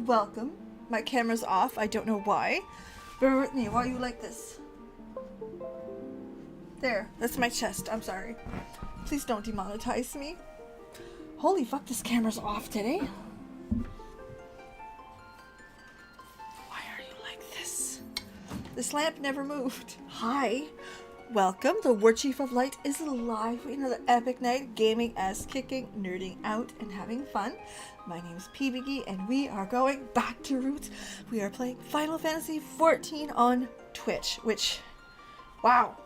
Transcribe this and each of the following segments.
welcome. My camera's off. I don't know why. Bear with me while you like this. There, that's my chest. I'm sorry. Please don't demonetize me. Holy fuck, this camera's off today. Why are you like this? This lamp never moved. Hi. Welcome. The Warchief of Light is live for another epic night, gaming, ass kicking, nerding out, and having fun. My name is Peebs, and we are going back to roots. We are playing Final Fantasy XIV on Twitch, which, wow,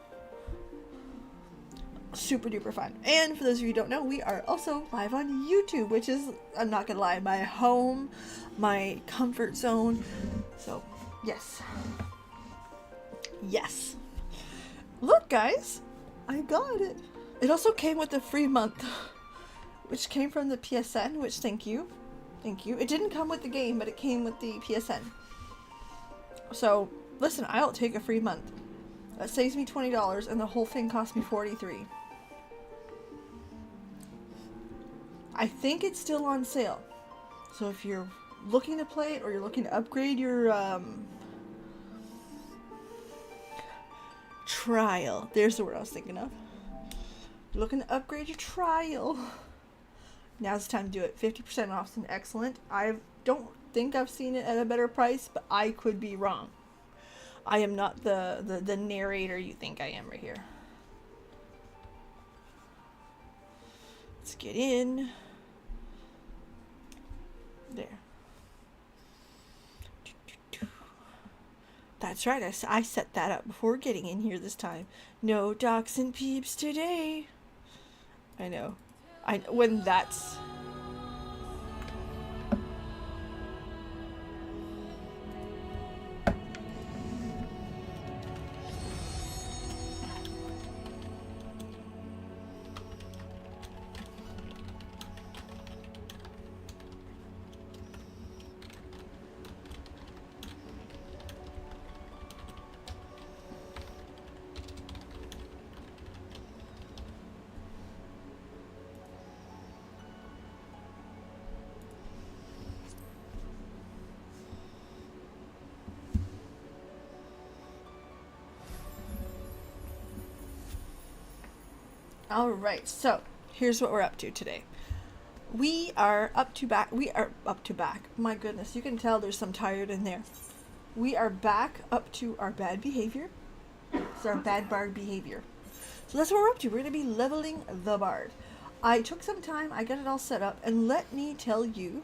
super duper fun. And for those of you who don't know, we are also live on YouTube, which is, I'm not gonna lie, my home, my comfort zone. So, yes. Yes. Look, guys, I got it. It also came with a free month, which came from the PSN, which thank you. Thank you. It didn't come with the game, but it came with the PSN. So, listen, I'll take a free month. That saves me $20, and the whole thing cost me $43. I think it's still on sale. So if you're looking to play it, or you're looking to upgrade your, trial. There's the word I was thinking of. You're looking to upgrade your trial. Now's the time to do it. 50% off is excellent. I don't think I've seen it at a better price, but I could be wrong. I am not the narrator you think I am right here. Let's get in. There. That's right, I set that up before getting in here this time. No docs and peeps today. I know. When that's... Alright, so here's what we're up to today. We are up to back. My goodness, you can tell there's some tired in there. We are back up to our bad behavior. It's our bad bard behavior. So that's what we're up to. We're going to be leveling the bard. I took some time. I got it all set up. And let me tell you,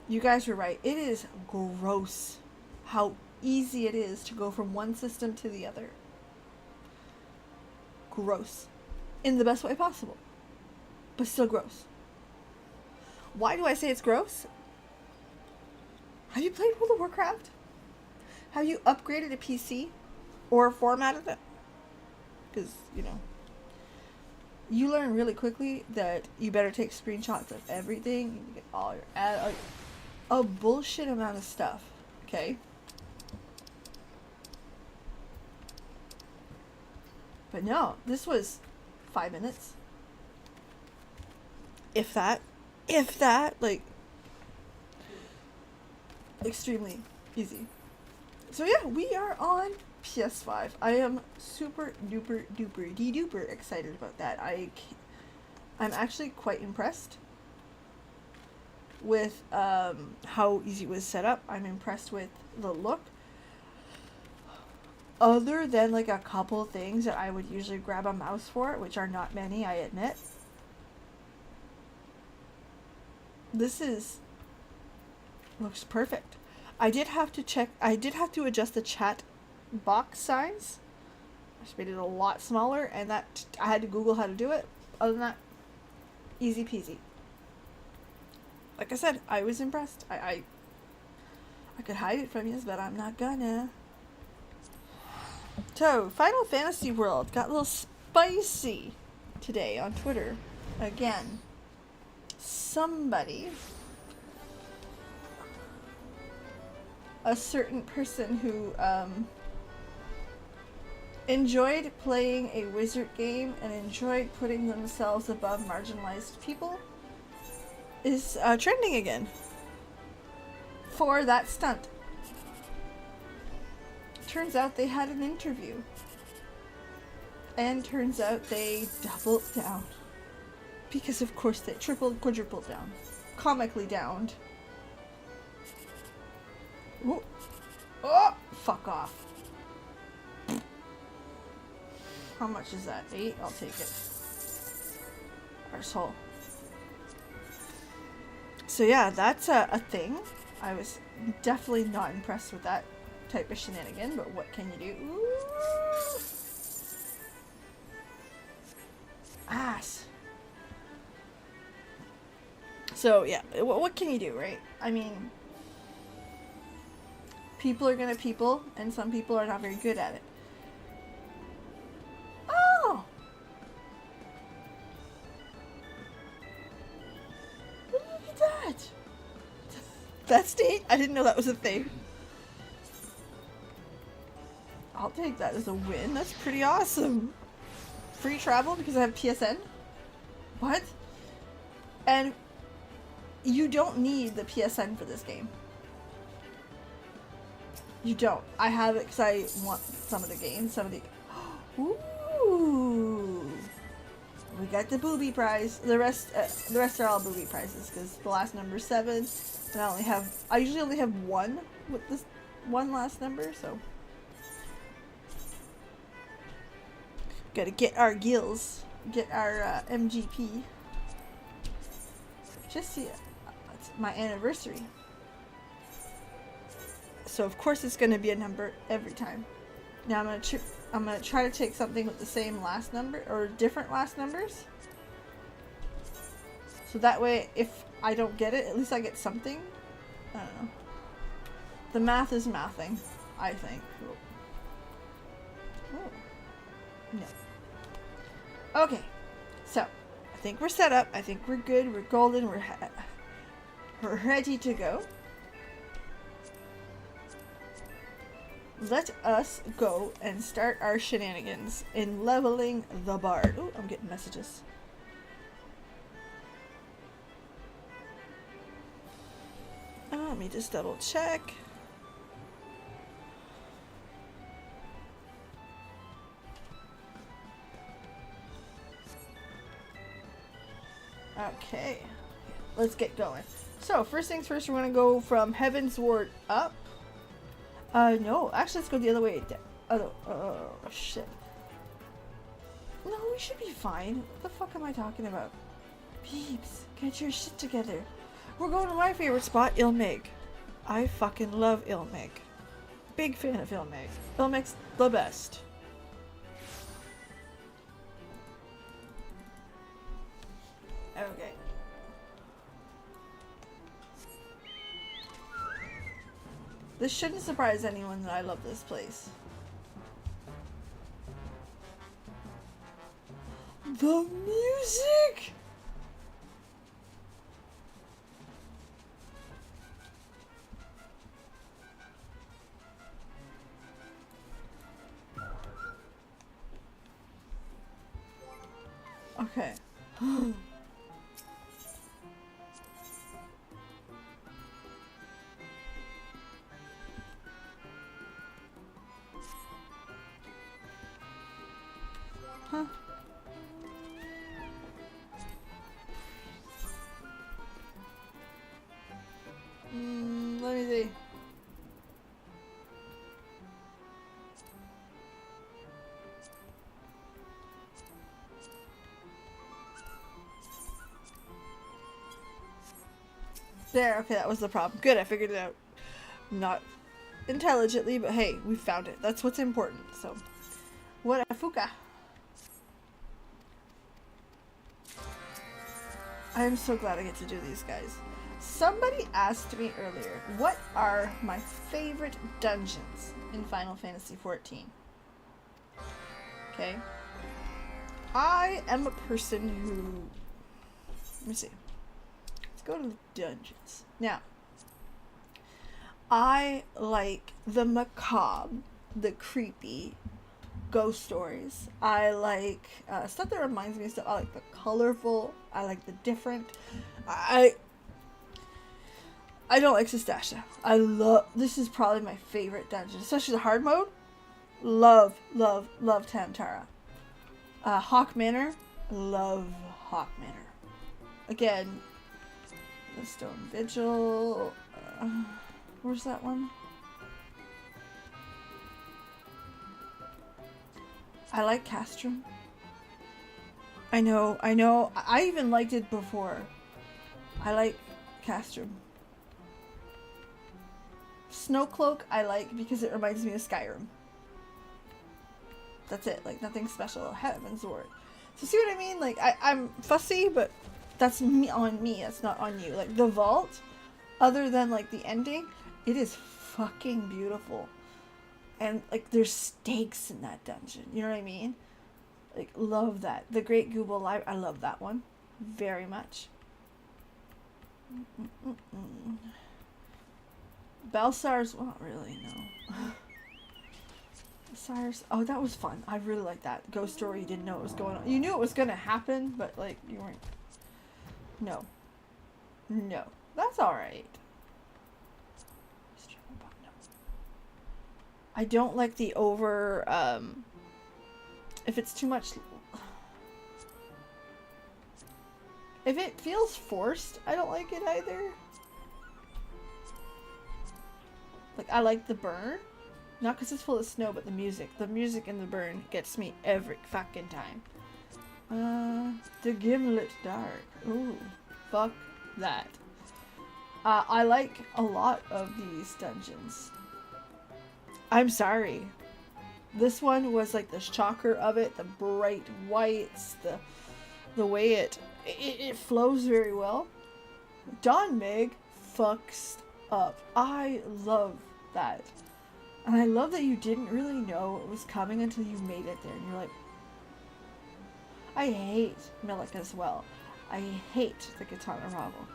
you guys were right. It is gross how easy it is to go from one system to the other. Gross. In the best way possible. But still gross. Why do I say it's gross? Have you played World of Warcraft? Have you upgraded a PC? Or formatted it? Because, you know, you learn really quickly that you better take screenshots of everything. You get all your a bullshit amount of stuff. Okay? But no, this was 5 minutes. If that, like, extremely easy. So yeah, we are on PS5. I am super duper duper duper excited about that. I'm actually quite impressed with how easy it was set up. I'm impressed with the look. Other than like a couple things that I would usually grab a mouse for, which are not many, I admit. Looks perfect. I did have to adjust the chat box size. I just made it a lot smaller, and that I had to Google how to do it. Other than that, easy peasy. Like I said, I was impressed. I could hide it from you, but I'm not gonna. So, Final Fantasy World got a little spicy today on Twitter. Again, somebody, a certain person who enjoyed playing a wizard game and enjoyed putting themselves above marginalized people, is trending again. for that stunt. Turns out they had an interview. And turns out they doubled down. Because of course they tripled, quadrupled down. Comically downed. Ooh. Oh! Fuck off. How much is that? 8? I'll take it. Arsehole. So yeah, that's a thing. I was definitely not impressed with that type of shenanigan, but what can you do? Ooh. Ass. So yeah, what can you do, right? I mean, people are gonna people, and some people are not very good at it. Oh! Look at that! That's neat. I didn't know that was a thing. I'll take that as a win. That's pretty awesome. Free travel because I have PSN? What? And you don't need the PSN for this game. You don't. I have it because I want some of the games. Some of the... Ooh! We got the booby prize. The rest are all booby prizes because the last number is 7. And I usually only have 1 with this one last number, so... Gotta get our gills. Get our MGP. Just see, it's my anniversary. So of course it's gonna be a number every time. Now I'm gonna try to take something with the same last number or different last numbers. So that way, if I don't get it, at least I get something. I don't know. The math is mathing, I think. Oh. No. Okay, so I think we're set up. I think we're good. We're golden. We're ready to go. Let us go and start our shenanigans in leveling the bard. Oh, I'm getting messages. Let me just double check. Okay, let's get going. So, first things first, we're going to go from Heaven's Ward up. No, actually, let's go the other way down. Oh, shit. No, we should be fine. What the fuck am I talking about? Peebs, get your shit together. We're going to my favorite spot, Ilmig. I fucking love Ilmig. Big fan of Ilmig. Ilmig's the best. Okay. This shouldn't surprise anyone that I love this place. The music! Okay. Huh? Let me see. There, okay, that was the problem. Good, I figured it out. Not intelligently, but hey, we found it. That's what's important, so. What a fuka. I am so glad I get to do these guys. Somebody asked me earlier, what are my favorite dungeons in Final Fantasy XIV? Okay. I am a person who... Let me see. Let's go to the dungeons. Now, I like the macabre, the creepy ghost stories. I like stuff that reminds me of stuff. I like the colorful. I like the different. I don't like Sestasha. This is probably my favorite dungeon, especially the hard mode. Love Tamtara. Hawk Manor. Love Hawk Manor. Again, the Stone Vigil. Where's that one? I like Castrum. I know. I even liked it before. I like Castrum. Snowcloak I like because it reminds me of Skyrim. That's it. Like, nothing special. Heaven's Ward. So see what I mean? Like, I'm fussy, but that's me on me. That's not on you. Like, the vault, other than, like, the ending, it is fucking beautiful. And, like, there's stakes in that dungeon. You know what I mean? Like, love that. The Great Google Live. I love that one. Very much. Belsar's, well, not really, no. Belsar's, oh, that was fun. I really like that. Ghost story, you didn't know what was going on. You knew it was going to happen, but, like, you weren't. No. That's alright. I don't like the over, if it's too much. If it feels forced, I don't like it either. Like, I like the burn. Not because it's full of snow, but the music. The music in the burn gets me every fucking time. The Gimlet Dark. Ooh, fuck that. I like a lot of these dungeons. I'm sorry. This one was like the shocker of it, the bright whites, the way it flows very well. Dawn Meg fucks up. I love that. And I love that you didn't really know it was coming until you made it there. And you're like, I hate Milik as well. I hate the Katana Ravel.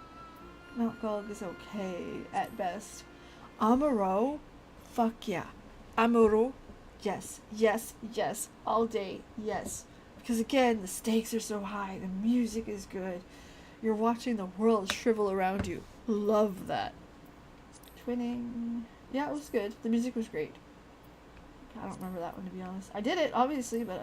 Mount Gulg is okay at best. Amuro, fuck yeah. Amuro, yes, all day, yes. Because again, the stakes are so high, the music is good. You're watching the world shrivel around you. Love that. Twinning. Yeah, it was good. The music was great. I don't remember that one, to be honest. I did it, obviously, but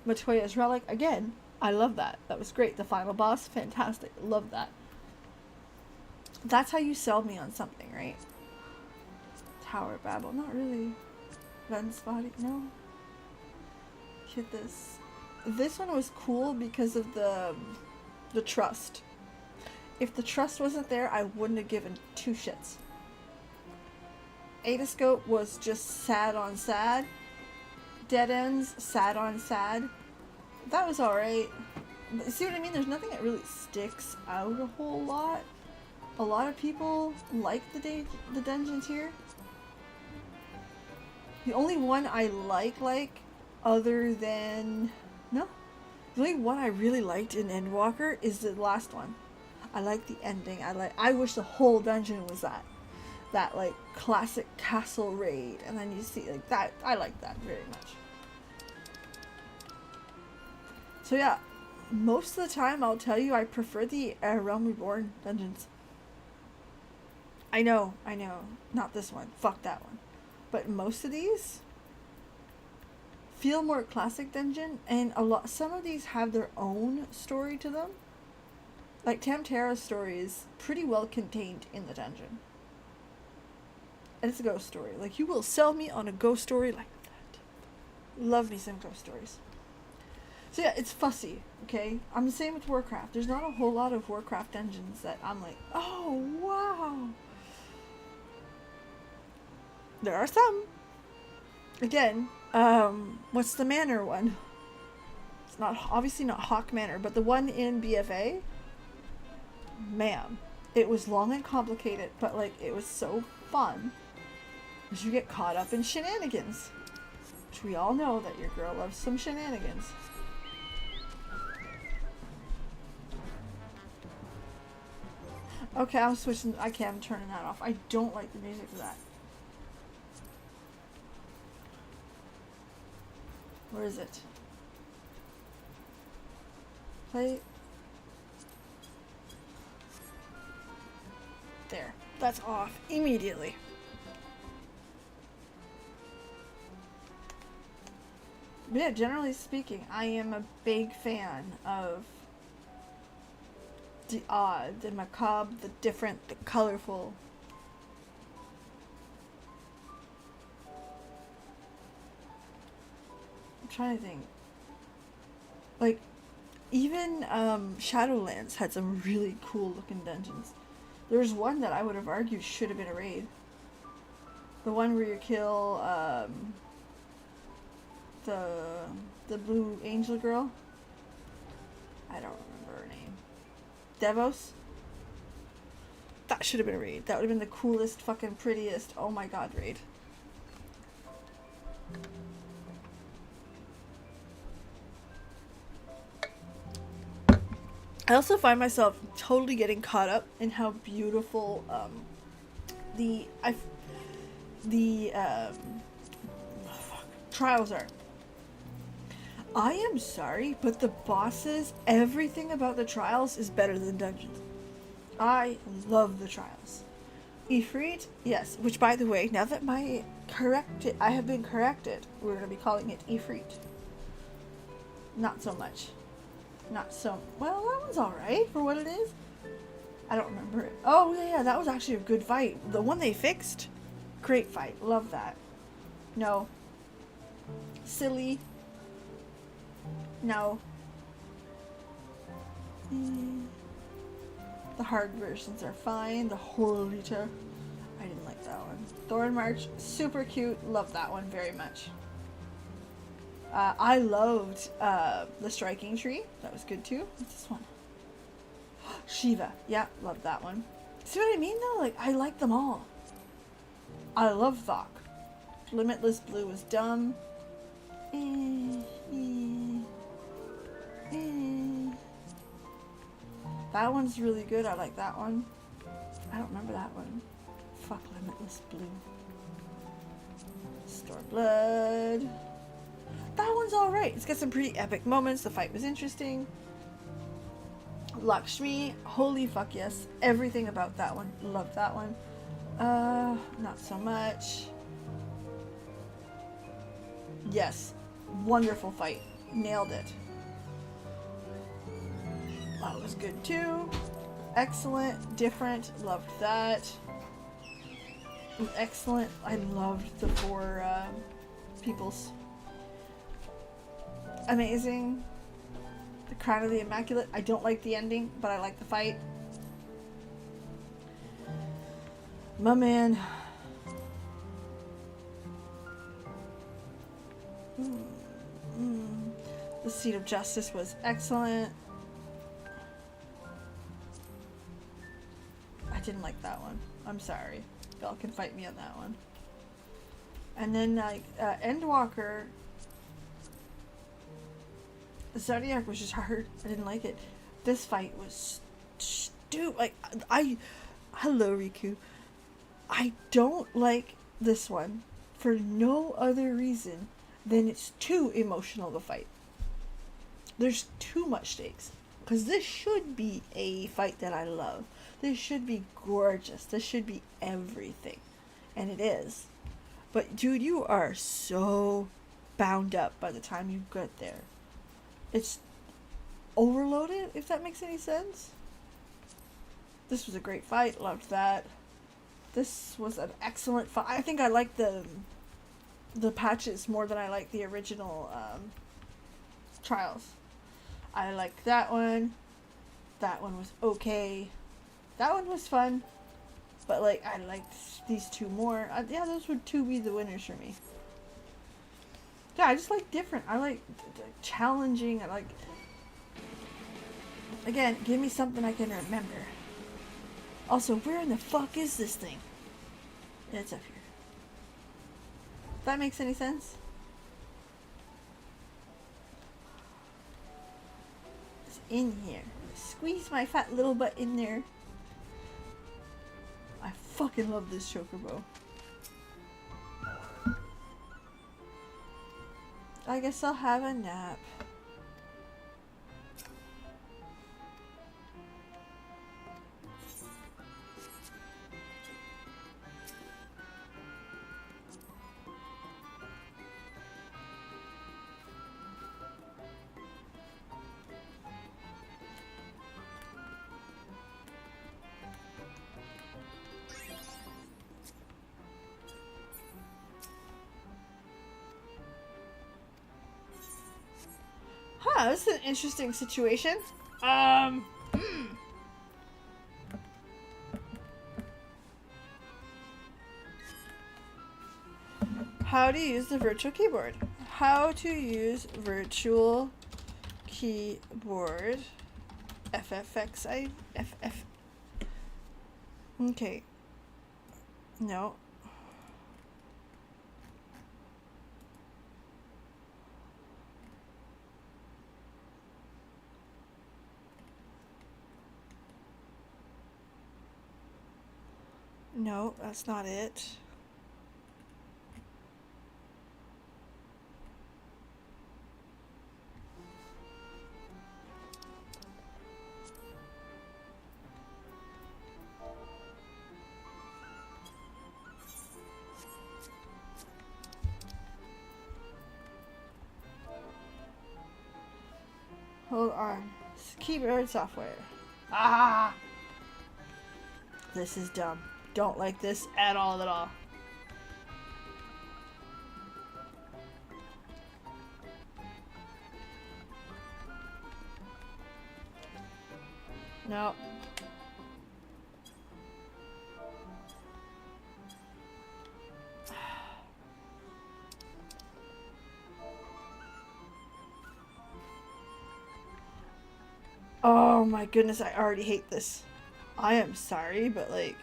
Matoya's Relic, again, I love that. That was great. The final boss, fantastic. Love that. That's how you sell me on something, right? Tower Babel, not really. Ven's body, no. Hit this. This one was cool because of the trust. If the trust wasn't there, I wouldn't have given two shits. Adascope was just sad on sad. Dead Ends, sad on sad. That was alright. See what I mean? There's nothing that really sticks out a whole lot. A lot of people like the dungeons here. The only one I like, other than... No. The only one I really liked in Endwalker is the last one. I like the ending. I wish the whole dungeon was that like classic castle raid, and then you see like that. I like that very much. So yeah, most of the time I'll tell you I prefer the Realm Reborn dungeons. I know, not this one. Fuck that one. But most of these feel more classic dungeon, and some of these have their own story to them. Like Tamtara's story is pretty well contained in the dungeon. And it's a ghost story. Like, you will sell me on a ghost story like that. Love me some ghost stories. So yeah, it's fussy, okay? I'm the same with Warcraft. There's not a whole lot of Warcraft dungeons that I'm like, oh, wow. There are some. Again, what's the Manor one? It's not, obviously not Hawk Manor, but the one in BFA, ma'am, it was long and complicated, but like, it was so fun. Because you get caught up in shenanigans. Which we all know that your girl loves some shenanigans. Okay, I'm switching. I'm turning that off. I don't like the music for that. Where is it? Play. That's off immediately. But yeah, generally speaking, I am a big fan of the odd, the macabre, the different, the colorful. I'm trying to think. Like, even Shadowlands had some really cool looking dungeons. There's one that I would have argued should have been a raid. The one where you kill the blue angel girl. I don't remember her name. Devos? That should have been a raid. That would have been the coolest, fucking prettiest, oh my god, raid. I also find myself totally getting caught up in how beautiful trials are. I am sorry, but the bosses, everything about the trials is better than dungeons. I love the trials. Ifrit, yes, which by the way, now that I have been corrected, we're going to be calling it Ifrit. Not so much. Not so, well, that one's alright for what it is. I don't remember it. Oh, yeah, that was actually a good fight. The one they fixed, great fight. Love that. No. Silly. No. The hard versions are fine. The Horolita, I didn't like that one. Thorn March, super cute. Love that one very much. I loved the Striking Tree. That was good too. What's this one? Shiva. Yeah, love that one. See what I mean though? Like, I like them all. I love Thok. Limitless Blue was dumb. That one's really good. I like that one. I don't remember that one. Fuck Limitless Blue. Storeblood. That one's alright. It's got some pretty epic moments. The fight was interesting. Lakshmi. Holy fuck yes. Everything about that one. Love that one. Not so much. Yes. Wonderful fight. Nailed it. That was good too. Excellent. Different. Loved that. Excellent. I loved the 4 peoples. Amazing. The Crown of the Immaculate. I don't like the ending, but I like the fight. My man. The Seat of Justice was excellent. I didn't like that one. I'm sorry. Y'all can fight me on that one. And then like Endwalker. Zodiac was just hard. I didn't like it. This fight was stupid. Like, hello Riku. I don't like this one for no other reason than it's too emotional to fight. There's too much stakes. Because this should be a fight that I love. This should be gorgeous. This should be everything. And it is. But dude, you are so bound up by the time you get there. It's overloaded, if that makes any sense. This was a great fight. Loved that. This was an excellent fight. I think I like the patches more than I like the original trials. I like that one. That one was okay. That one was fun. But like, I liked these 2 more. Yeah, those would 2 be the winners for me. Yeah, I just like different. I like challenging. I like... Again, give me something I can remember. Also, where in the fuck is this thing? It's up here. If that makes any sense? It's in here. Squeeze my fat little butt in there. I fucking love this chocobo. I guess I'll have a nap. That's an interesting situation. How to use the virtual keyboard. How to use virtual keyboard. FFXIV. FF. Okay. No. No, that's not it. Hold on. Keyboard software. Ah! This is dumb. Don't like this at all at all. No. Oh my goodness, I already hate this. I am sorry, but like...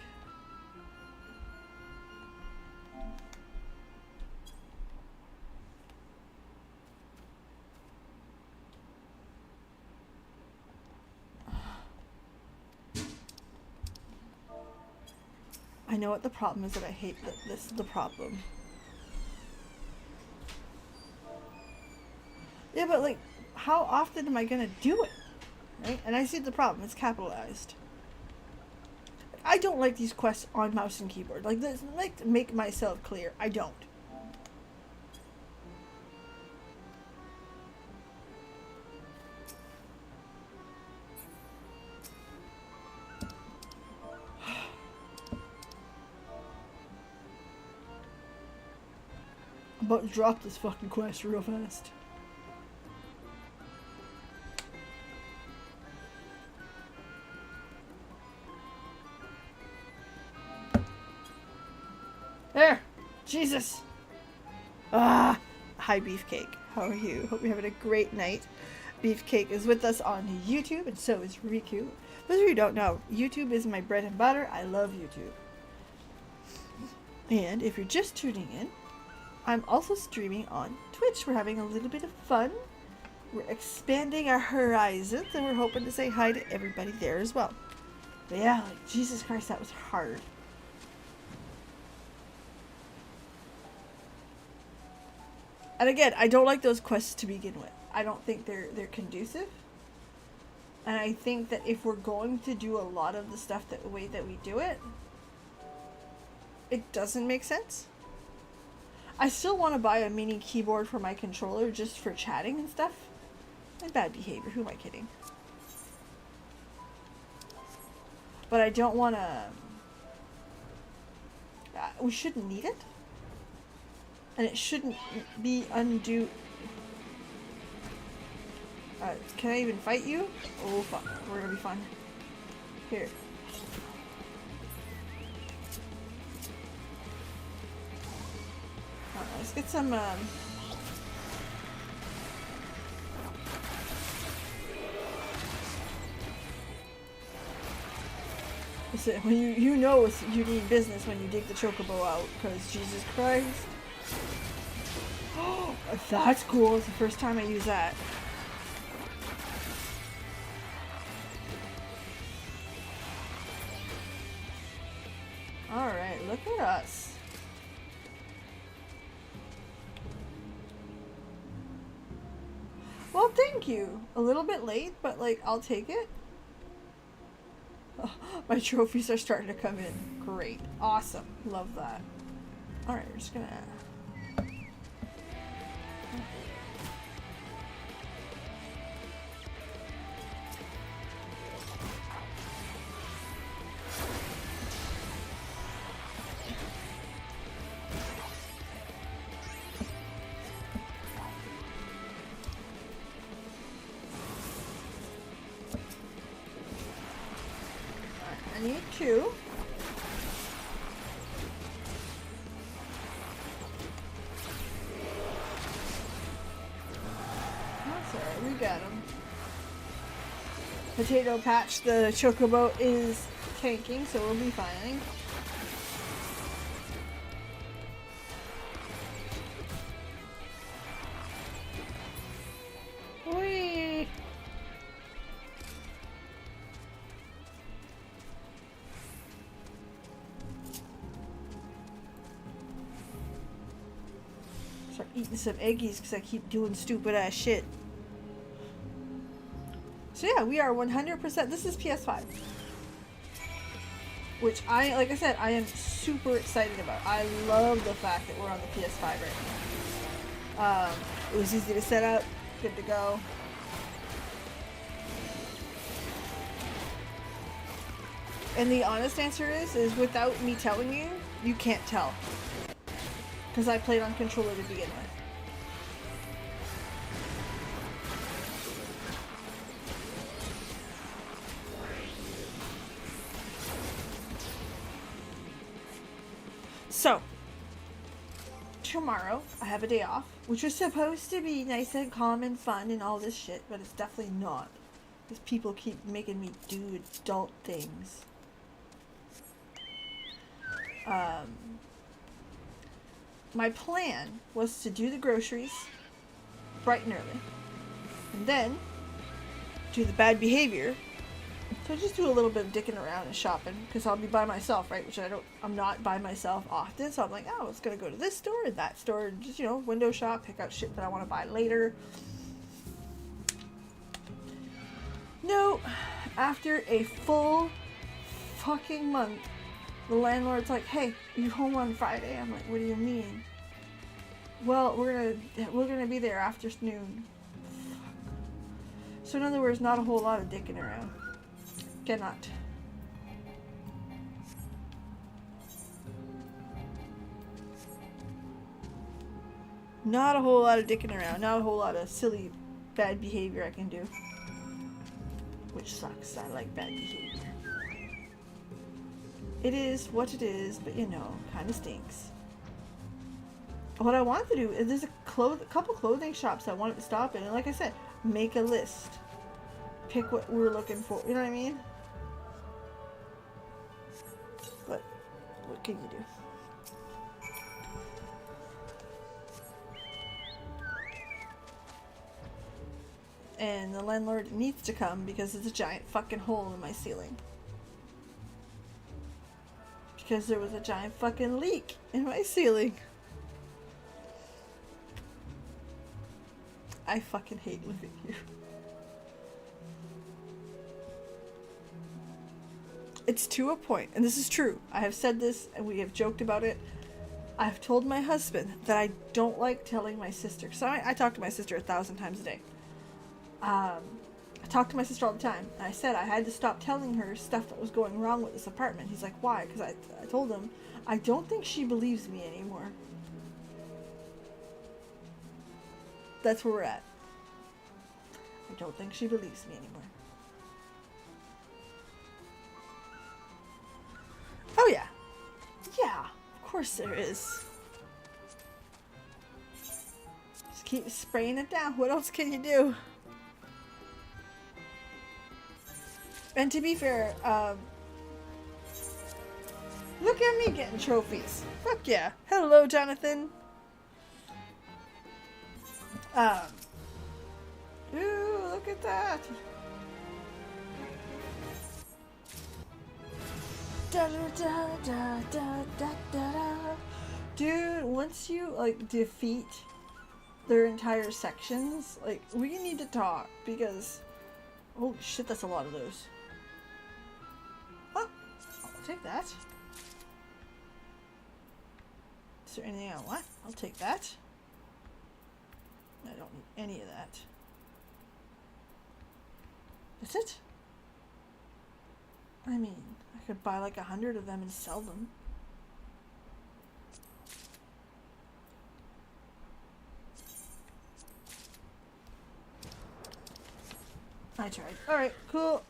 I know what the problem is, that I hate that this is the problem. Yeah, but like, how often am I gonna do it? Right? And I see the problem, it's capitalized. I don't like these quests on mouse and keyboard. Like, this, like to make myself clear, I don't. I'm about to drop this fucking quest real fast. There! Jesus! Ah! Hi, Beefcake. How are you? Hope you're having a great night. Beefcake is with us on YouTube, and so is Riku. Those of you who don't know, YouTube is my bread and butter. I love YouTube. And if you're just tuning in, I'm also streaming on Twitch. We're having a little bit of fun. We're expanding our horizons, and we're hoping to say hi to everybody there as well. But yeah, like, Jesus Christ, that was hard. And again, I don't like those quests to begin with. I don't think they're conducive. And I think that if we're going to do a lot of the stuff the way that we do it, it doesn't make sense. I still want to buy a mini keyboard for my controller just for chatting and stuff. And bad behavior, who am I kidding? But I don't want to... we shouldn't need it. And it shouldn't be undue... can I even fight you? Oh fuck, we're gonna be fun. Here. Let's get some, listen, when you know you need business when you dig the chocobo out, because Jesus Christ. Oh, that's cool. It's the first time I use that. Alright, look at us. Well, thank you. A little bit late, but like, I'll take it. Oh, my trophies are starting to come in. Great. Awesome. Love that. Alright, we're just gonna... Me too. That's alright, we got him. Potato Patch, the chocobo, is tanking, so we'll be fine. Whee! Start eating some eggies because I keep doing stupid ass shit. So yeah, we are 100%. This is PS5. Which like I said, I am super excited about. I love the fact that we're on the PS5 right now. It was easy to set up, good to go. And the honest answer is without me telling you, you can't tell. Because I played on controller to begin with. So, tomorrow I have a day off, which was supposed to be nice and calm and fun and all this shit, but it's definitely not. Because people keep making me do adult things. My plan was to do the groceries bright and early, and then do the bad behavior. So just do a little bit of dicking around and shopping, because I'll be by myself, right? Which I'm not by myself often, so I'm like, oh, I was gonna go to this store and that store, and just, you know, window shop, pick out shit that I want to buy later. No, after a full fucking month, the landlord's like, hey, you home on Friday? I'm like, what do you mean? Well, we're gonna be there after noon. Fuck. So in other words, not a whole lot of dicking around. Cannot. Not a whole lot of dicking around. Not a whole lot of silly bad behavior I can do. Which sucks. I like bad behavior. It is what it is, but you know, kind of stinks. What I want to do is there's a couple clothing shops I wanted to stop in, and like I said, make a list. Pick what we're looking for. You know what I mean? But what can you do? And the landlord needs to come because there's a giant fucking hole in my ceiling. Because there was a giant fucking leak in my ceiling. I fucking hate living here. It's to a point, and this is true. I have said this and we have joked about it. I've told my husband that I don't like telling my sister. So I talk to my sister 1,000 times a day. I talk to my sister all the time. And I said I had to stop telling her stuff that was going wrong with this apartment. He's like, why? Because I told him, I don't think she believes me anymore. That's where we're at. I don't think she believes me anymore. Oh yeah. Yeah, of course there is. Just keep spraying it down. What else can you do? And to be fair, look at me getting trophies. Fuck yeah. Hello, Jonathan. Ooh, look at that. Da, da, da, da, da, da, da. Dude, once you like defeat their entire sections, like we need to talk because holy shit, that's a lot of those. Oh, I'll take that. Is there anything I want? I'll take that. I don't need any of that. That's it? I mean, I could buy like 100 of them and sell them. I tried. Alright, cool.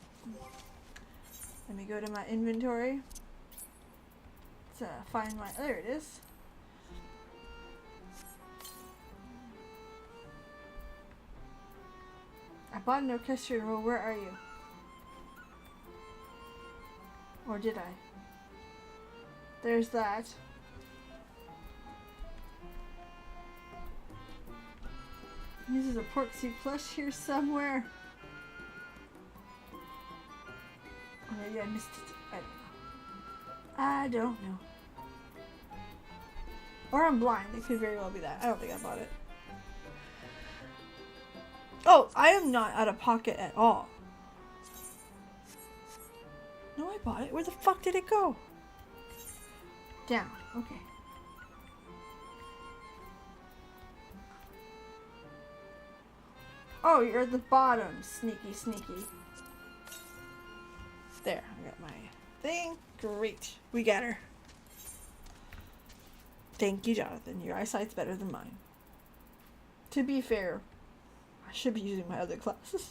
Let me go to my inventory to find my, there it is. I bought an orchestrion roll. Where are you? Or did I? There's that. This is a pork soup plush here somewhere. Or maybe I missed it. I don't know. Or I'm blind. It could very well be that. I don't think I bought it. Oh, I am not out of pocket at all. No, I bought it. Where the fuck did it go? Down. Okay. Oh, you're at the bottom. Sneaky, sneaky. There. I got my thing. Great. We got her. Thank you, Jonathan. Your eyesight's better than mine. To be fair, I should be using my other classes.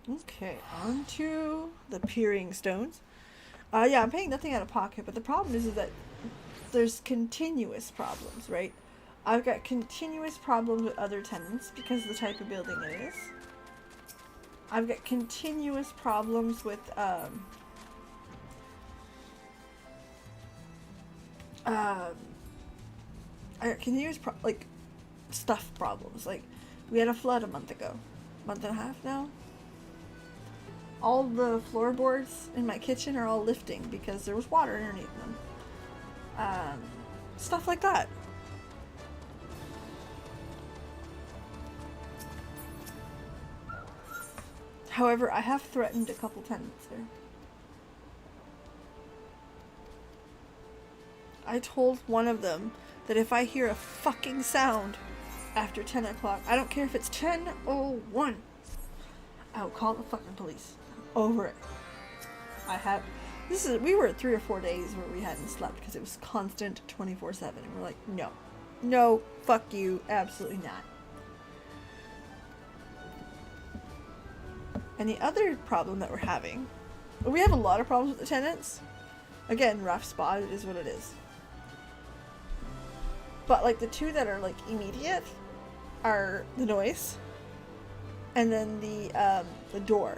Okay, on to the peering stones. Yeah, I'm paying nothing out of pocket, but the problem is that there's continuous problems, right? I've got continuous problems with other tenants because of the type of building it is. I've got continuous problems with like stuff problems. Like we had a flood a month ago, month and a half now. All the floorboards in my kitchen are all lifting because there was water underneath them. Stuff like that. However, I have threatened a couple tenants there. I told one of them that if I hear a fucking sound after 10 o'clock, I don't care if it's 10:01, I'll call the fucking police. Over it. We were at 3 or 4 days where we hadn't slept because it was constant 24/7, and we're like, no, fuck you, absolutely not. And the other problem that we're having, we have a lot of problems with the tenants. Again, rough spot, it is what it is. But like the two that are like immediate are the noise and then the door.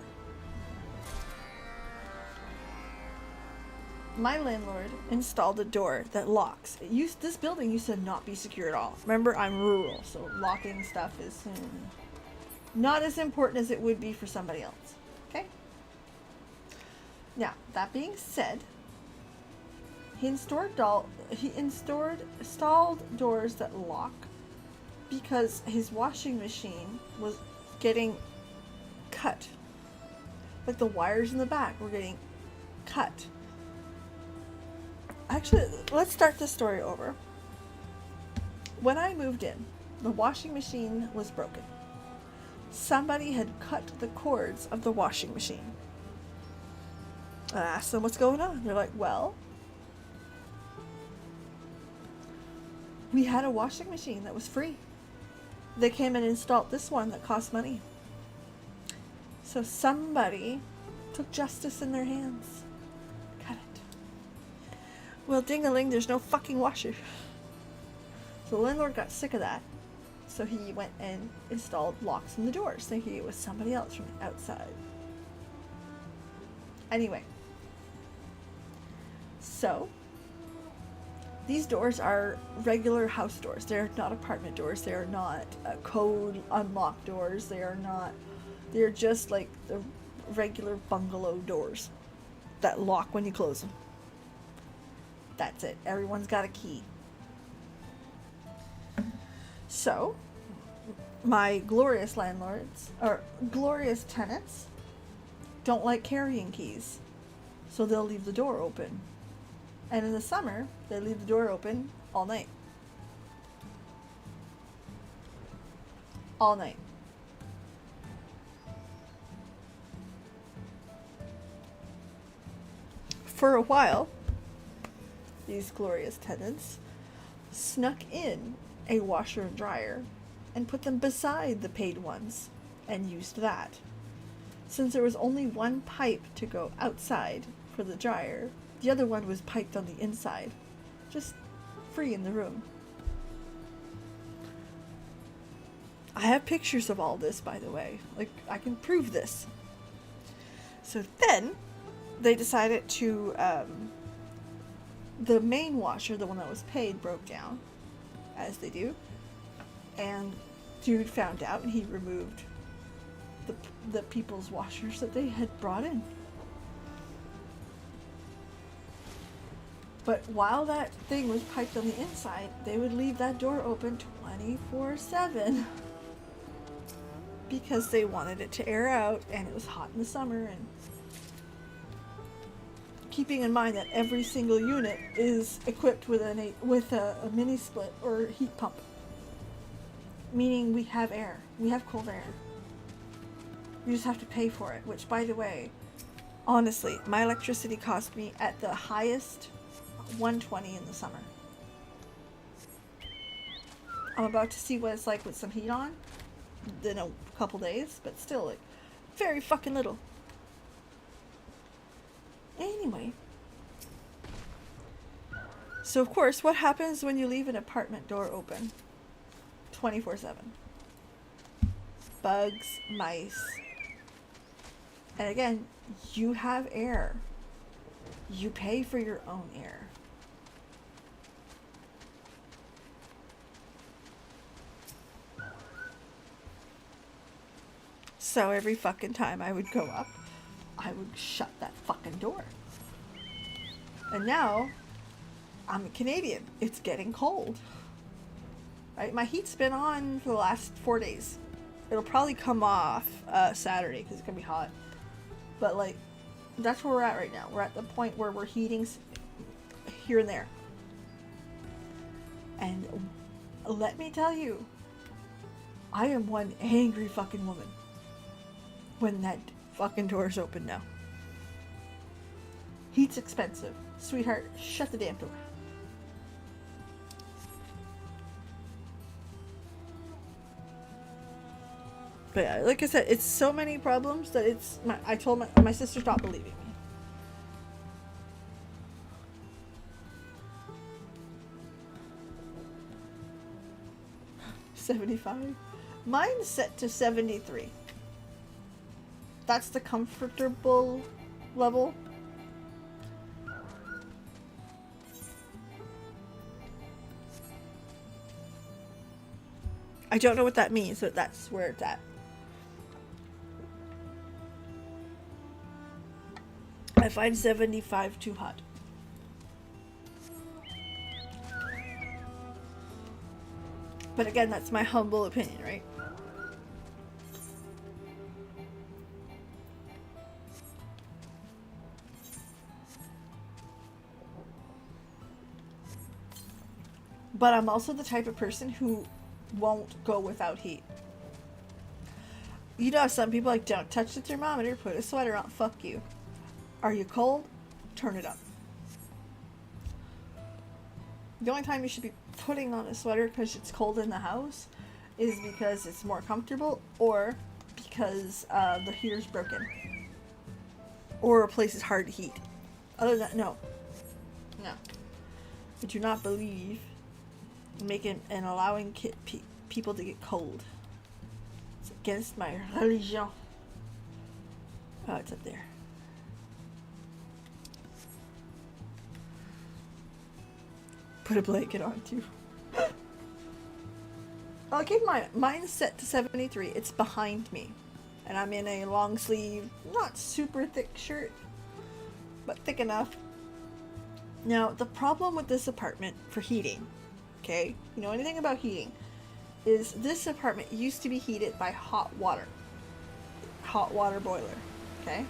My landlord installed a door that locks. This building used to not be secure at all. Remember, I'm rural, so locking stuff is not as important as it would be for somebody else. Okay? Now, that being said, he installed doors that lock because his washing machine was getting cut. Like the wires in the back were getting cut. Actually, let's start this story over. When I moved in, the washing machine was broken. Somebody had cut the cords of the washing machine. I asked them what's going on. They're like, well, we had a washing machine that was free. They came and installed this one that cost money. So somebody took justice in their hands. Cut it. Well, ding-a-ling, there's no fucking washer. So the landlord got sick of that. So he went and installed locks in the doors, thinking it was somebody else from the outside. Anyway. So, these doors are regular house doors. They're not apartment doors. They are not code unlock doors. They're just like the regular bungalow doors that lock when you close them. That's it. Everyone's got a key. So, my glorious landlords, or glorious tenants, don't like carrying keys. So they'll leave the door open. And in the summer, they leave the door open all night. All night. For a while, these glorious tenants snuck in a washer and dryer and put them beside the paid ones and used that. Since there was only one pipe to go outside for the dryer, the other one was piped on the inside, just free in the room. I have pictures of all this, by the way. Like, I can prove this. So then, they decided to, the main washer, the one that was paid, broke down, as they do. And dude found out, and he removed the people's washers that they had brought in. But while that thing was piped on the inside, they would leave that door open 24/7. Because they wanted it to air out, and it was hot in the summer, and keeping in mind that every single unit is equipped with a mini split or heat pump, meaning we have air, we have cold air. You just have to pay for it, which, by the way, honestly, my electricity cost me at the highest $120 in the summer. I'm about to see what it's like with some heat on in a couple days, but still, like, very fucking little. Anyway, so of course, what happens when you leave an apartment door open 24/7? Bugs, mice, and again, you have air. You pay for your own air. So every fucking time I would go up, I would shut that fucking door. And now, I'm a Canadian. It's getting cold. Right? My heat's been on for the last 4 days. It'll probably come off Saturday because it's going to be hot. But, like, that's where we're at right now. We're at the point where we're heating here and there. And let me tell you, I am one angry fucking woman when that fucking door is open now. Heat's expensive. Sweetheart, shut the damn door. But yeah, like I said, it's so many problems that it's... I told my sister stopped believing me. $75. Mine's set to 73. That's the comfortable level. I don't know what that means, but that's where it's at. I find 75 too hot. But again, that's my humble opinion, right? But I'm also the type of person who won't go without heat. You know, some people like, don't touch the thermometer, put a sweater on, fuck you. Are you cold? Turn it up. The only time you should be putting on a sweater because it's cold in the house is because it's more comfortable, or because the heater's broken, or a place is hard to heat. Other than that, no. I do not believe in making and allowing people to get cold. It's against my religion. Oh, it's up there. Put a blanket on too. I'll keep mine's set to 73. It's behind me. And I'm in a long sleeve, not super thick shirt, but thick enough. Now, the problem with this apartment for heating, okay, you know anything about heating, is this apartment used to be heated by hot water boiler, okay?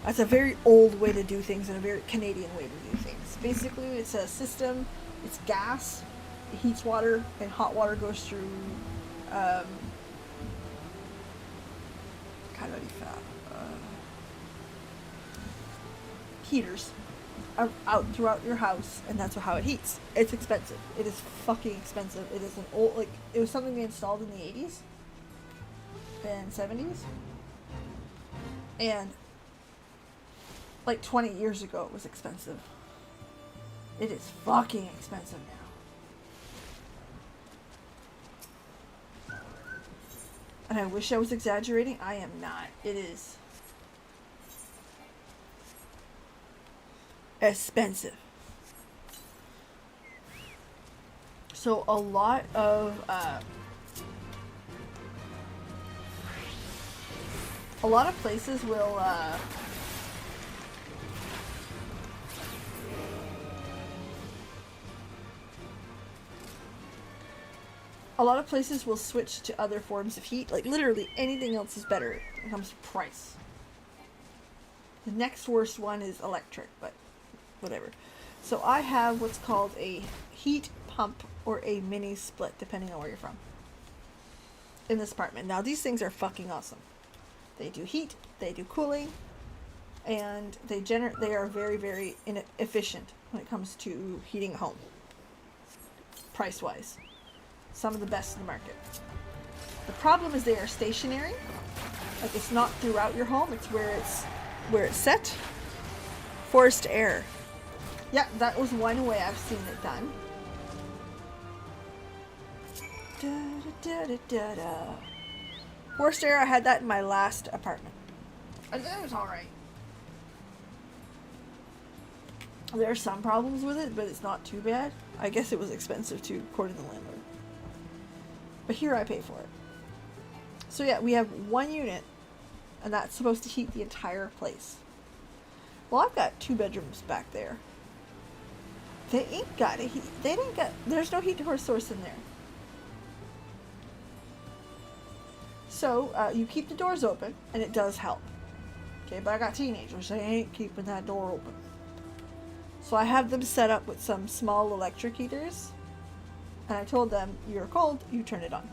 That's a very old way to do things and a very Canadian way to do things. Basically, it's a system, it's gas, it heats water, and hot water goes through heaters out throughout your house, and that's how it heats. It's expensive. It is fucking expensive. It is an old, like, it was something they installed in the 80s and 70s. And like 20 years ago, it was expensive. It is fucking expensive now. And I wish I was exaggerating. I am not. It is expensive. So a lot of places will switch to other forms of heat. Like literally anything else is better when it comes to price. The next worst one is electric, but whatever. So I have what's called a heat pump or a mini split, depending on where you're from, in this apartment. Now these things are fucking awesome. They do heat, they do cooling, and they are very, very efficient when it comes to heating a home. Price wise, some of the best in the market. The problem is they are stationary. Like it's not throughout your home, it's where it's set. Forced air. Yeah, that was one way I've seen it done. Forced air, I had that in my last apartment. And it was alright. There are some problems with it, but it's not too bad. I guess it was expensive too, according to the landlord. But here I pay for it. So yeah, we have one unit, and that's supposed to heat the entire place. Well, I've got 2 bedrooms back there. They ain't got a heat. There's no heat source in there. So you keep the doors open, and it does help. Okay, but I got teenagers. They ain't keeping that door open. So I have them set up with some small electric heaters. And I told them, you're cold, you turn it on.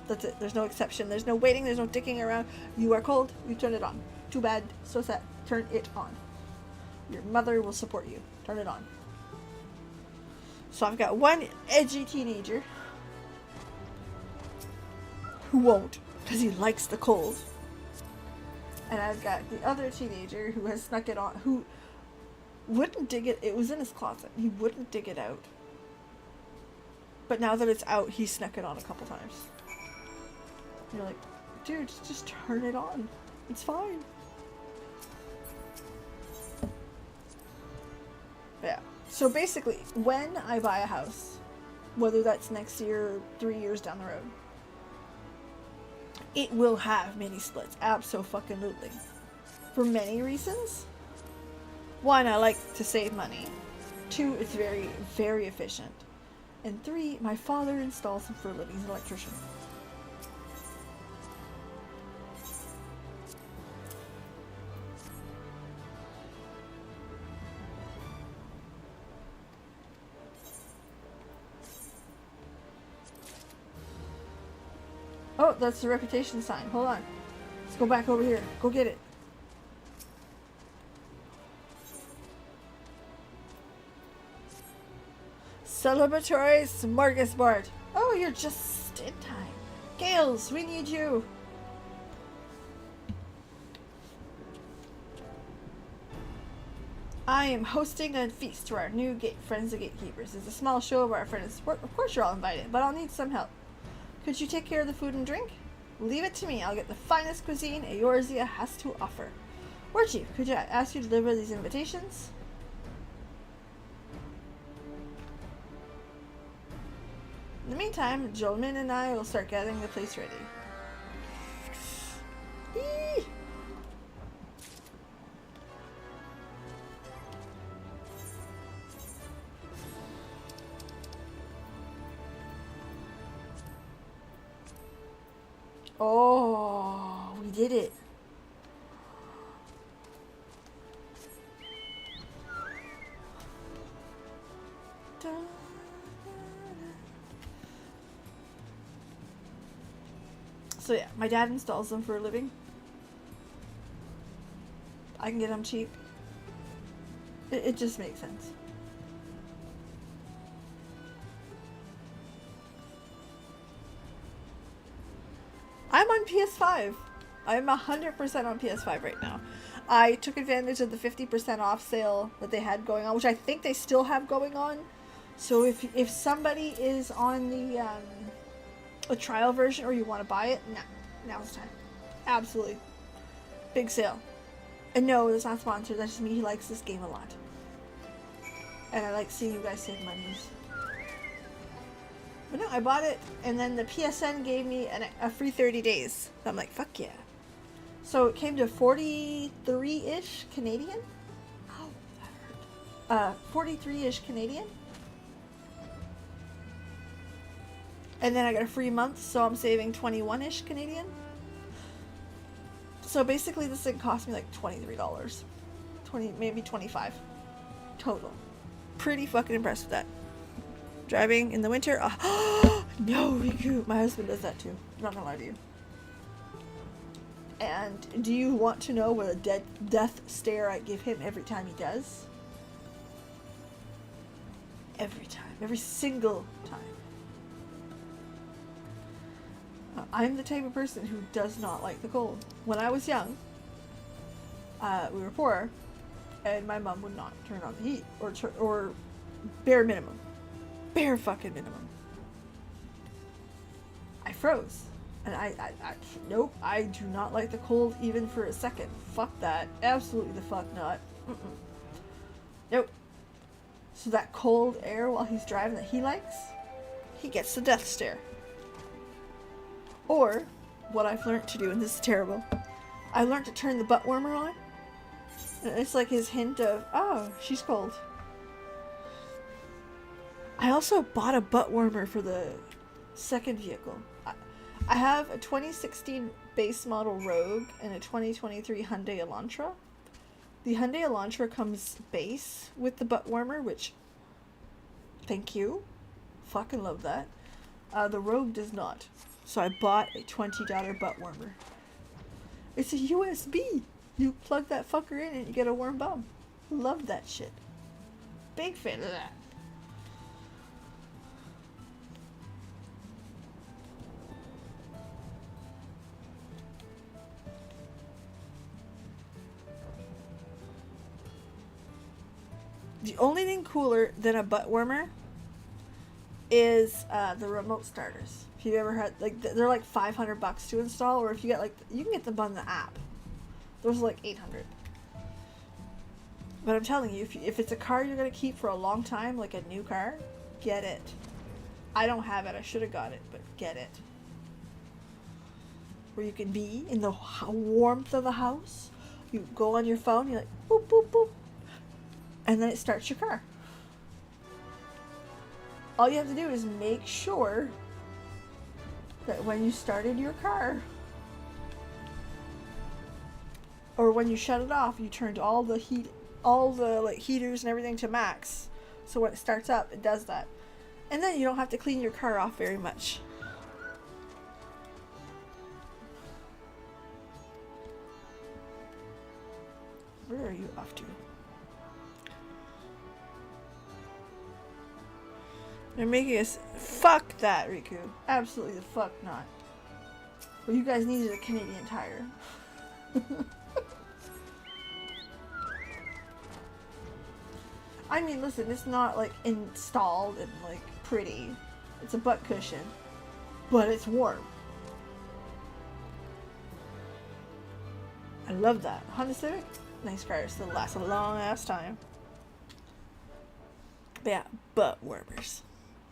That's it. There's no exception. There's no waiting. There's no dicking around. You are cold, you turn it on. Too bad, so sad. Turn it on. Your mother will support you. Turn it on. So I've got one edgy teenager who won't, because he likes the cold. And I've got the other teenager who has snuck it on, who wouldn't dig it. It was in his closet. He wouldn't dig it out. But now that it's out, he snuck it on a couple times. You're like, dude, just turn it on. It's fine. Yeah. So basically, when I buy a house, whether that's next year or 3 years down the road, it will have mini splits. Abso-fucking-lutely. For many reasons. 1, I like to save money. 2, it's very, very efficient. And 3, my father installs them for a living. He's an electrician. Oh, that's the reputation sign. Hold on. Let's go back over here. Go get it. Celebratory smorgasbord. Oh, you're just in time. Gales, we need you. I am hosting a feast to our new friends, the gatekeepers. It's a small show of our friends. Of course you're all invited, but I'll need some help. Could you take care of the food and drink? Leave it to me. I'll get the finest cuisine Eorzea has to offer. Warchief, could I ask you to deliver these invitations? In the meantime, Jolmin and I will start gathering the place ready. Eee! Oh, we did it. So yeah, my dad installs them for a living. I can get them cheap. It just makes sense. I'm on PS5. I'm 100% on PS5 right now. I took advantage of the 50% off sale that they had going on, which I think they still have going on. So if somebody is on the a trial version or you want to buy it, now's the time. Absolutely. Big sale. And no, it's not sponsored. That's just me. He likes this game a lot. And I like seeing you guys save monies. But no, I bought it, and then the PSN gave me a free 30 days. So I'm like, fuck yeah. So it came to 43-ish Canadian. Oh, that hurt. 43-ish Canadian. And then I got a free month, so I'm saving 21-ish Canadian. So basically this thing cost me like $23. Maybe $25 total. Pretty fucking impressed with that. Driving in the winter. No, Riku. My husband does that too. I'm not gonna lie to you. And do you want to know what a death stare I give him every time he does? Every time. Every single time. I'm the type of person who does not like the cold. When I was young, we were poor, and my mom would not turn on the heat, or bare minimum. Bare fucking minimum. I froze. And nope, I do not like the cold even for a second. Fuck that. Absolutely the fuck not. Nope. So that cold air while he's driving that he likes, he gets the death stare. Or, what I've learned to do, and this is terrible, I learned to turn the butt warmer on. And it's like his hint of, oh, she's cold. I also bought a butt warmer for the second vehicle. I have a 2016 base model Rogue and a 2023 Hyundai Elantra. The Hyundai Elantra comes base with the butt warmer, which, thank you. Fucking love that. The Rogue does not. So I bought a $20 butt warmer. It's a USB. You plug that fucker in and you get a warm bum. Love that shit. Big fan of that. The only thing cooler than a butt warmer is the remote starters. If you ever had, like, they're like $500 to install, or if you get like, you can get them on the app. Those are like $800. But I'm telling you, if it's a car you're gonna keep for a long time, like a new car, get it. I don't have it. I should have got it, but get it. Where you can be in the warmth of the house. You go on your phone. You're like boop boop boop. And then it starts your car. All you have to do is make sure that when you started your car, or when you shut it off, you turned all the heat, all the like heaters and everything to max. So when it starts up, it does that. And then you don't have to clean your car off very much. Where are you off to? They're making us... Fuck that, Riku. Absolutely the fuck not. Well, you guys needed a Canadian Tire. I mean, listen, it's not, like, installed and, like, pretty. It's a butt cushion. But it's warm. I love that. Honda Civic? Nice car. Still lasts a long-ass time. But yeah, butt warmers.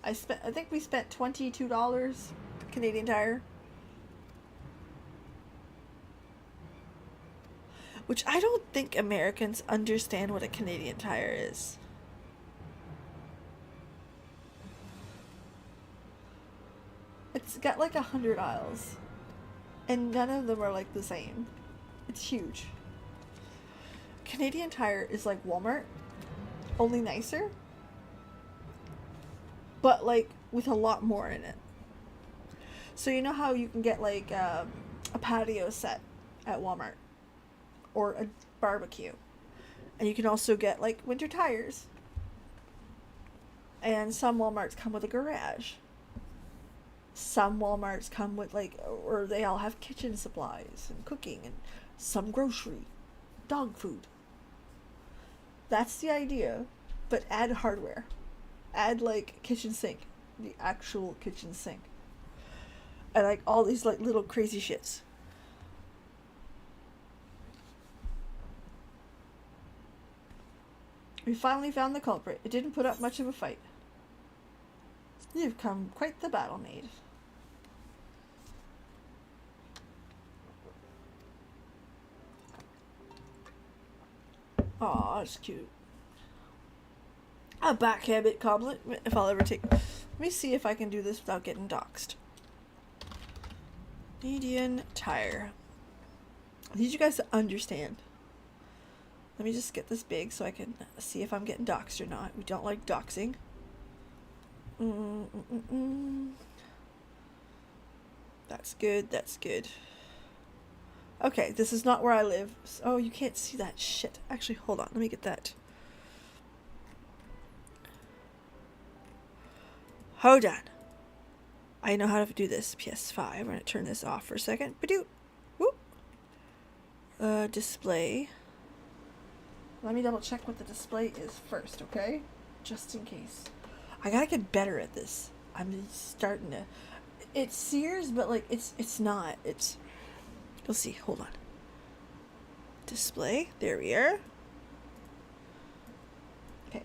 I think we spent $22 Canadian Tire. Which I don't think Americans understand what a Canadian Tire is. It's got like 100 aisles. And none of them are like the same. It's huge. Canadian Tire is like Walmart, only nicer. But like with a lot more in it. So you know how you can get like a patio set at Walmart or a barbecue, and you can also get like winter tires, and some Walmarts come with a garage. some Walmarts come with like, or they all have kitchen supplies and cooking and some grocery, dog food. That's the idea, but add hardware. Add like kitchen sink, the actual kitchen sink. And like all these like little crazy shits. We finally found the culprit. It didn't put up much of a fight. You've come quite the battle maid. Aw, that's cute. A backhanded compliment, if I'll ever take... Let me see if I can do this without getting doxxed. Median tire. I need you guys to understand. Let me just get this big so I can see if I'm getting doxxed or not. We don't like doxing. That's good, that's good. Okay, this is not where I live. Oh, you can't see that shit. Actually, hold on, let me get that. Hold on. I know how to do this. PS5. I'm going to turn this off for a second. Badoo. Whoop. Display. Let me double check what the display is first, okay? Just in case. I gotta get better at this. I'm starting to... It's Sears, but like, it's not. It's... You'll see. Hold on. Display. There we are. Okay.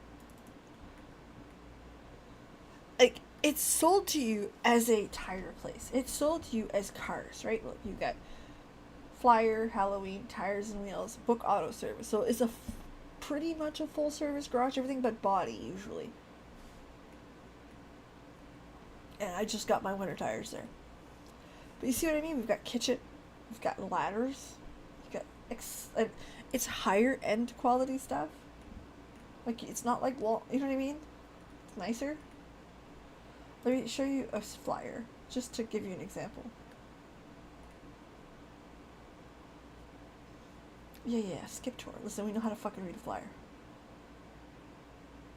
Like, it's sold to you as a tire place. It's sold to you as cars, right? Look, you got Flyer, Halloween, Tires and Wheels, Book Auto Service. So it's pretty much a full service garage, everything but body usually. And I just got my winter tires there. But you see what I mean? We've got kitchen, we've got ladders, we've got it's higher end quality stuff. Like, it's not like wall, you know what I mean? It's nicer. Let me show you a flyer, just to give you an example. Yeah, skip tour. Listen, we know how to fucking read a flyer.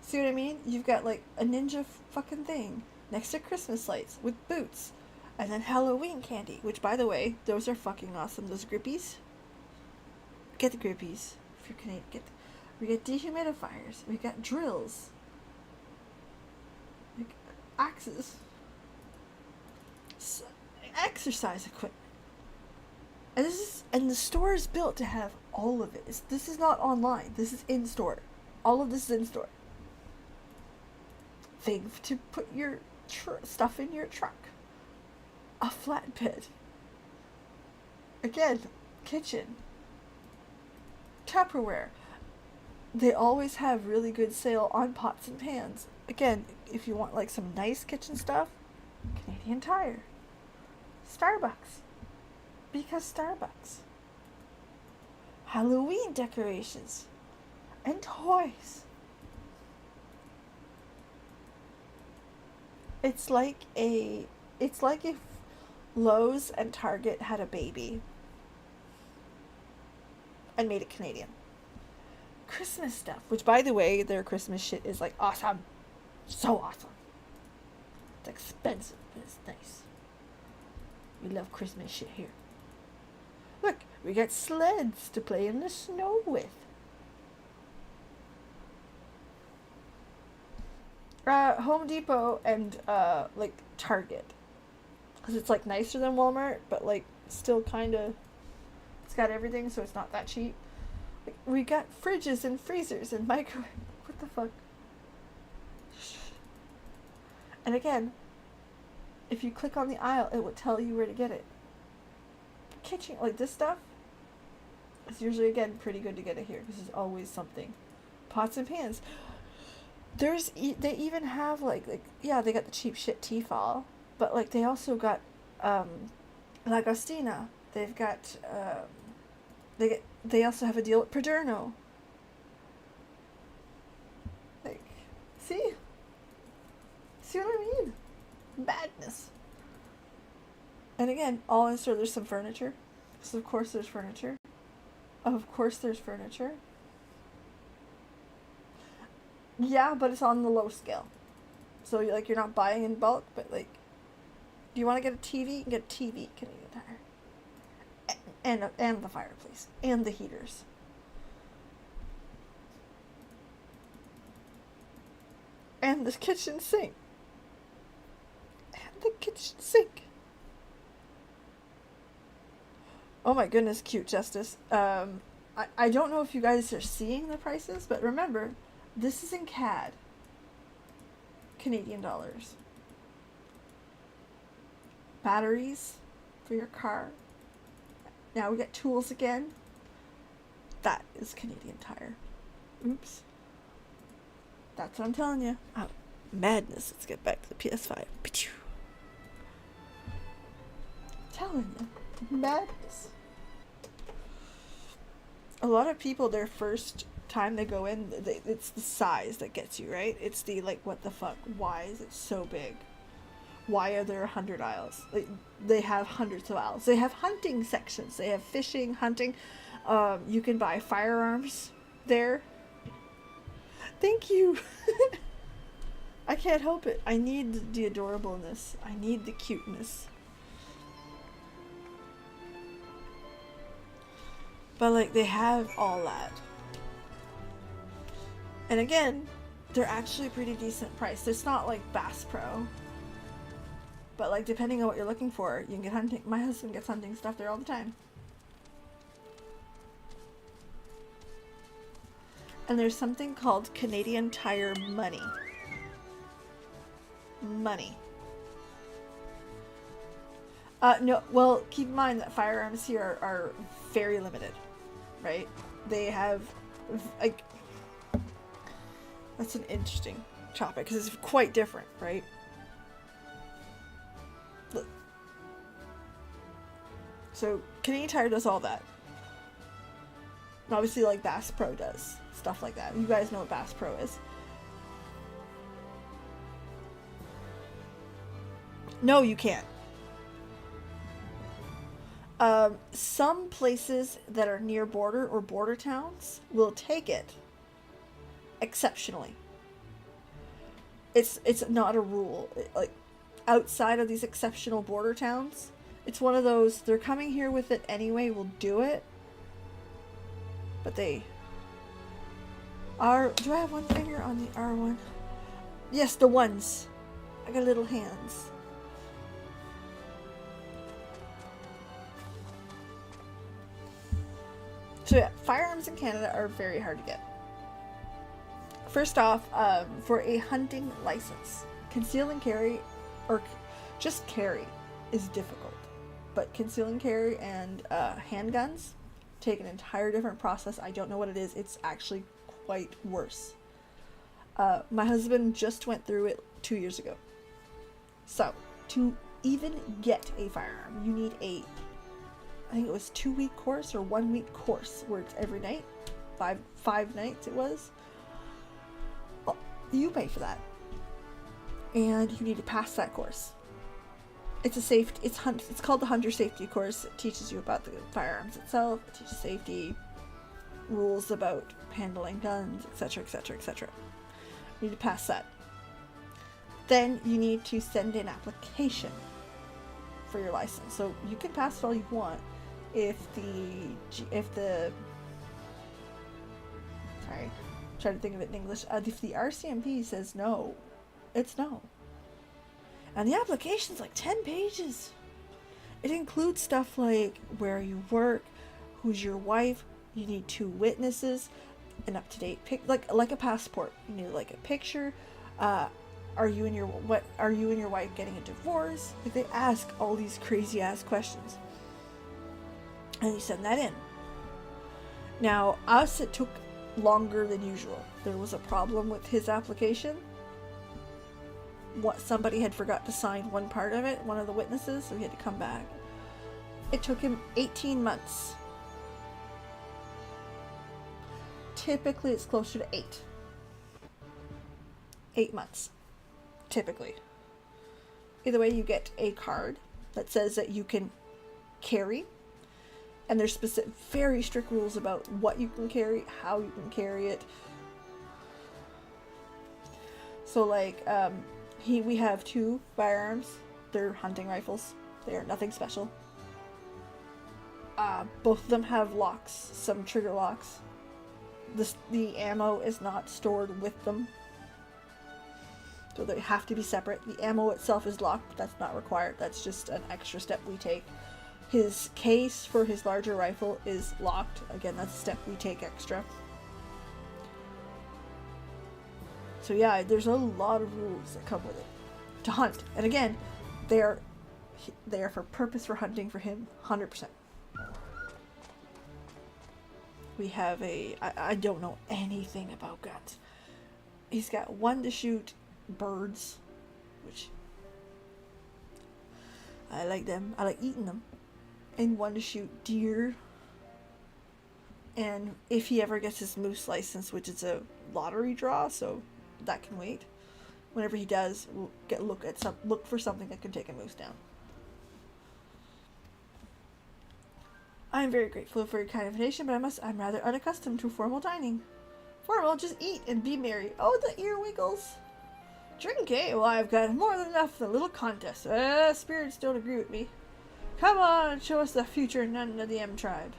See what I mean? You've got like a ninja fucking thing next to Christmas lights with boots. And then Halloween candy, which by the way, those are fucking awesome. Those grippies. Get the grippies. If you're Canadian, we get dehumidifiers. We got drills. Axes, exercise equipment, and the store is built to have all of it. This is not online. This is in store. All of this is in store. Thing to put your stuff in your truck. A flatbed. Again, kitchen. Tupperware. They always have really good sale on pots and pans. Again, if you want like some nice kitchen stuff, Canadian Tire. Starbucks. Because Starbucks. Halloween decorations. And toys. It's like if Lowe's and Target had a baby and made it Canadian. Christmas stuff, which by the way, their Christmas shit is like awesome. So awesome. It's expensive, but it's nice. We love Christmas shit here. Look, we got sleds to play in the snow with. Home Depot and like Target, because it's like nicer than Walmart, but like still kind of, it's got everything, so it's not that cheap. Like, we got fridges and freezers and microwave. What the fuck? And again, if you click on the aisle, it will tell you where to get it. Kitchen, like this stuff, it's usually, again, pretty good to get it here because there's always something. Pots and pans. They even have like yeah, they got the cheap shit Tefal, but like they also got Lagostina. They've got they also have a deal with Perderno. Like, see what I mean? Madness. And again, all in store, there's some furniture. So of course there's furniture. Of course there's furniture. Yeah, but it's on the low scale. So like you're not buying in bulk, but like Do you want to get a TV? You can get a TV, Canadian Tire. And the fireplace. And the heaters. And the kitchen sink. And the kitchen sink. Oh my goodness, cute Justice. I don't know if you guys are seeing the prices, but remember, this is in CAD. Canadian dollars. Batteries for your car. Now we got tools again. That is Canadian Tire. Oops. That's what I'm telling you. Oh, madness. Let's get back to the PS5. Telling you. Madness. A lot of people, their first time they go in, it's the size that gets you, right? It's the, like, what the fuck? Why is it so big? Why are there 100 aisles? Like, they have hundreds of aisles. They have hunting sections. They have fishing, hunting. You can buy firearms there. Thank you. I can't help it. I need the adorableness. I need the cuteness. But, like, they have all that. And again, they're actually pretty decent priced. It's not like Bass Pro. But, like, depending on what you're looking for, you can get hunting. My husband gets hunting stuff there all the time. And there's something called Canadian Tire Money. Money. No, well, keep in mind that firearms here are very limited, right? They have, like, that's an interesting topic because it's quite different, right? Look. So, Canadian Tire does all that. And obviously, like, Bass Pro does stuff like that. You guys know what Bass Pro is. No, you can't. Some places that are near border or border towns will take it exceptionally. It's not a rule. Like, outside of these exceptional border towns, it's one of those, they're coming here with it anyway, we'll do it. But they are, do I have one finger on the R one? Yes, the ones. I got little hands. So yeah, firearms in Canada are very hard to get. First off, for a hunting license, conceal and carry, or just carry, is difficult. But conceal and carry and handguns take an entire different process. I don't know what it is. It's actually quite worse. My husband just went through it 2 years ago. So, to even get a firearm, you need I think it was 2-week course or 1-week course where it's every night. Five nights it was. Well, you pay for that. And you need to pass that course. It's it's called the Hunter Safety course. It teaches you about the firearms itself. It teaches safety, rules about handling guns, etc., etc., etc. You need to pass that. Then you need to send in application for your license. So you can pass it all you want if the sorry, trying to think of it in English. If the RCMP says no, it's no. And the application's like 10 pages. It includes stuff like where you work, who's your wife, you need 2 witnesses, an up-to-date like a passport. You need like a picture. Are you and your wife getting a divorce? Like, they ask all these crazy ass questions. And you send that in. Now, us, it took longer than usual. There was a problem with his application. Somebody had forgot to sign one part of it, one of the witnesses, so he had to come back. It took him 18 months. Typically, it's closer to 8. 8 months. Typically. Either way, you get a card that says that you can carry, and there's very strict rules about what you can carry, how you can carry it. So, like, we have 2 firearms They're hunting rifles. They are nothing special. Both of them have locks, some trigger locks. The ammo is not stored with them, so they have to be separate. The ammo itself is locked, but that's not required. That's just an extra step we take. His case for his larger rifle is locked. Again, that's a step we take extra. So yeah, there's a lot of rules that come with it to hunt. And again, they are for purpose for hunting for him, 100%. We have I don't know anything about guns. He's got one to shoot birds, which I like them. I like eating them. And one to shoot deer. And if he ever gets his moose license, which is a lottery draw, so that can wait. Whenever he does, we'll look for something that can take a moose down. I'm very grateful for your kind invitation, but I'm rather unaccustomed to formal dining. Formal, just eat and be merry. Oh, the ear wiggles. Drink, eh? Well, I've got more than enough for the little contest. Spirits don't agree with me. Come on and show us the future none of the M tribe.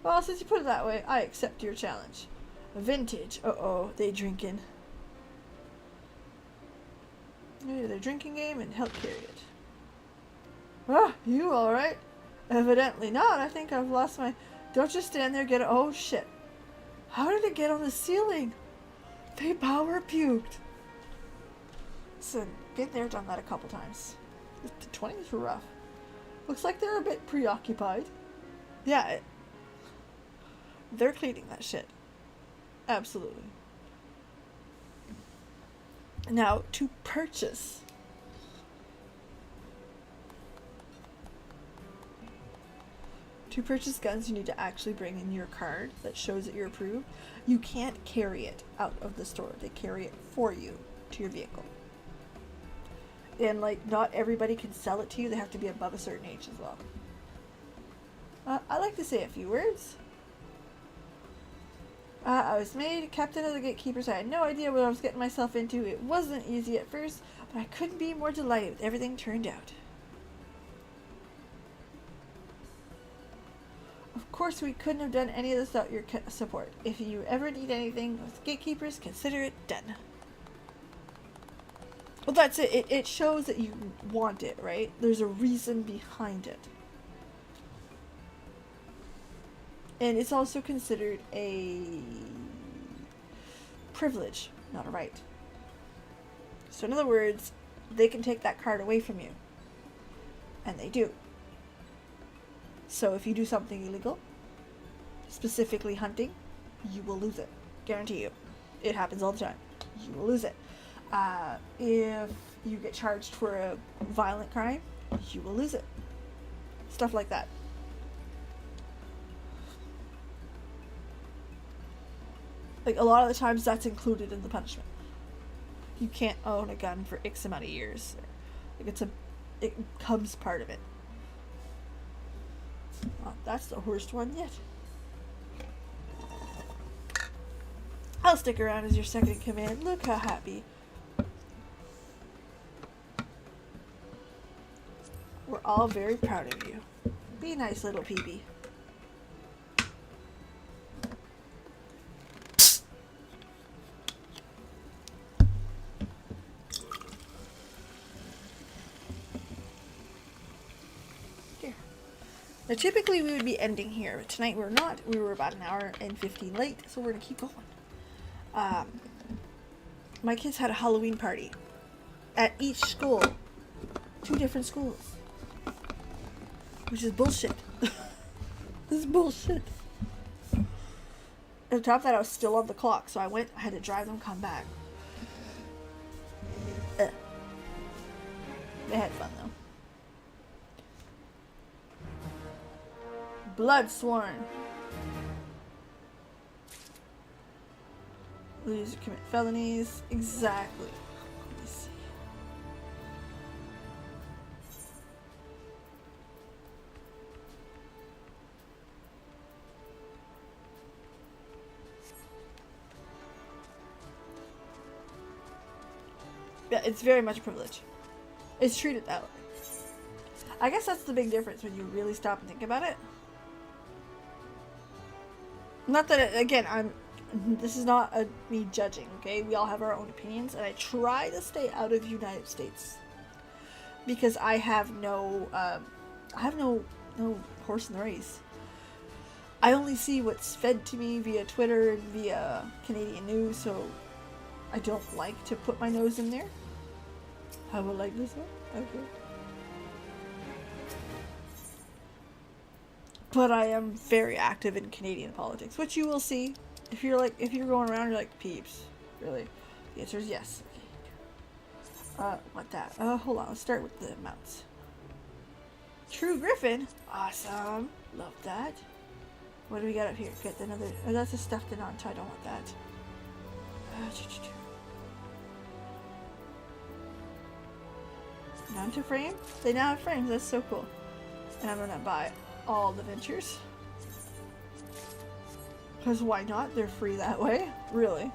Well, since you put it that way, I accept your challenge. Vintage. Uh-oh, they drinking. They're drinking game and help carry it. Ah, you alright? Evidently not. I think I've lost my... Don't just stand there, get it. Oh, shit. How did it get on the ceiling? They power puked. Listen, been there, done that a couple times. The 20s were rough. Looks like they're a bit preoccupied. Yeah, they're cleaning that shit. Absolutely. Now, to purchase... To purchase guns, you need to actually bring in your card that shows that you're approved. You can't carry it out of the store. They carry it for you to your vehicle. And, like, not everybody can sell it to you. They have to be above a certain age as well. I like to say a few words. I was made captain of the gatekeepers. I had no idea what I was getting myself into. It wasn't easy at first, but I couldn't be more delighted with everything turned out. Of course, we couldn't have done any of this without your support. If you ever need anything with gatekeepers, consider it done. Well, that's it. It shows that you want it, right? There's a reason behind it. And it's also considered a privilege, not a right. So in other words, they can take that card away from you. And they do. So if you do something illegal, specifically hunting, you will lose it. Guarantee you. It happens all the time. You will lose it. If you get charged for a violent crime, you will lose it. Stuff like that. Like, a lot of the times that's included in the punishment. You can't own a gun for X amount of years. Like, it becomes part of it. Oh, that's the worst one yet. I'll stick around as your second in command. Look how happy. We're all very proud of you. Be nice, little Peebs. Now, typically we would be ending here, but tonight we're not. We were about an hour and 15 late, so we're going to keep going. My kids had a Halloween party at each school. 2 different schools. Which is bullshit. This is bullshit. On top of that, I was still on the clock, so I had to drive them, come back. They had fun, though. Blood sworn. Lose or commit felonies. Exactly. Let me see. Yeah, it's very much a privilege. It's treated that way. I guess that's the big difference when you really stop and think about it. Not that, this is not me judging, okay? We all have our own opinions, and I try to stay out of the United States. Because I have no horse in the race. I only see what's fed to me via Twitter and via Canadian news, so I don't like to put my nose in there. I would like this one. Okay. But I am very active in Canadian politics, which you will see if you're going around. You're like, Peebs, really? The answer is yes. Okay. What that? Hold on. Let's start with the mounts. True Griffin. Awesome. Love that. What do we got up here? Get another. Oh, that's a stuffed Anant. I don't want that. Now to frame. They now have frames. That's so cool. And I'm gonna buy all the ventures. Because why not? They're free that way. Really.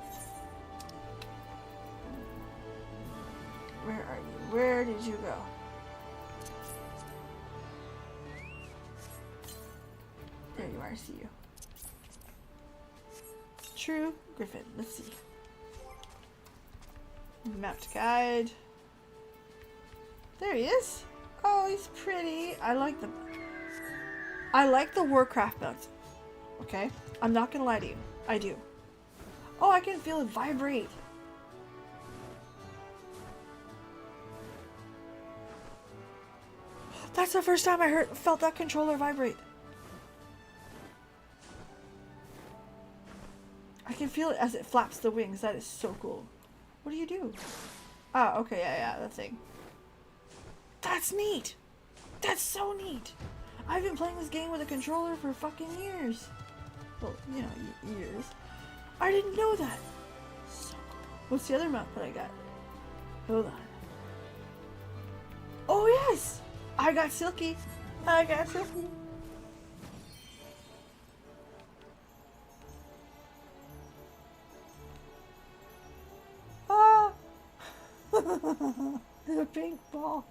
Where are you? Where did you go? There you are. I see you. True Griffin. Let's see. Map guide. There he is. Oh, he's pretty. I like them. I like the Warcraft mounts. Okay? I'm not gonna lie to you. I do. Oh, I can feel it vibrate. That's the first time I felt that controller vibrate. I can feel it as it flaps the wings. That is so cool. What do you do? Oh, okay, yeah, that thing. That's neat. That's so neat. I've been playing this game with a controller for fucking years. Well, you know, years. I didn't know that. So cool. What's the other mount that I got? Hold on. Oh, yes! I got Silky. I got Silky. Ah! The pink ball.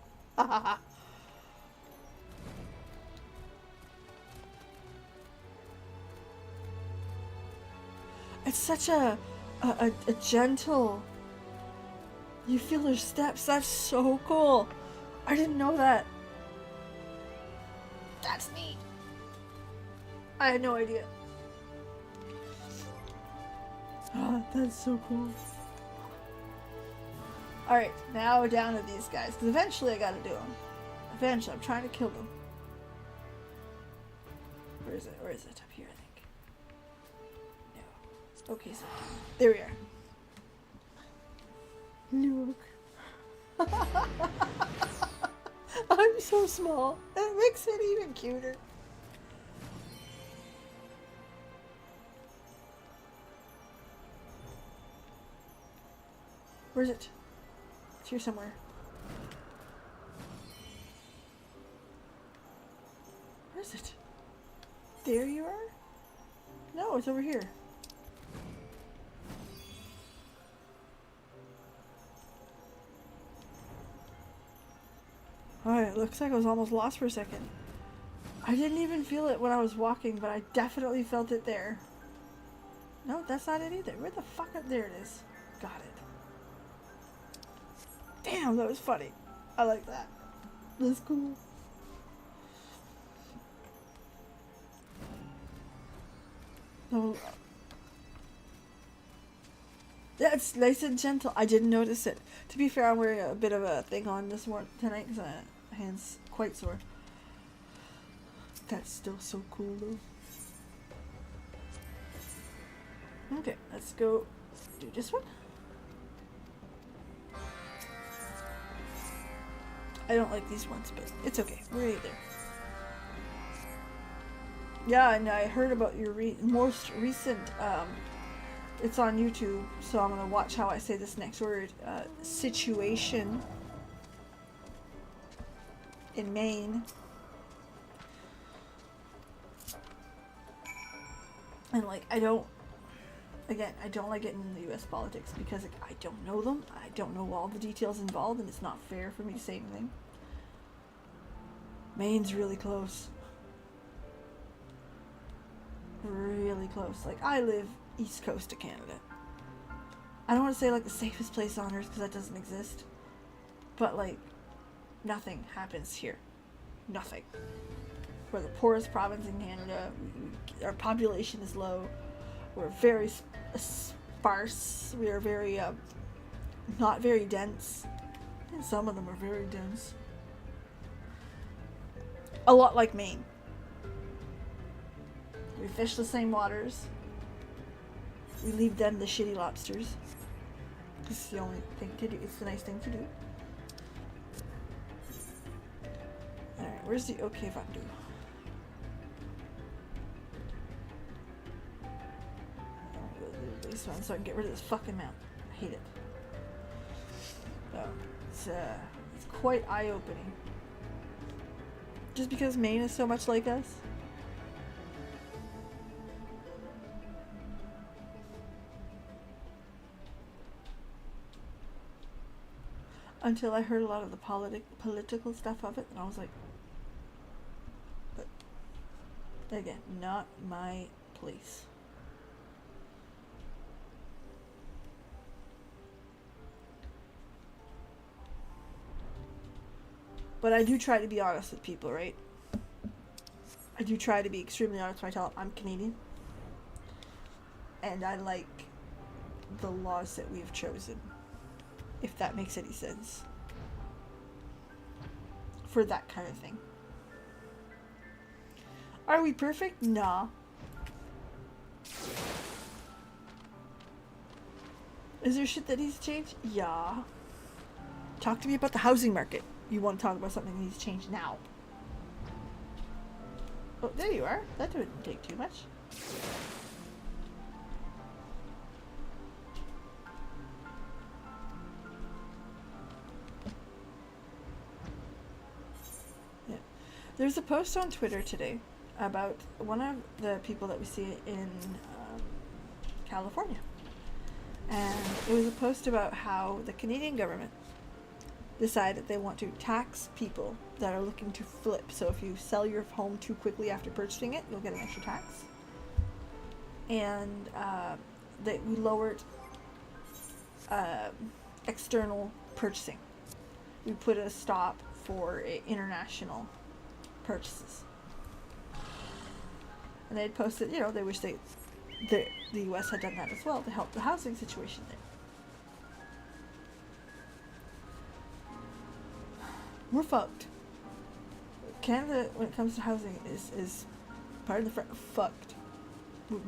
It's such a gentle. You feel their steps. That's so cool. I didn't know that. That's neat. I had no idea. Oh, that's so cool. Alright, now we're down to these guys. Because eventually I gotta do them. Eventually, I'm trying to kill them. Where is it? Where is it? Up here, I think. No. Okay, so there we are. Look. I'm so small. It makes it even cuter. Where's it? It's here somewhere. Where is it? There you are? No, it's over here. Alright, it looks like I was almost lost for a second. I didn't even feel it when I was walking, but I definitely felt it there. No, that's not it either. Where the fuck? There it is. Got it. Damn, that was funny. I like that. That's cool. Oh. Yeah, it's nice and gentle. I didn't notice it. To be fair, I'm wearing a bit of a thing on this morning tonight because my hand's quite sore. That's still so cool though. Okay, let's go do this one. I don't like these ones, but it's okay. We're right there. Yeah, and I heard about your most recent, it's on YouTube, so I'm gonna watch how I say this next word. Situation in Maine. And like, I don't like getting into US politics because like, I don't know them. I don't know all the details involved, and it's not fair for me to say anything. Maine's really close. Really close. Like, I live east coast of Canada. I don't want to say like the safest place on earth because that doesn't exist. But like, nothing happens here. Nothing. We're the poorest province in Canada. Our population is low. We're very sparse. We are very, not very dense. And some of them are very dense. A lot like Maine. We fish the same waters. We leave them the shitty lobsters. It's the only thing to do. It's the nice thing to do. Alright, where's the okay Vandu? This one so I can get rid of this fucking map. I hate it. Oh, it's quite eye-opening. Just because Maine is so much like us. Until I heard a lot of the political stuff of it, and I was like, but again, not my place. But I do try to be honest with people, right? I do try to be extremely honest when I tell them I'm Canadian. And I like the laws that we've chosen. If that makes any sense. For that kind of thing. Are we perfect? Nah. Is there shit that needs to change? Yeah. Talk to me about the housing market. You want to talk about something that needs to change now. Oh, there you are. That didn't take too much. Yeah. There's a post on Twitter today about one of the people that we see in California. And it was a post about how the Canadian government decided they want to tax people that are looking to flip. So if you sell your home too quickly after purchasing it, you'll get an extra tax. And that we lowered external purchasing. We put a stop for international purchases. And they had posted, you know, they wish the U.S. had done that as well to help the housing situation there. We're fucked. Canada, when it comes to housing, is pardon the fucked.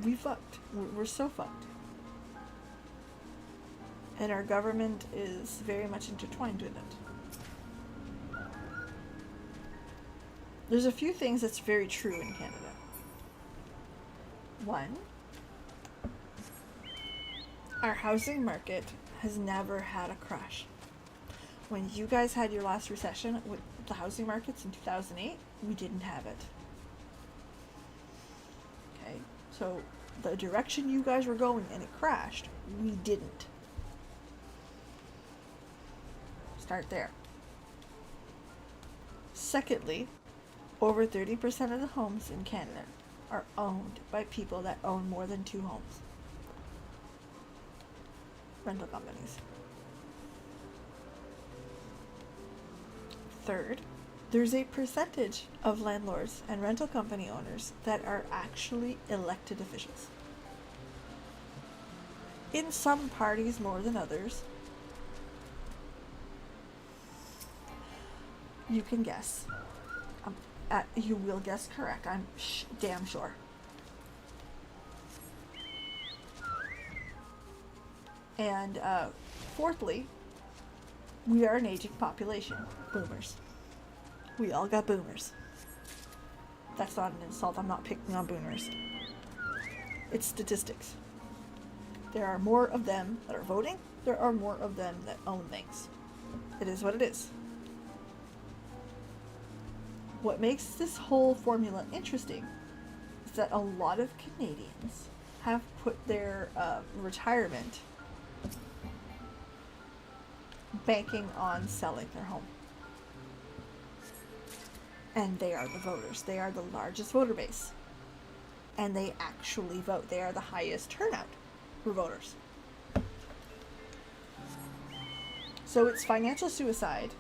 We fucked. We're so fucked. And our government is very much intertwined with it. There's a few things that's very true in Canada. One, our housing market has never had a crash. When you guys had your last recession with the housing markets in 2008, we didn't have it. Okay, so the direction you guys were going and it crashed, we didn't. Start there. Secondly, over 30% of the homes in Canada are owned by people that own more than 2 homes. Rental companies. Third, there's a percentage of landlords and rental company owners that are actually elected officials. In some parties more than others. You can guess. You will guess correct. I'm damn sure. And fourthly, we are an aging population. Boomers. We all got boomers. That's not an insult. I'm not picking on boomers. It's statistics. There are more of them that are voting. There are more of them that own things. It is what it is. What makes this whole formula interesting is that a lot of Canadians have put their retirement banking on selling their home. And they are the voters. They are the largest voter base. And they actually vote. They are the highest turnout for voters. So it's financial suicide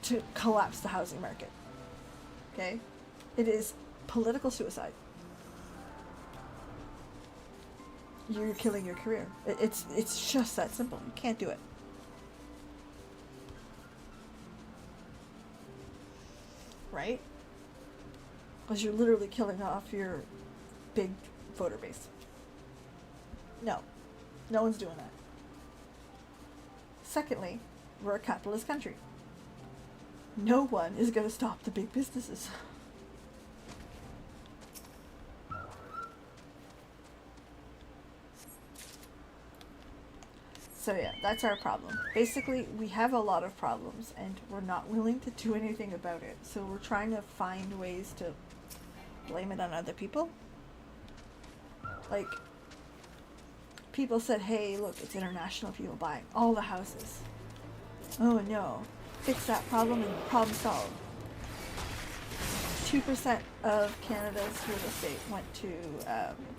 to collapse the housing market. Okay? It is political suicide. You're killing your career. It's just that simple. You can't do it. Right? Because you're literally killing off your big voter base. No. No one's doing that. Secondly, we're a capitalist country. No one is going to stop the big businesses. So yeah, that's our problem. Basically, we have a lot of problems and we're not willing to do anything about it. So we're trying to find ways to blame it on other people. Like, people said, hey, look, it's international people buying all the houses. Oh no, fix that problem and problem solved. 2% of Canada's real estate went to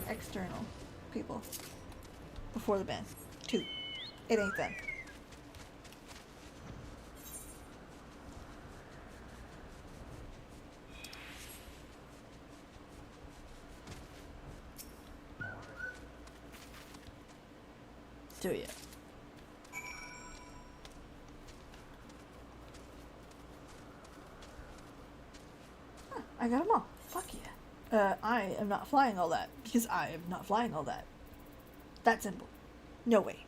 external people before the ban. 2. It ain't them. Do you? Huh, I got them all. Fuck yeah. I am not flying all that because I am not flying all that. That simple. No way.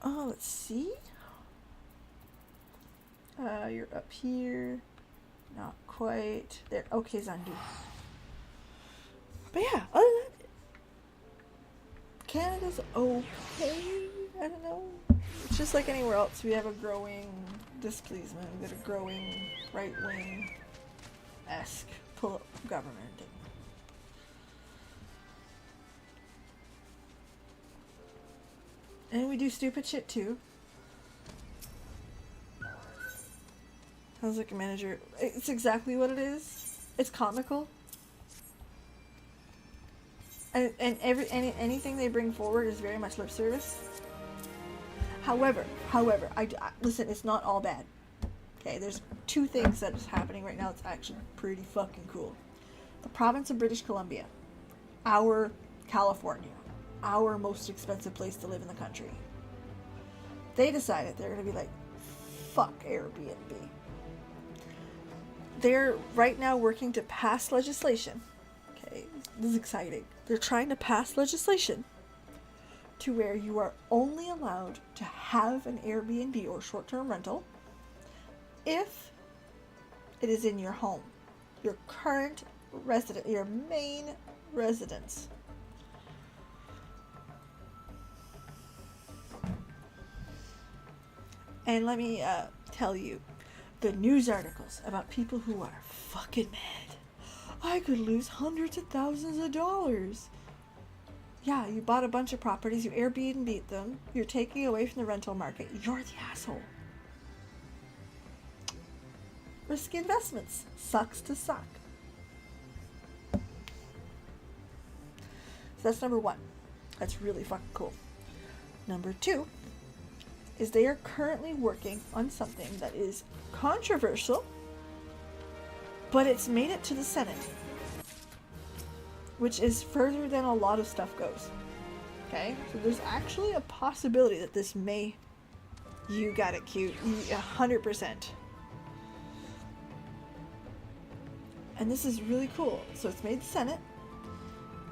Oh, let's see. You're up here. Not quite. There. Okay, Zandu. But yeah, other than that, Canada's okay. I don't know. It's just like anywhere else. We have a growing displeasement. We have a growing right-wing-esque government. And we do stupid shit too. Sounds like a manager. It's exactly what it is. It's comical. And anything they bring forward is very much lip service. However, I listen, it's not all bad. Okay, there's 2 things that's happening right now that's actually pretty fucking cool. The province of British Columbia, our California, our most expensive place to live in the country. They decided they're going to be like, fuck Airbnb. They're right now working to pass legislation. Okay, this is exciting. They're trying to pass legislation to where you are only allowed to have an Airbnb or short-term rental if it is in your home, your current resident, your main residence. And let me tell you, the news articles about people who are fucking mad. I could lose hundreds of thousands of dollars. Yeah, you bought a bunch of properties, you Airbnb'd them, you're taking away from the rental market. You're the asshole. Risky investments. Sucks to suck. So that's number 1. That's really fucking cool. Number 2 is they are currently working on something that is controversial, but it's made it to the Senate, which is further than a lot of stuff goes. Okay? So there's actually a possibility that this may... You got it, cute. 100%. And this is really cool. So it's made the Senate,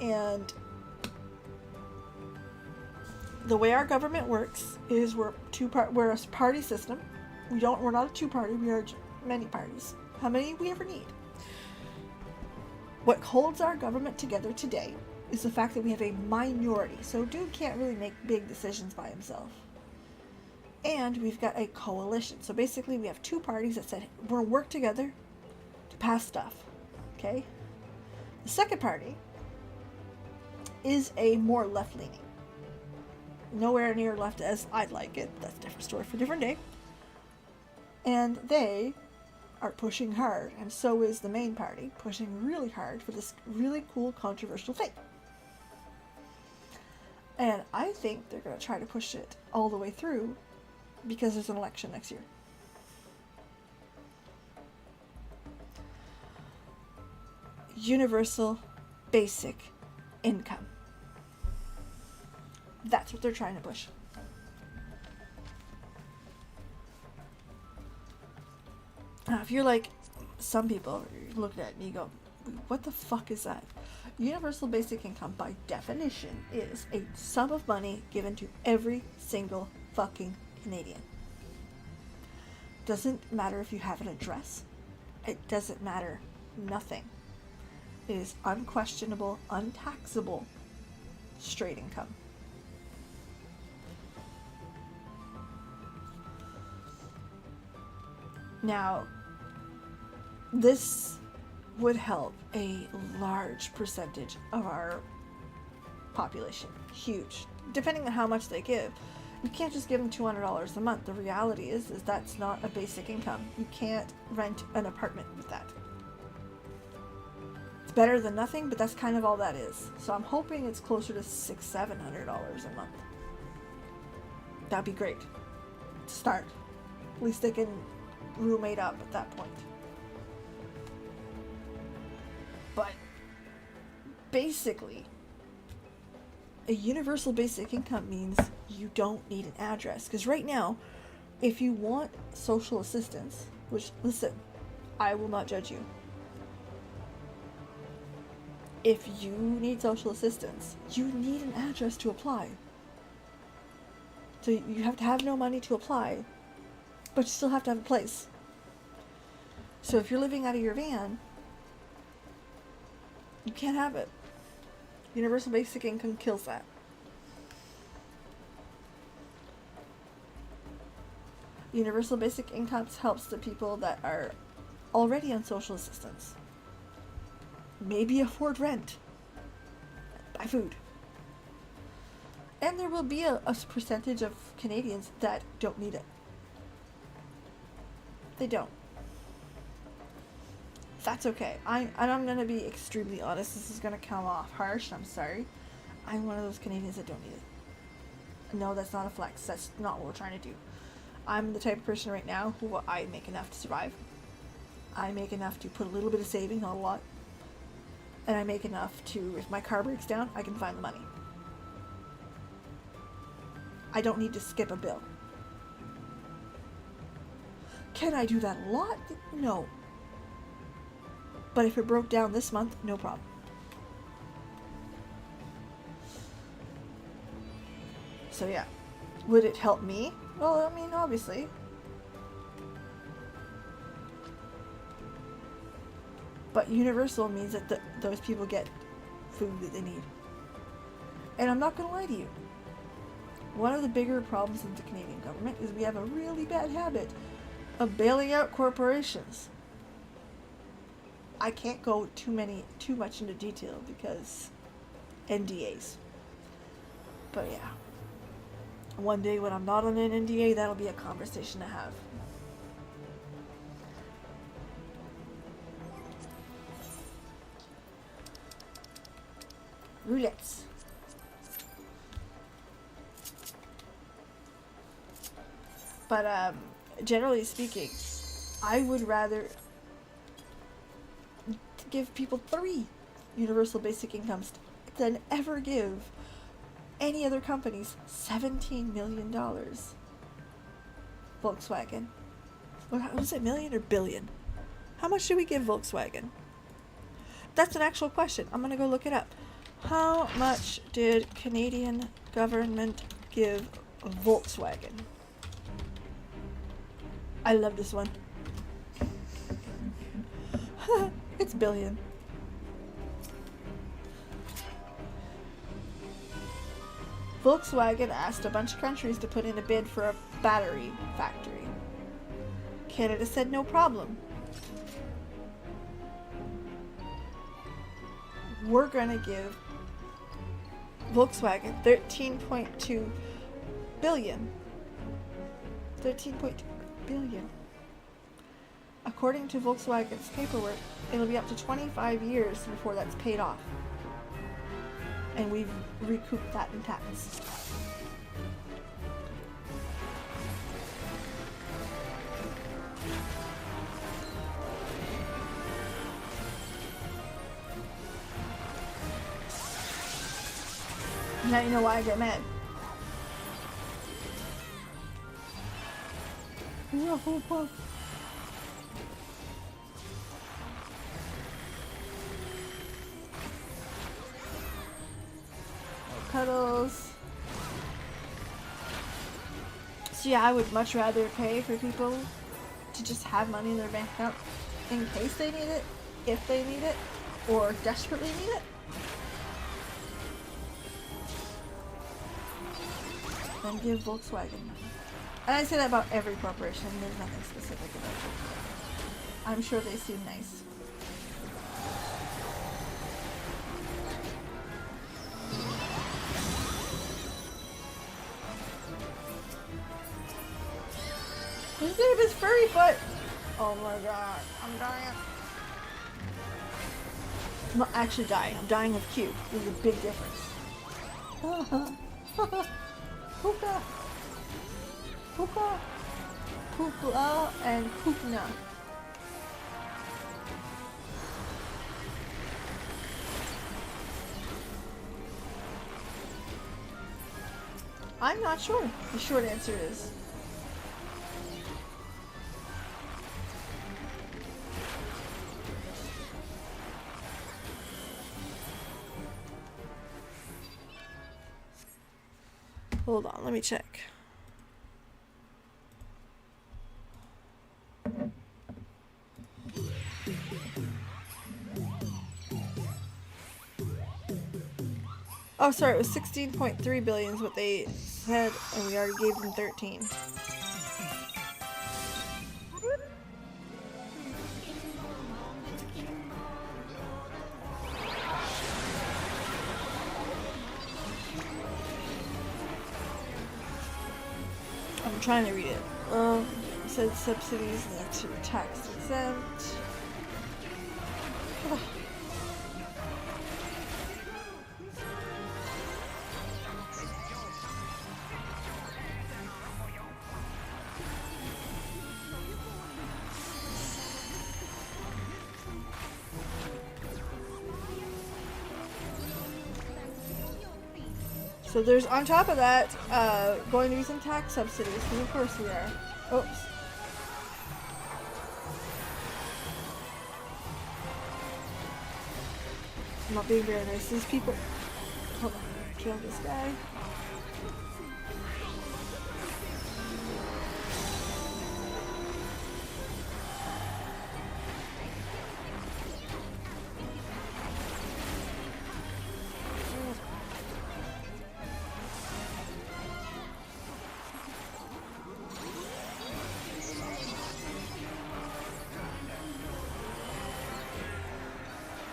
and the way our government works is we're a party system. We're not a 2-party, we are many parties. How many we ever need. What holds our government together today is the fact that we have a minority. So dude can't really make big decisions by himself. And we've got a coalition. So basically we have 2 parties that said we're going to work together to pass stuff. Okay? The second party is a more left-leaning. Nowhere near left as I'd like it. That's a different story for a different day. And they are pushing hard, and so is the main party, pushing really hard for this really cool, controversial thing. And I think they're going to try to push it all the way through because there's an election next year. Universal basic income. That's what they're trying to push. Now, if you're like some people, you look at it and you go, what the fuck is that? Universal basic income, by definition, is a sum of money given to every single fucking Canadian. Doesn't matter if you have an address. It doesn't matter. Nothing. It is unquestionable, untaxable, straight income. Now, this would help a large percentage of our population. Huge. Depending on how much they give. You can't just give them $200 a month. The reality is that's not a basic income. You can't rent an apartment with that. It's better than nothing, but that's kind of all that is. So I'm hoping it's closer to $600-700 a month. That'd be great. To start. At least they can roommate up at that point. But basically, a universal basic income means you don't need an address. Because right now, if you want social assistance, which, listen, I will not judge you. If you need social assistance, you need an address to apply. So you have to have no money to apply, but you still have to have a place. So if you're living out of your van, you can't have it. Universal basic income kills that. Universal basic income helps the people that are already on social assistance. Maybe afford rent. Buy food. And there will be a percentage of Canadians that don't need it. They don't. That's okay. I'm going to be extremely honest. This is going to come off harsh. I'm sorry. I'm one of those Canadians that don't need it. No, that's not a flex. That's not what we're trying to do. I'm the type of person right now who I make enough to survive. I make enough to put a little bit of saving, not a lot. And I make enough to, if my car breaks down, I can find the money. I don't need to skip a bill. Can I do that a lot? No. But if it broke down this month, no problem. So yeah. Would it help me? Well, I mean, obviously. But universal means that those people get food that they need. And I'm not going to lie to you. One of the bigger problems with the Canadian government is we have a really bad habit of bailing out corporations. I can't go too much into detail because NDAs. But yeah. One day when I'm not on an NDA, that'll be a conversation to have. Roulettes. But generally speaking, I would rather give people 3 universal basic incomes than ever give any other companies $17 million. Volkswagen. Was it million or billion? How much do we give Volkswagen? That's an actual question. I'm going to go look it up. How much did Canadian government give Volkswagen? I love this one. It's billion. Volkswagen asked a bunch of countries to put in a bid for a battery factory. Canada said no problem. We're gonna give Volkswagen 13.2 billion. 13.2 billion. A according to Volkswagen's paperwork, it'll be up to 25 years before that's paid off. And we've recouped that in tax. Now you know why I get mad. Cuddles. So yeah, I would much rather pay for people to just have money in their bank account in case they need it, if they need it, or desperately need it, than give Volkswagen money. And I say that about every corporation. There's nothing specific about Volkswagen. I'm sure they seem nice. His name is Furryfoot! Oh my god, I'm dying. I'm not actually dying, I'm dying of Q. There's a big difference. Puka! Puka! Pukla and Pukna. I'm not sure. The short answer is hold on, let me check. Oh, sorry, it was 16.3 billion is what they said, and we already gave them 13. I'm trying to read it. It said subsidies to tax exempt. So there's, on top of that, going to be some tax subsidies, because of course we are. Oops. I'm not being very nice. These people... Hold on. Kill this guy.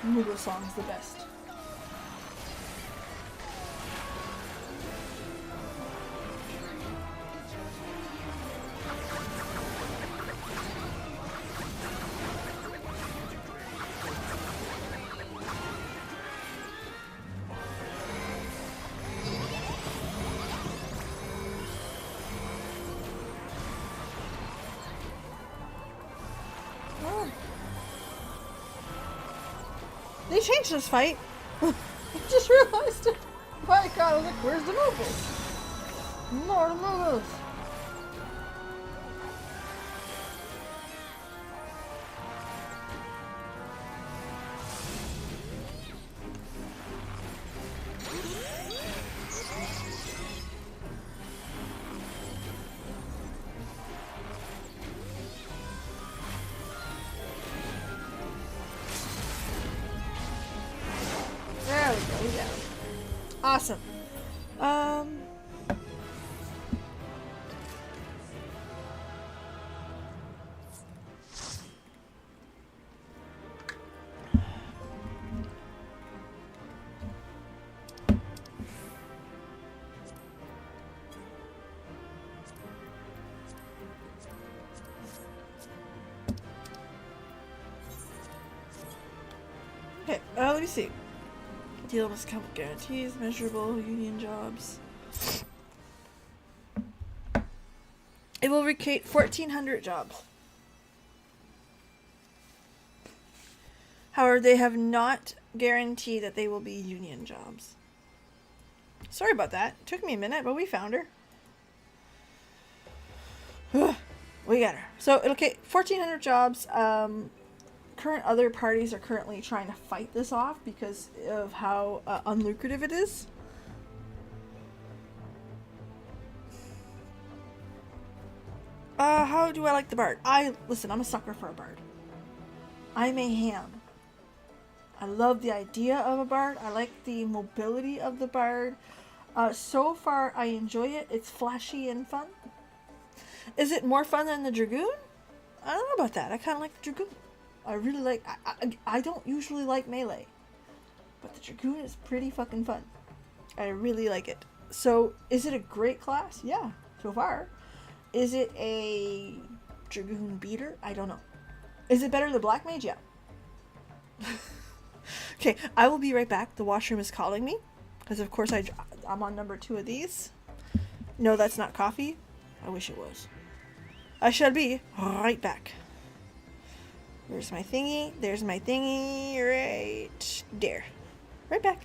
Moogle song's the best. They changed this fight. I just realized it. My god, I was like, where's the mobiles? More mobiles. There we go. Awesome. Okay, let me see. Deal with couple guarantees, measurable union jobs. It will recreate 1,400 jobs. However, they have not guaranteed that they will be union jobs. Sorry about that. It took me a minute, but we found her. We got her. So it'll get 1,400 jobs. Current other parties are currently trying to fight this off because of how unlucrative it is. How do I like the bard? Listen, I'm a sucker for a bard. I'm a ham. I love the idea of a bard. I like the mobility of the bard. So far, I enjoy it. It's flashy and fun. Is it more fun than the dragoon? I don't know about that. I kind of like the dragoon. I really like... I don't usually like melee. But the dragoon is pretty fucking fun. I really like it. So, is it a great class? Yeah, so far. Is it a dragoon beater? I don't know. Is it better than black mage? Yeah. Okay, I will be right back. The washroom is calling me. Because of course I'm on number 2 of these. No, that's not coffee. I wish it was. I shall be right back. Where's my thingy? There's my thingy right there. Right back.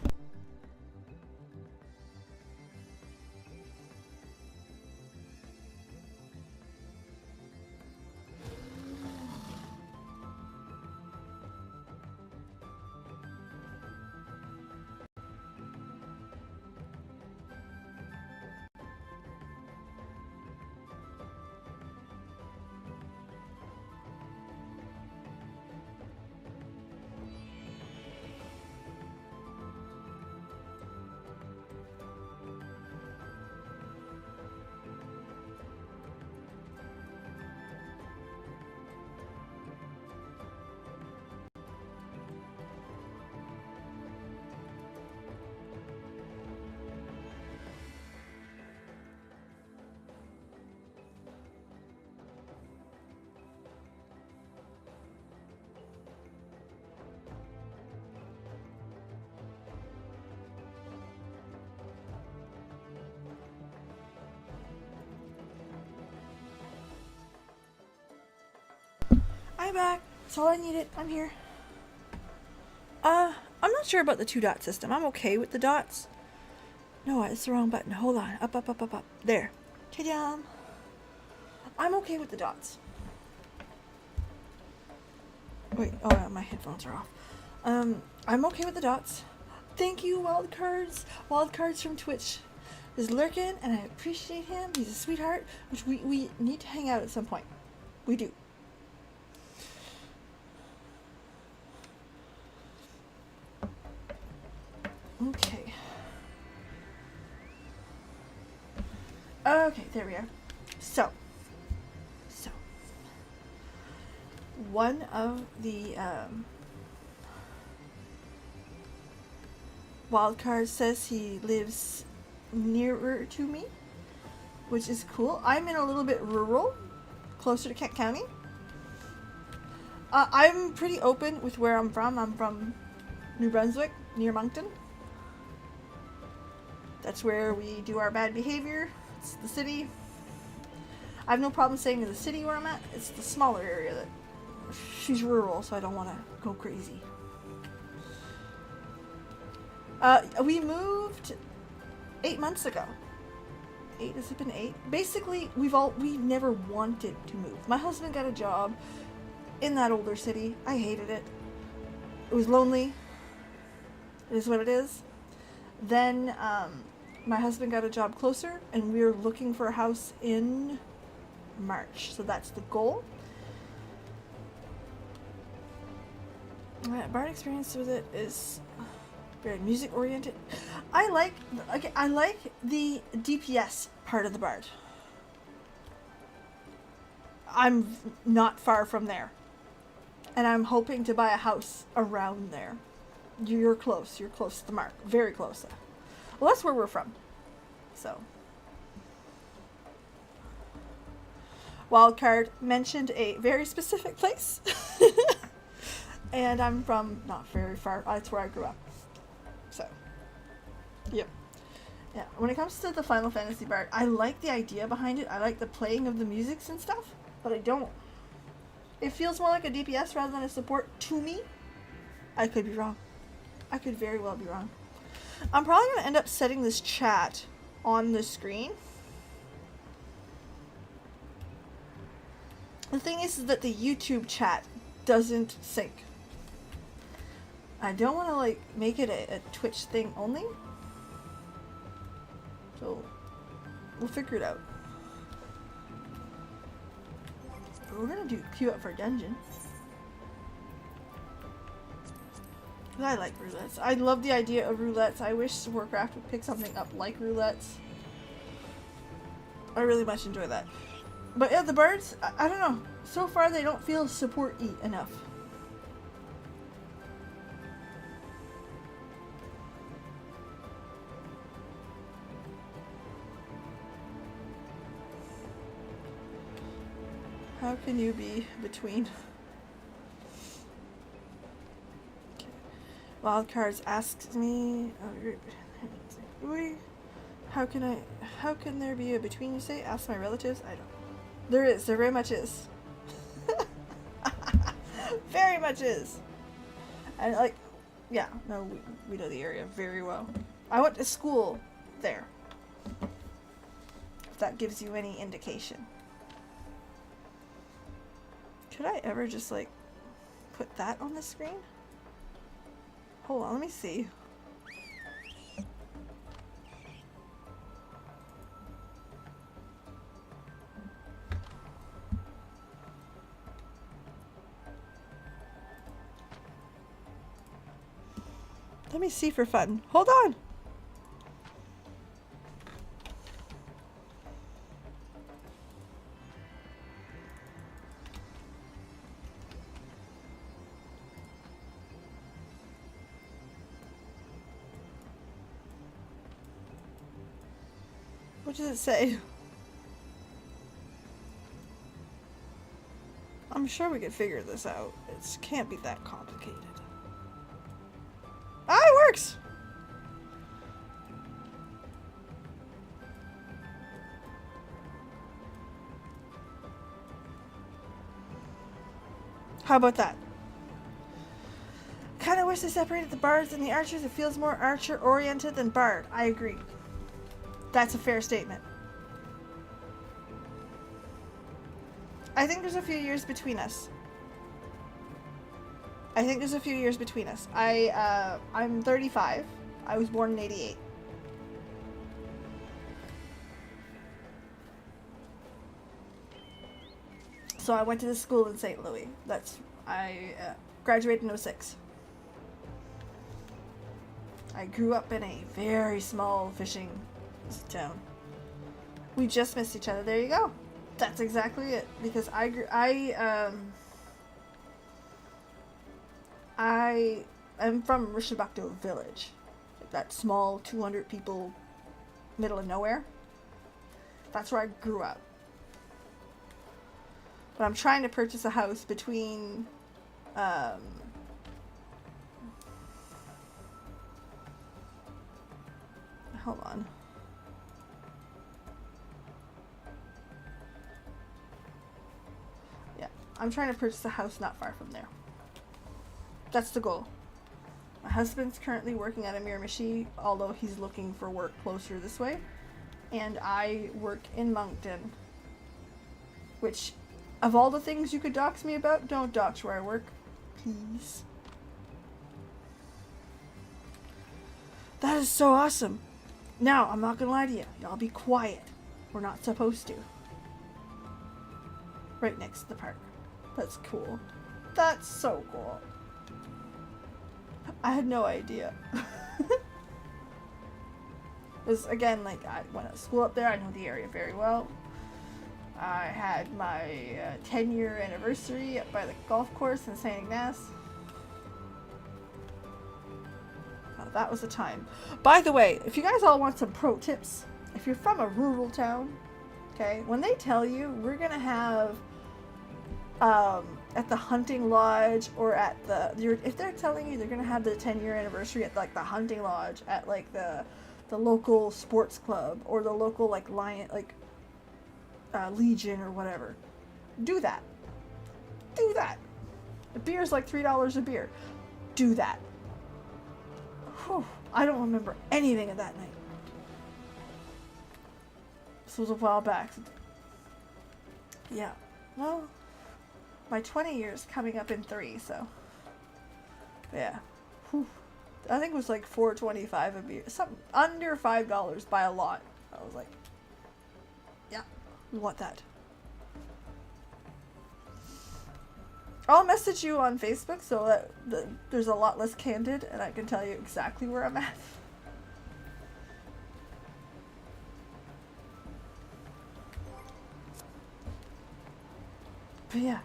I'm back. That's all I needed. I'm here. I'm not sure about the 2-dot system. I'm okay with the dots. No, it's the wrong button. Hold on. Up, up, up, up, up. There. Ta-da! I'm okay with the dots. Wait. Oh, yeah, my headphones are off. I'm okay with the dots. Thank you, Wildcards. Wildcards from Twitch is lurking, and I appreciate him. He's a sweetheart, which we need to hang out at some point. We do. Okay. Okay, there we are. So one of the wildcard says he lives nearer to me, which is cool. I'm in a little bit rural, closer to Kent County. I'm pretty open with where I'm from. I'm from New Brunswick, near Moncton. That's where we do our bad behavior. It's the city. I have no problem saying in the city where I'm at. It's the smaller area that she's rural, so I don't want to go crazy. We moved 8 months ago. 8? Has it been 8? Basically, we've never wanted to move. My husband got a job in that older city. I hated it. It was lonely. It is what it is. Then my husband got a job closer, and we were looking for a house in March. So that's the goal. My bard experience with it is very music oriented. I like the DPS part of the bard. I'm not far from there, and I'm hoping to buy a house around there. You're close. You're close to the mark. Very close. Well, that's where we're from. So, Wildcard mentioned a very specific place. And I'm from not very far. That's where I grew up. So, yep. Yeah. When it comes to the Final Fantasy Bard, I like the idea behind it. I like the playing of the musics and stuff, but I don't. It feels more like a DPS rather than a support to me. I could be wrong. I could very well be wrong. I'm probably going to end up setting this chat on the screen. The thing is that the YouTube chat doesn't sync. I don't want to like make it a Twitch thing only. So we'll figure it out. But we're going to queue up for a dungeon. I like roulettes. I love the idea of roulettes. I wish Warcraft would pick something up like roulettes. I really much enjoy that. But yeah, the bards, I don't know. So far they don't feel support-y enough. How can you be between... Wildcards asks me, how can there be a between, you say? Ask my relatives? I don't. There very much is. Very much is. And like, yeah, no, we know the area very well. I went to school there. If that gives you any indication. Could I ever just like, put that on the screen? Hold on, let me see. Let me see for fun. Hold on. What does it say? I'm sure we could figure this out. It can't be that complicated. Ah, it works! How about that? Kinda wish they separated the bards and the archers. It feels more archer oriented than bard. I agree. That's a fair statement. I think there's a few years between us. I'm 35. I was born in 88. So I went to the school in St. Louis. I graduated in 06. I grew up in a very small fishing town. We just missed each other. There you go. That's exactly it. Because I am from Rishabakto village. That small 200 people middle of nowhere. That's where I grew up. But I'm trying to purchase a house between hold on. Yeah, I'm trying to purchase a house not far from there. That's the goal. My husband's currently working at a Miramichi, although he's looking for work closer this way. And I work in Moncton. Which, of all the things you could dox me about, don't dox where I work. Please. That is so awesome. Now, I'm not gonna lie to you. Y'all be quiet. We're not supposed to. Right next to the park. That's cool. That's so cool. I had no idea. Because again, like, I went to school up there. I know the area very well. I had my 10-year anniversary up by the golf course in St. Ignace. Oh, that was a time. By the way, if you guys all want some pro tips, if you're from a rural town, okay, when they tell you we're gonna have at the hunting lodge or at if they're telling you they're gonna have the 10-year anniversary at like the hunting lodge at like the local sports club or the local like Legion or whatever, do that. Do that. The beer's like $3 a beer. Do that. Whew. I don't remember anything of that night. This was a while back. Yeah. Well, my 20 years coming up in 3, so. Yeah. Whew. I think it was like $4.25 a beer. Something under $5 by a lot. I was like, yeah, we want that. I'll message you on Facebook so that there's a lot less candid and I can tell you exactly where I'm at. But yeah.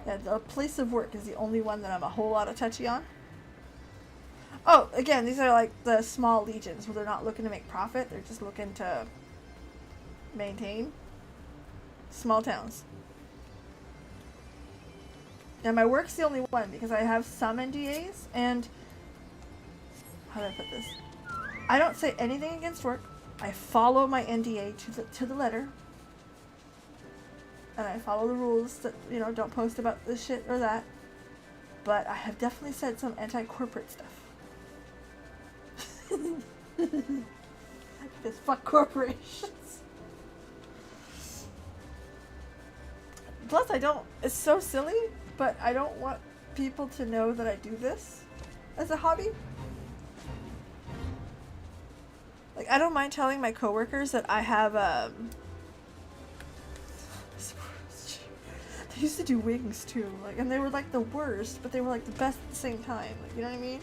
Yeah, the place of work is the only one that I'm a whole lot of touchy on. Oh, again, these are like the small legions where they're not looking to make profit. They're just looking to maintain small towns. And my work's the only one because I have some NDAs and how do I put this? I don't say anything against work. I follow my NDA to the letter. And I follow the rules that, you know, don't post about this shit or that. But I have definitely said some anti-corporate stuff. Because fuck corporations. Plus it's so silly, but I don't want people to know that I do this as a hobby. Like, I don't mind telling my coworkers that I have, they used to do wings too, like, and they were like the worst, but they were like the best at the same time, like, you know what I mean?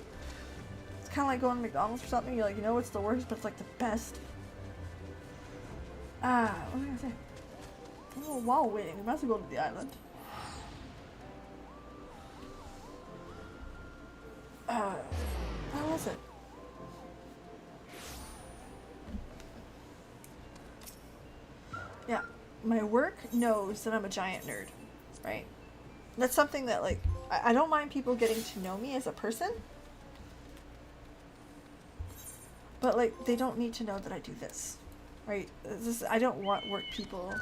It's kind of like going to McDonald's or something, you're like, you know it's the worst, but it's like the best. What was I gonna say? Oh, while waiting, we might as well go to the island. How was it? Yeah, my work knows that I'm a giant nerd, right? That's something that, like, I don't mind people getting to know me as a person, but, like, they don't need to know that I do this, right? I don't want work people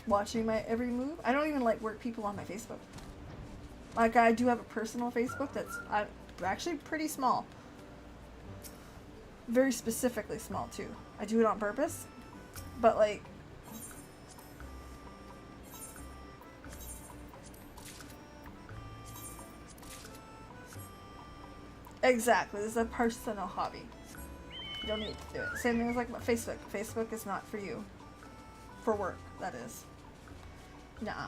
watching my every move. I don't even like work people on my Facebook. Like, I do have a personal Facebook that's actually pretty small. Very specifically small, too. I do it on purpose, but, like, exactly, this is a personal hobby. You don't need to do it. Same thing as like my Facebook. Facebook is not for you. For work, that is. Nah.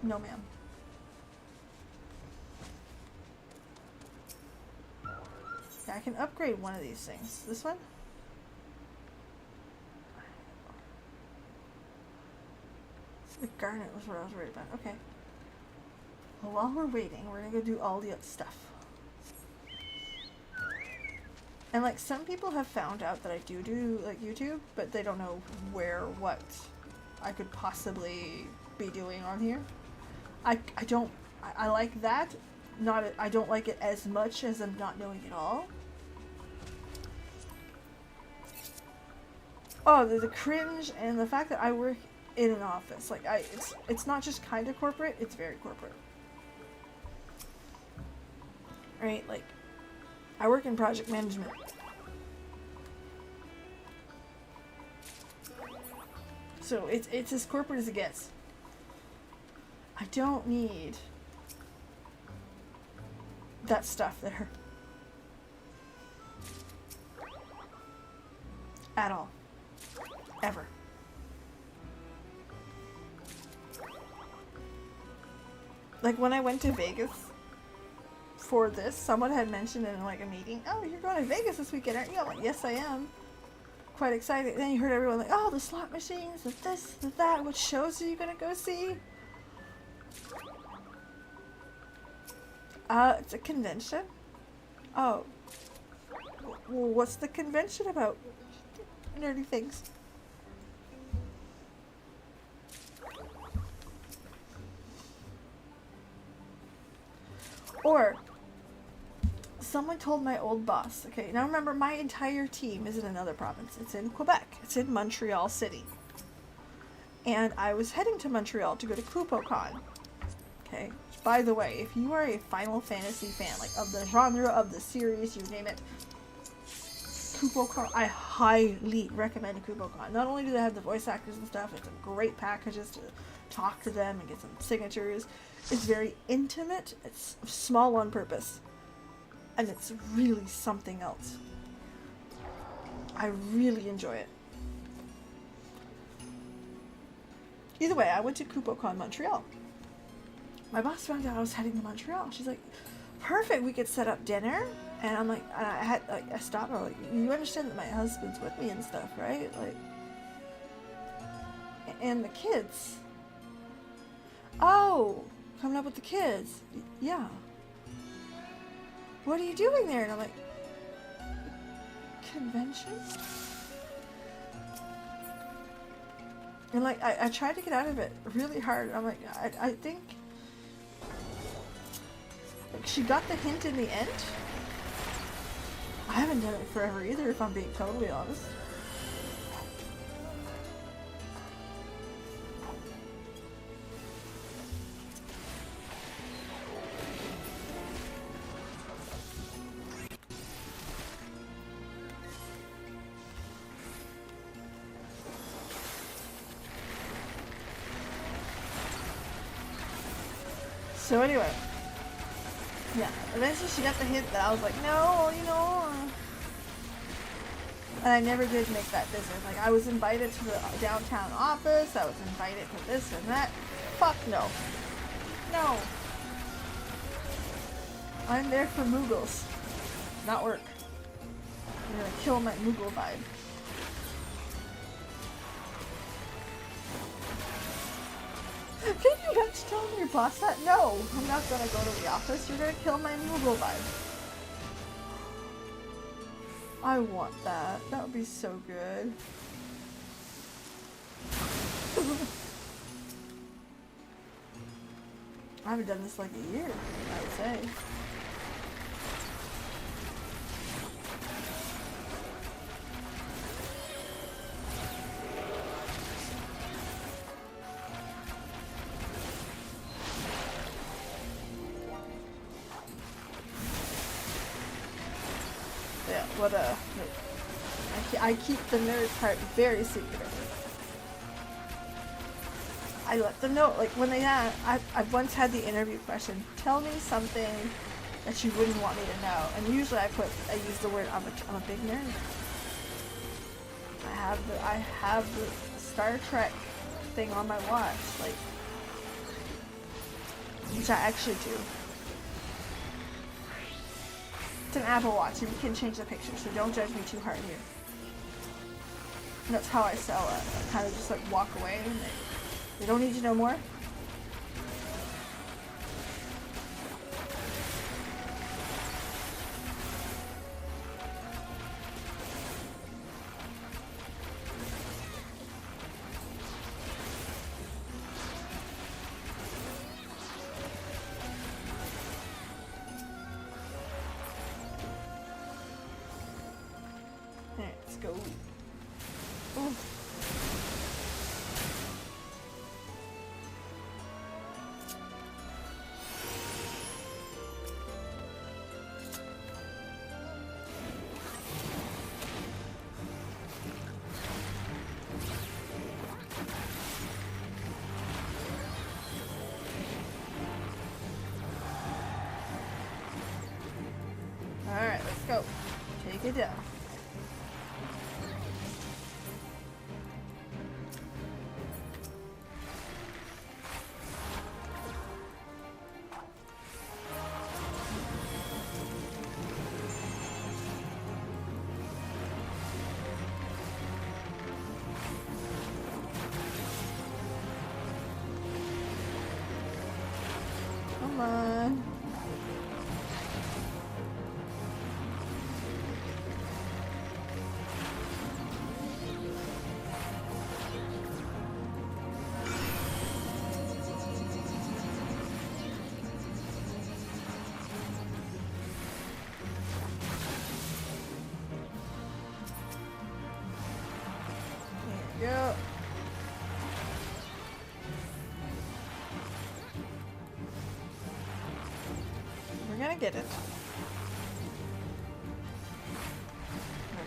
No, ma'am. Yeah, I can upgrade one of these things. This one? The garnet was what I was worried about. Okay. Well, while we're waiting, we're gonna go do all the other stuff. And, like, some people have found out that I do, like, YouTube, but they don't know where, what I could possibly be doing on here. I like that. I don't like it as much as I'm not knowing it all. Oh, the cringe and the fact that I work in an office. Like, it's not just kind of corporate, it's very corporate. Right? Like, I work in project management. So it's as corporate as it gets. I don't need that stuff there. At all. Ever. Like, when I went to Vegas for this, someone had mentioned in, like, a meeting, oh, you're going to Vegas this weekend, aren't you? I'm like, yes, I am. Quite excited. Then you heard everyone like, oh, the slot machines, the this, the that. What shows are you going to go see? It's a convention. Oh. Well, what's the convention about? Nerdy things. Or someone told my old boss, okay, now remember my entire team is in another province. It's in Quebec. It's in Montreal City. And I was heading to Montreal to go to KupoCon. Okay. By the way, if you are a Final Fantasy fan, like of the genre, of the series, you name it, KupoCon, I highly recommend KupoCon. Not only do they have the voice actors and stuff, it's great packages to talk to them and get some signatures. It's very intimate. It's small on purpose. And it's really something else. I really enjoy it. Either way, I went to KupoCon Montreal. My boss found out I was heading to Montreal. She's like, perfect, we could set up dinner. And I'm like, I stopped her, like, you understand that my husband's with me and stuff, right? Like, and the kids. Oh, coming up with the kids. Yeah. What are you doing there? And I'm like, convention? And like, I tried to get out of it really hard. I'm like, I think like she got the hint in the end. I haven't done it forever either, if I'm being totally honest. So anyway, yeah, eventually she got the hint that I was like, no, you know, and I never did make that business. Like, I was invited to the downtown office, I was invited to this and that. Fuck no. No. I'm there for Moogles, not work. I'm gonna kill my Moogle vibe. Can you not tell your boss that? No, I'm not gonna go to the office. You're gonna kill my Moogle vibe. I want that. That would be so good. I haven't done this like a year, I would say. Yeah, what I keep the nerd part very secret. I let them know, like when they ask, I've once had the interview question, tell me something that you wouldn't want me to know. And usually I use the word, I'm a big nerd. I have the Star Trek thing on my watch, like, which I actually do. It's an Apple Watch, and you can change the picture, so don't judge me too hard here. And that's how I sell it. I kind of just like walk away, and they don't need to know more. Let's go. Ooh. Alright, let's go. Take it down. Come on. go. We're gonna get it.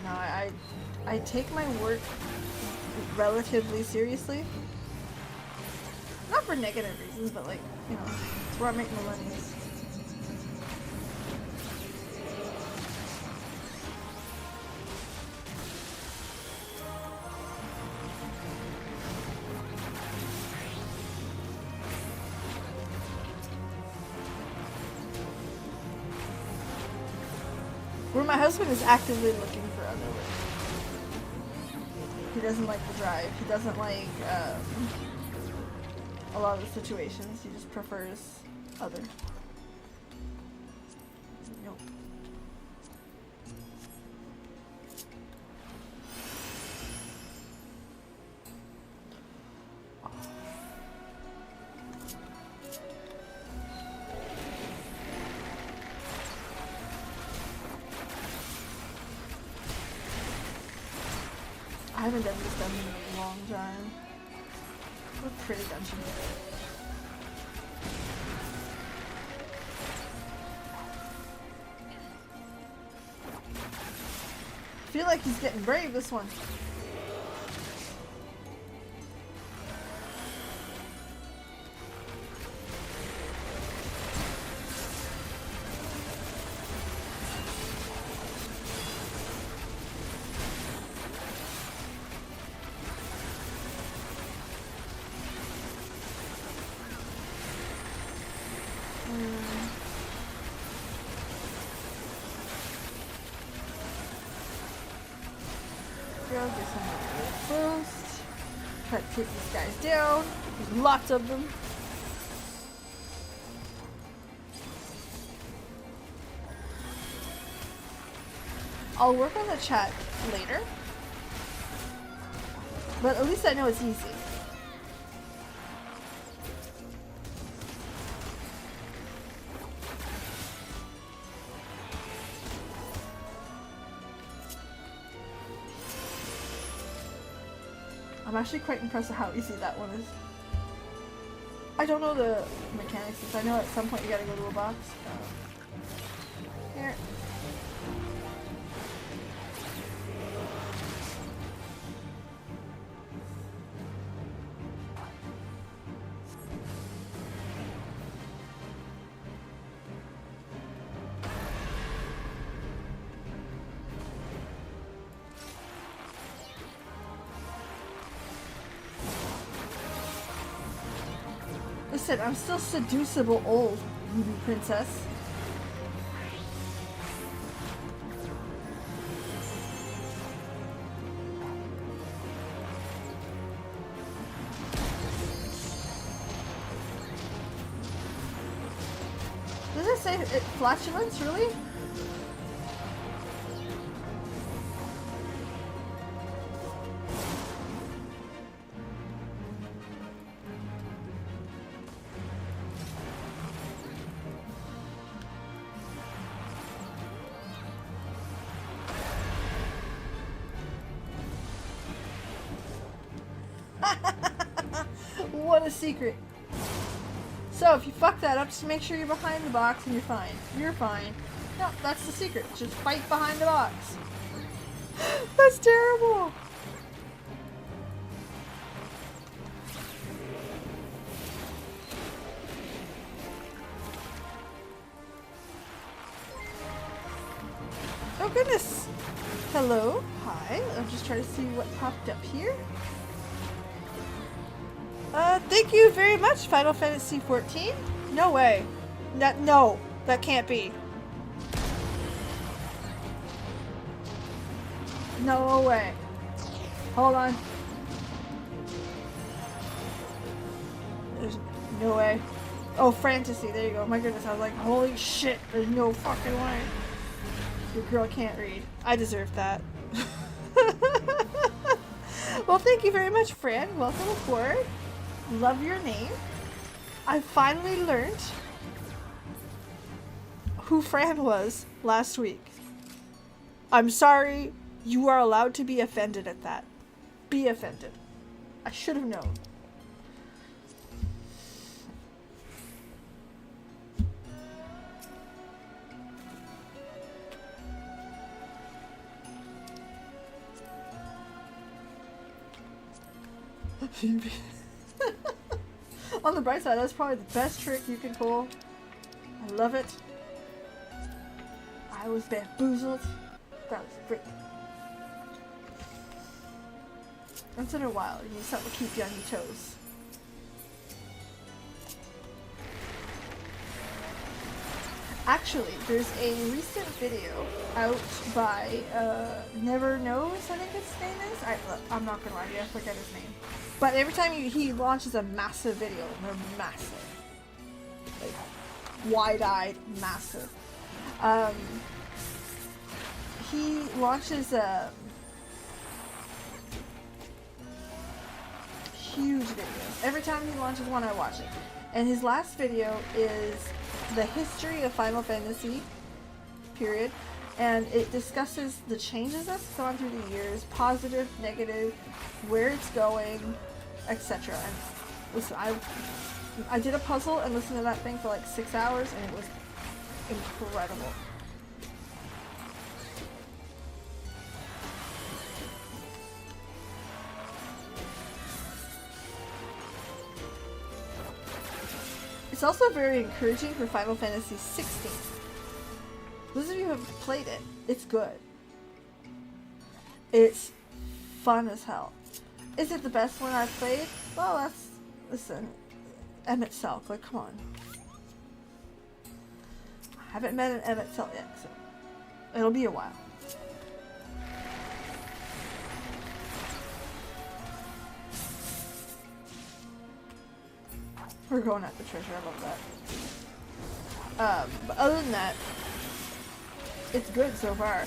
No, I take my work relatively seriously. Not for negative reasons, but like, you know, it's where I make my money. Where my husband is actively looking for other work. He doesn't like the drive. He doesn't like a lot of the situations. He just prefers other. Nope. I haven't done this dungeon in a long time. What a pretty dungeon. I feel like he's getting brave this one. Get some boost. Try to take these guys down. There's lots of them. I'll work on the chat later. But at least I know it's easy. I'm actually quite impressed with how easy that one is. I don't know the mechanics, because I know at some point you gotta go to a box. Here. Listen, I'm still seducible old, Ruby Princess. Does it say flatulence, really? What a secret. So if you fuck that up, just make sure you're behind the box and you're fine. You're fine. No, that's the secret. Just fight behind the box. That's terrible. Oh goodness. Hello. Hi. I'm just trying to see what popped up here. Thank you very much, Final Fantasy XIV. No way. No, that can't be. No way. Hold on. There's no way. Oh, fantasy. There you go. My goodness, I was like, holy shit. There's no fucking way. Your girl can't read. I deserve that. Well, thank you very much, Fran. Welcome aboard. Love your name. I finally learned who Fran was last week. I'm sorry. You are allowed to be offended at that. Be offended. I should have known. On the bright side, that's probably the best trick you can pull. I love it. I was bamboozled. That was great. Once in a while, you need something to keep you on your toes. Actually, there's a recent video out by Never Knows, I think his name is. I'm not gonna lie to you, I forget his name. But every time he launches a massive video, and they're massive. Like, wide-eyed, massive. He launches a huge videos. Every time he launches one, I watch it. And his last video is the history of Final Fantasy, period. And it discusses the changes that's gone through the years, positive, negative, where it's going, etc. And listen, I did a puzzle and listened to that thing for like 6 hours, and it was incredible. It's also very encouraging for Final Fantasy 16. Those of you who have played it, it's good. It's fun as hell. Is it the best one I've played? Well, listen, Emmett Selk, like, come on. I haven't met an Emmett Selk yet, so it'll be a while. We're going at the treasure, I love that. But other than that, it's good so far.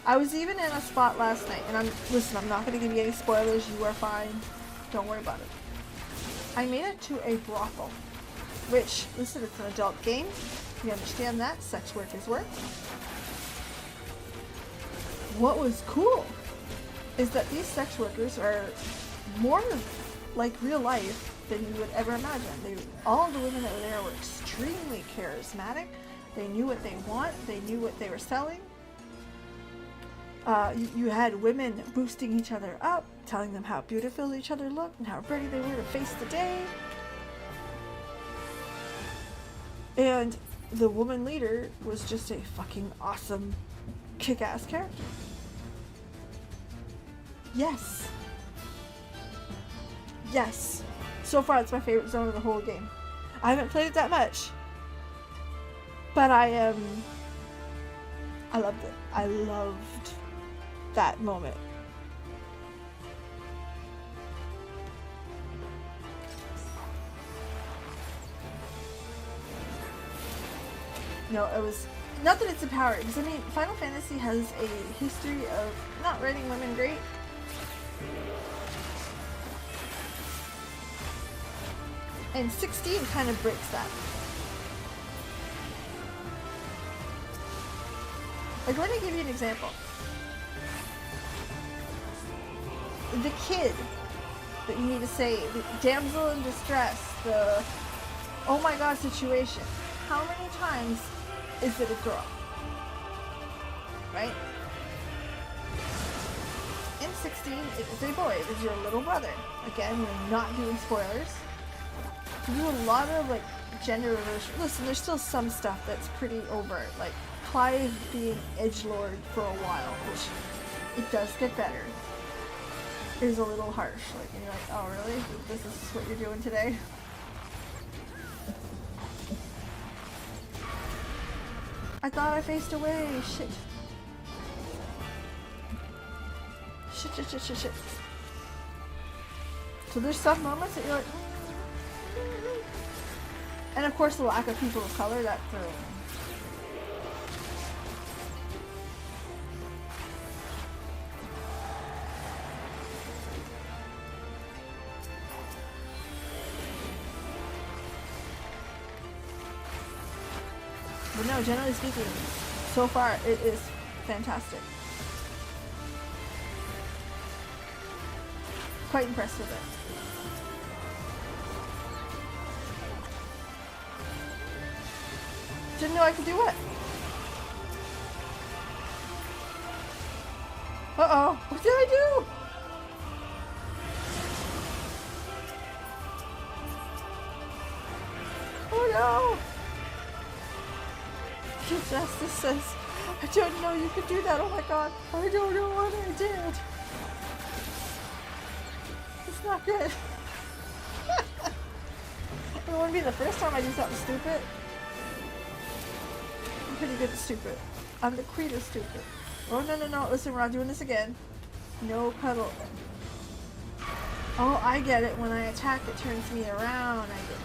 I was even in a spot last night, and I'm not going to give you any spoilers, you are fine. Don't worry about it. I made it to a brothel, which, listen, it's an adult game. You understand that. Sex work is work. What was cool is that these sex workers are more like real life than you would ever imagine. All the women that were there were extremely charismatic. They knew what they want. They knew what they were selling. You had women boosting each other up, telling them how beautiful each other looked and how ready they were to face the day. And the woman leader was just a fucking awesome, kick-ass character. Yes. Yes. So far, it's my favorite zone of the whole game. I haven't played it that much, but I loved it. I loved that moment. No, it was not that it's empowering, because I mean, Final Fantasy has a history of not writing women great. And 16 kind of breaks that. Like, let me give you an example. The kid that you need to save, the damsel in distress, the oh my god situation. How many times is it a girl? Right? In 16, it is a boy. It is your little brother. Again, we're not doing spoilers. We do a lot of, like, gender reversion. Listen, there's still some stuff that's pretty overt. Like, Clive being edgelord for a while, which it does get better. It is a little harsh. Like, and you're like, oh, really? This is what you're doing today? I thought I faced away. Shit. Shit. So there's some moments that you're like, and of course the lack of people of color, that through. But no, generally speaking, so far it is fantastic. quite impressed with it. Didn't know I could do it. Uh-oh. What did I do? Oh no! Your Justice says, I don't know you could do that. Oh my god. I don't know what I did. It's not good. It wouldn't be the first time I do something stupid. I'm pretty good at stupid. I'm the queen of stupid. Oh no no no, listen, we're not doing this again. No cuddle. Oh, I get it. When I attack, it turns me around. I get it.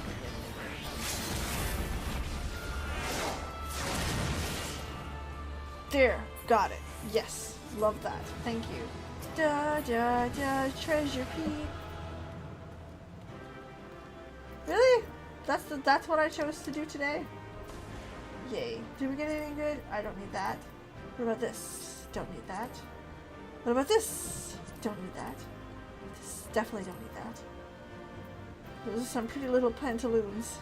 There, got it. Yes, love that. Thank you. Da da da, treasure peep. Really? That's what I chose to do today? Yay. Did we get anything good? I don't need that. What about this? Don't need that. What about this? Don't need that. This definitely don't need that. Those are some pretty little pantaloons.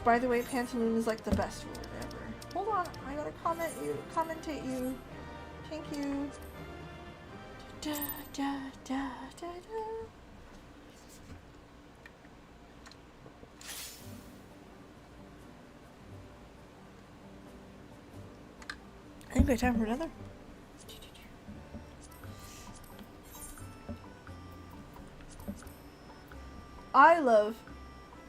By the way, pantaloon is like the best word ever. Hold on, I gotta commentate you. Thank you. Da da da da da. I think we have time for another. I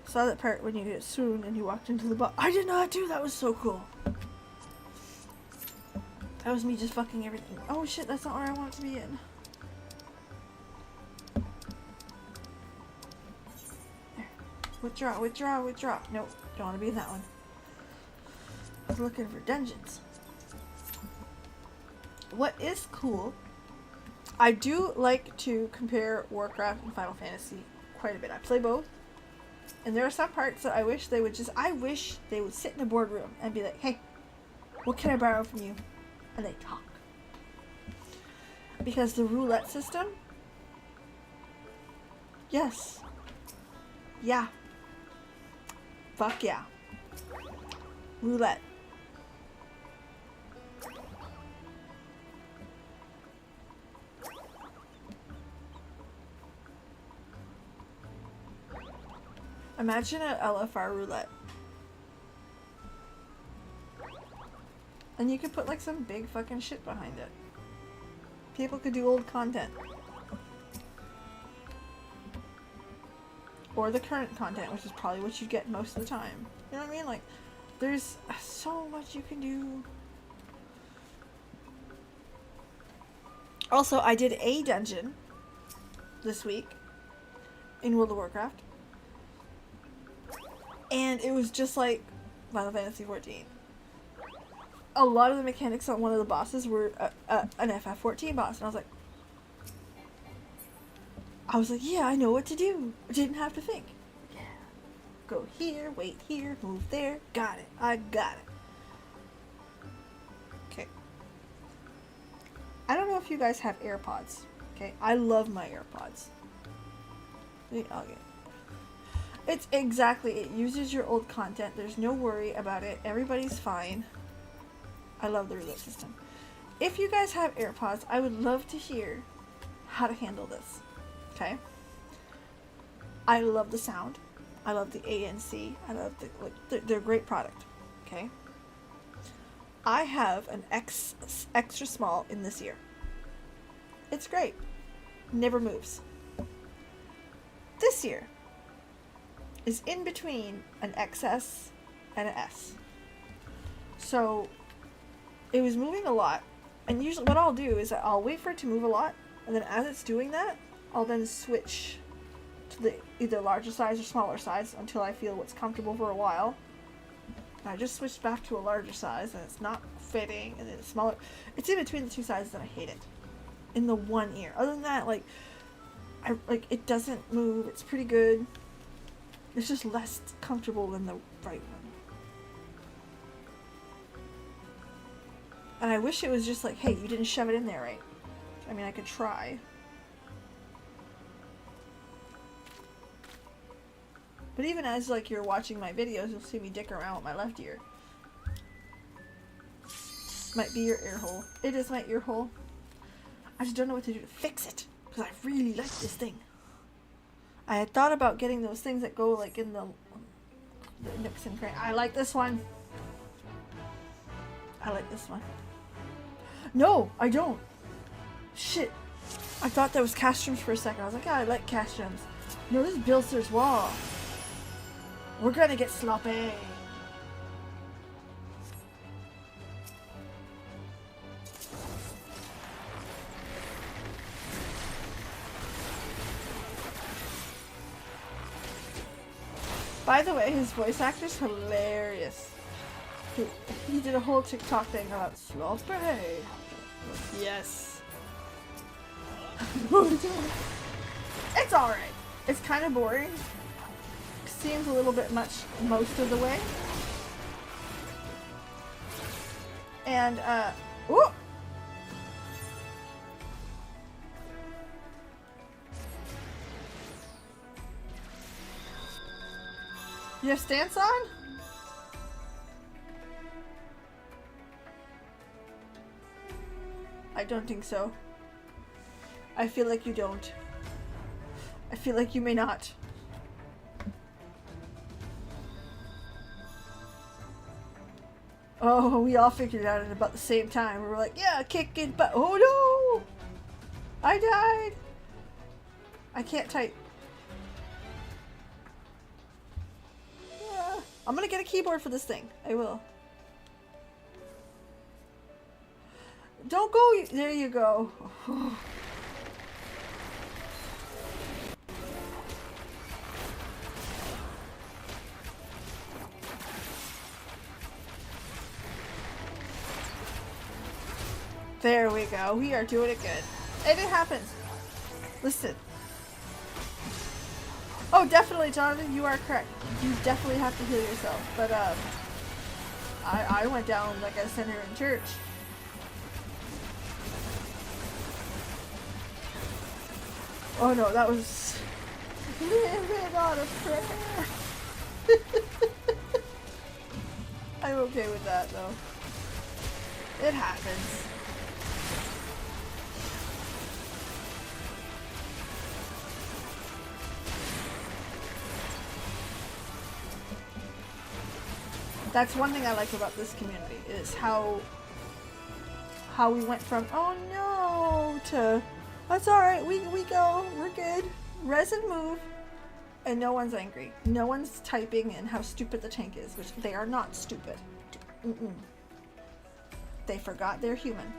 saw that part when you get swooned and you walked into the box. I did not do that. Was so cool. That was me just fucking everything. Oh shit, that's not where I want it to be in. There. Withdraw, withdraw, withdraw. Nope, don't want to be in that one. I was looking for dungeons. What is cool, I do like to compare Warcraft and Final Fantasy quite a bit. I play both. And there are some parts that I wish they would sit in a boardroom and be like, hey, what can I borrow from you? And they talk. Because the roulette system, yes. Yeah. Fuck yeah. Roulette. Imagine an LFR roulette. And you could put like some big fucking shit behind it. People could do old content. Or the current content, which is probably what you get most of the time. You know what I mean? Like, there's so much you can do. Also, I did a dungeon this week in World of Warcraft. And it was just like Final Fantasy XIV. A lot of the mechanics on one of the bosses were an FF14 boss. And I was like, yeah, I know what to do. I didn't have to think. Yeah. Go here, wait here, move there. Got it. I got it. Okay. I don't know if you guys have AirPods. Okay. I love my AirPods. Okay. It's exactly, it uses your old content. There's no worry about it. Everybody's fine. I love the roulette system. If you guys have AirPods, I would love to hear how to handle this. Okay? I love the sound. I love the ANC. I love they're a great product. Okay? I have an extra small in this ear. It's great. Never moves. This ear is in between an XS and an S. So it was moving a lot, and usually what I'll do is I'll wait for it to move a lot, and then as it's doing that, I'll then switch to the either larger size or smaller size until I feel what's comfortable for a while. And I just switched back to a larger size, and it's not fitting, and then it's smaller. It's in between the two sizes, and I hate it. In the one ear. Other than that, it doesn't move. It's pretty good. It's just less comfortable than the right one. And I wish it was just like, hey, you didn't shove it in there right. I mean, I could try. But even as like you're watching my videos, you'll see me dick around with my left ear. Might be your ear hole. It is my ear hole. I just don't know what to do to fix it. Because I really like this thing. I had thought about getting those things that go like in the nooks and crannies. I like this one. I like this one. No, I don't. Shit. I thought that was castrums for a second. I was like, yeah, I like castrums. No, this is Bilster's wall. We're gonna get sloppy. By the way, his voice actor's hilarious. He did a whole TikTok thing about sloppy. Yes. It's alright. It's kind of boring. Seems a little bit much most of the way. And, ooh! You have stance on? I don't think so. I feel like you don't. I feel like you may not. Oh, we all figured it out at about the same time. We were like, yeah, kick it, but oh no! I died! I can't type. I'm gonna get a keyboard for this thing. I will. Don't go. There you go. There we go. We are doing it good. And it happens. Listen. Oh, definitely, Jonathan. You are correct. You definitely have to heal yourself. But, I went down like a sinner in church. Oh no, that was living on a prayer. I'm okay with that though. It happens. That's one thing I like about this community is how we went from oh no to that's alright, we go, we're good, res and move, and no one's angry. No one's typing in how stupid the tank is, which they are not stupid. They forgot they're human.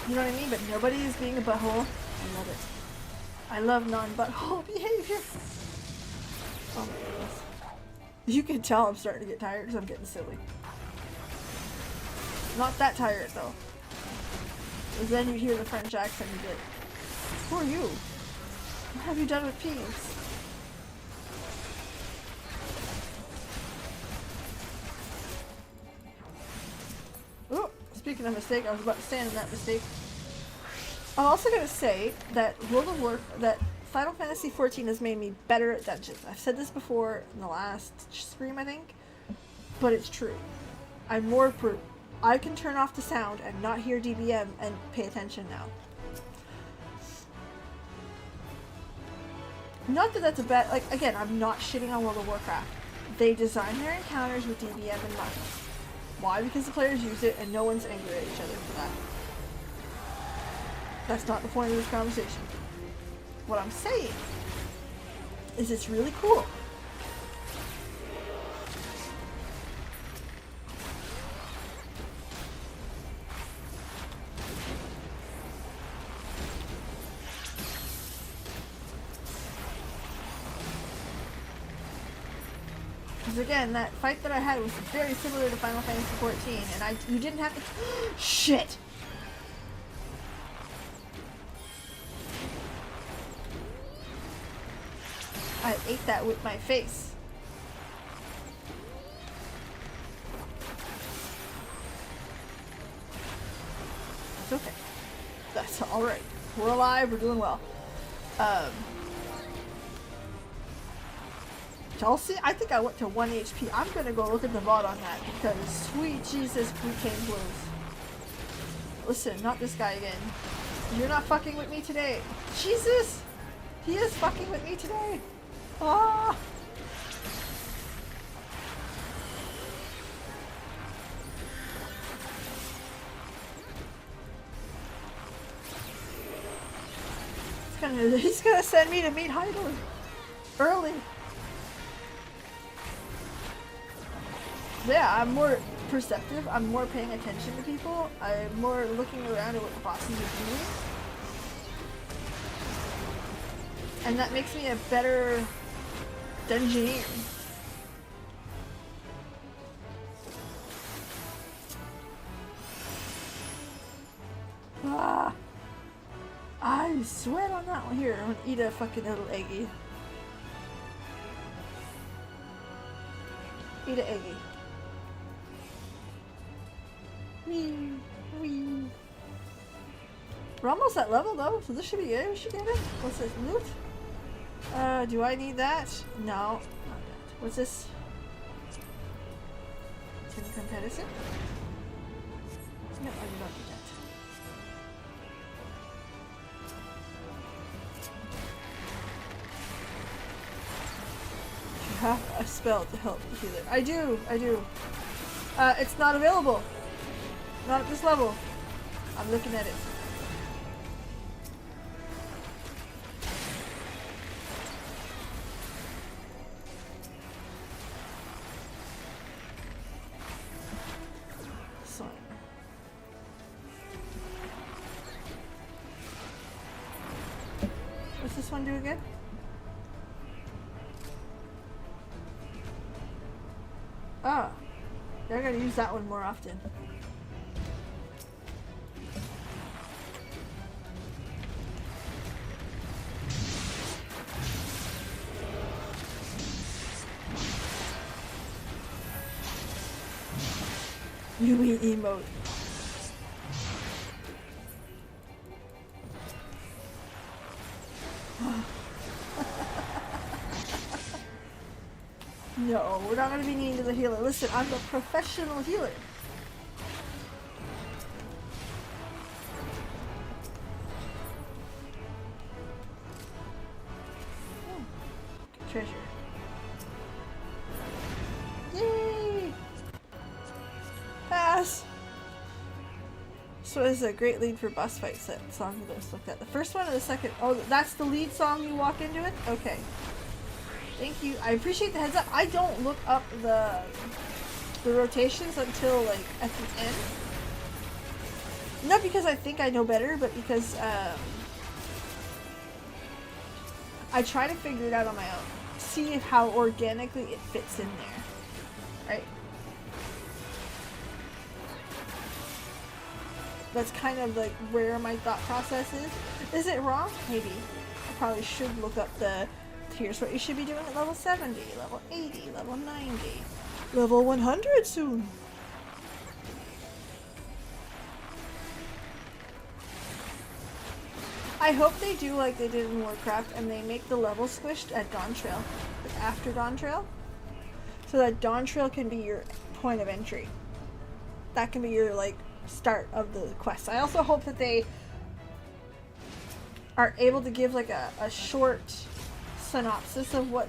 You know what I mean? But nobody is being a butthole. I love it. I love non-butthole behavior. Oh my goodness. You can tell I'm starting to get tired because I'm getting silly. Not that tired though. Because then you hear the French accent and you get, who are you? What have you done with Peebs? Oh, speaking of mistake, I was about to stand in that mistake. I'm also going to say that that Final Fantasy XIV has made me better at dungeons. I've said this before in the last stream, I think, but it's true. I'm more I can turn off the sound and not hear DBM and pay attention now. Not that that's a bad, like, again, I'm not shitting on World of Warcraft. They design their encounters with DBM in mind. Why? Because the players use it and no one's angry at each other for that. That's not the point of this conversation. What I'm saying is it's really cool. Because again, that fight that I had was very similar to Final Fantasy XIV, and you didn't have to. Shit! I ate that with my face. It's okay. That's alright. We're alive. We're doing well. Chelsea, I think I went to 1 HP. I'm gonna go look at the VOD on that because sweet Jesus, Butane blows. Listen, not this guy again. You're not fucking with me today. Jesus! He is fucking with me today. Ah! He's gonna send me to meet Heidel early. Yeah, I'm more perceptive. I'm more paying attention to people. I'm more looking around at what the bosses are doing. And that makes me a better dungeoneer. Ah! I sweat on that one. Here, I'm gonna eat a fucking little eggy. Eat an eggy. Wee, wee. We're almost at level though, so this should be good. We should get it. What's this? Loot? Do I need that? No, not that. What's this? Team comparison? No, I do not need that. You have a spell to help the healer. I do. It's not available. Not at this level. I'm looking at it. So. What's this one do again? Ah. I gotta use that one more often. Yui emote. No, we're not going to be needing to the healer. Listen, I'm a professional healer. Treasure. Yay! Pass! So it's a great lead for boss fights, that song we just looked at. The first one or the second? Oh, that's the lead song you walk into it? Okay. Thank you. I appreciate the heads up. I don't look up the rotations until like at the end. Not because I think I know better, but because I try to figure it out on my own. See how organically it fits in there. Right? That's kind of like where my thought process is. Is it wrong? Maybe. I probably should look up the here's what you should be doing at level 70, level 80, level 90, level 100 soon. I hope they do like they did in Warcraft and they make the level squished at Dawn Trail, like after Dawn Trail, so that Dawn Trail can be your point of entry. That can be your like start of the quest. I also hope that they are able to give like a short synopsis of what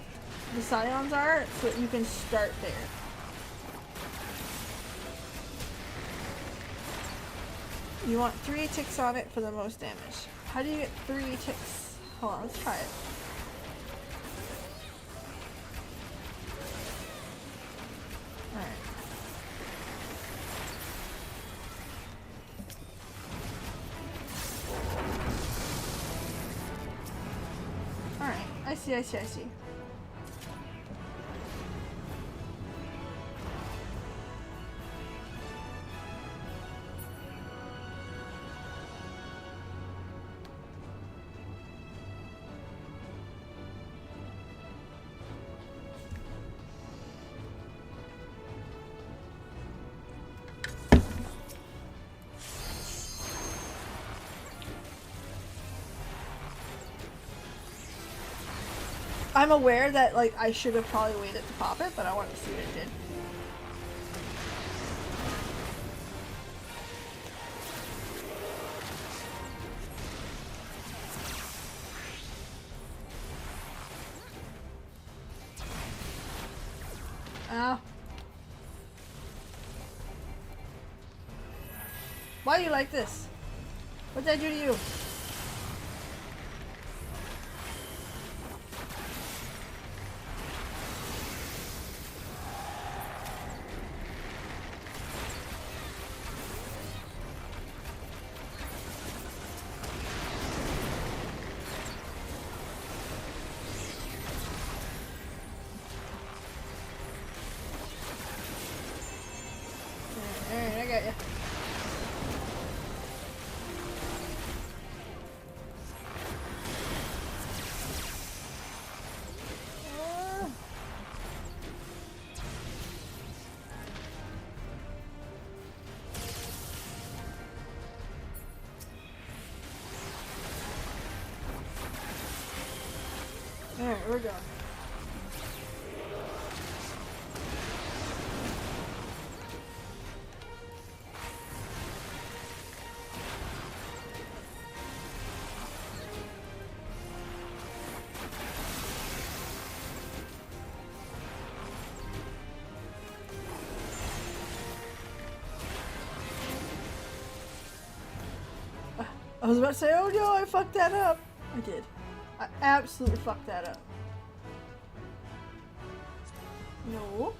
the Scions are so that you can start there. You want 3 ticks on it for the most damage. How do you get 3 ticks? Hold on, let's try it. Alright. Alright, I see. I'm aware that like I should have probably waited to pop it, but I wanted to see what it did. Ow. Why do you like this? What did I do to you? Alright, I got you. Alright, we're going. I was about to say, oh no, I fucked that up. I did. I absolutely fucked that up. No.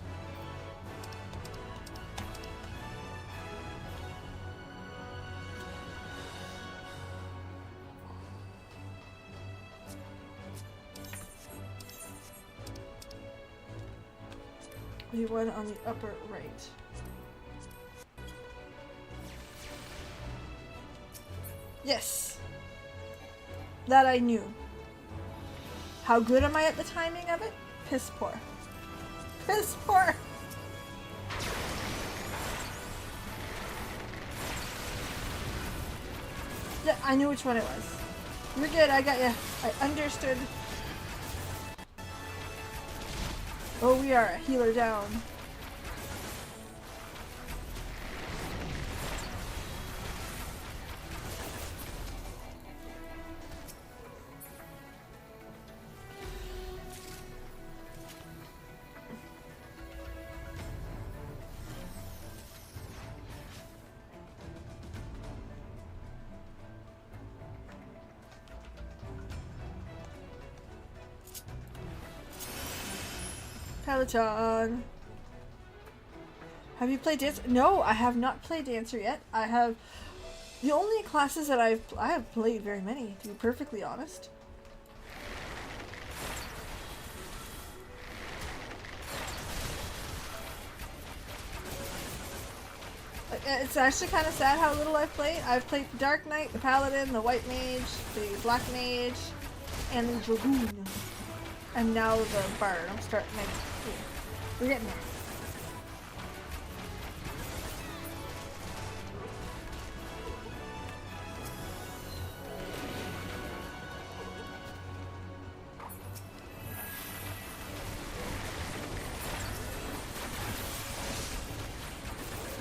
The one on the upper right. Yes. That I knew. How good am I at the timing of it? Piss poor. Piss poor. Yeah, I knew which one it was. You're good, I got you. I understood. Oh, we are a healer down. Peloton. Have you played Dancer? No, I have not played Dancer yet. I have the only classes that I have played very many, to be perfectly honest. It's actually kind of sad how little I've played. I've played the Dark Knight, the Paladin, the White Mage, the Black Mage, and the Dragoon. And now the Bard. I'm starting to... We're getting there.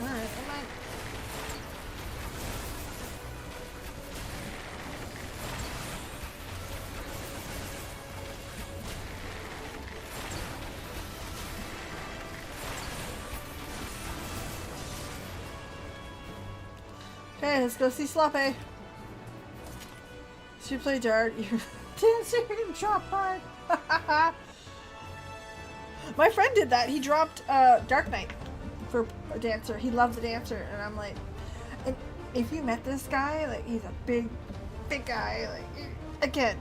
Alright, am I... Okay, let's go see Sloppy. Should play Dart. You Dancer and drop hard. My friend did that. He dropped Dark Knight for a Dancer. He loved the Dancer, and I'm like, and if you met this guy, like he's a big guy. Like again,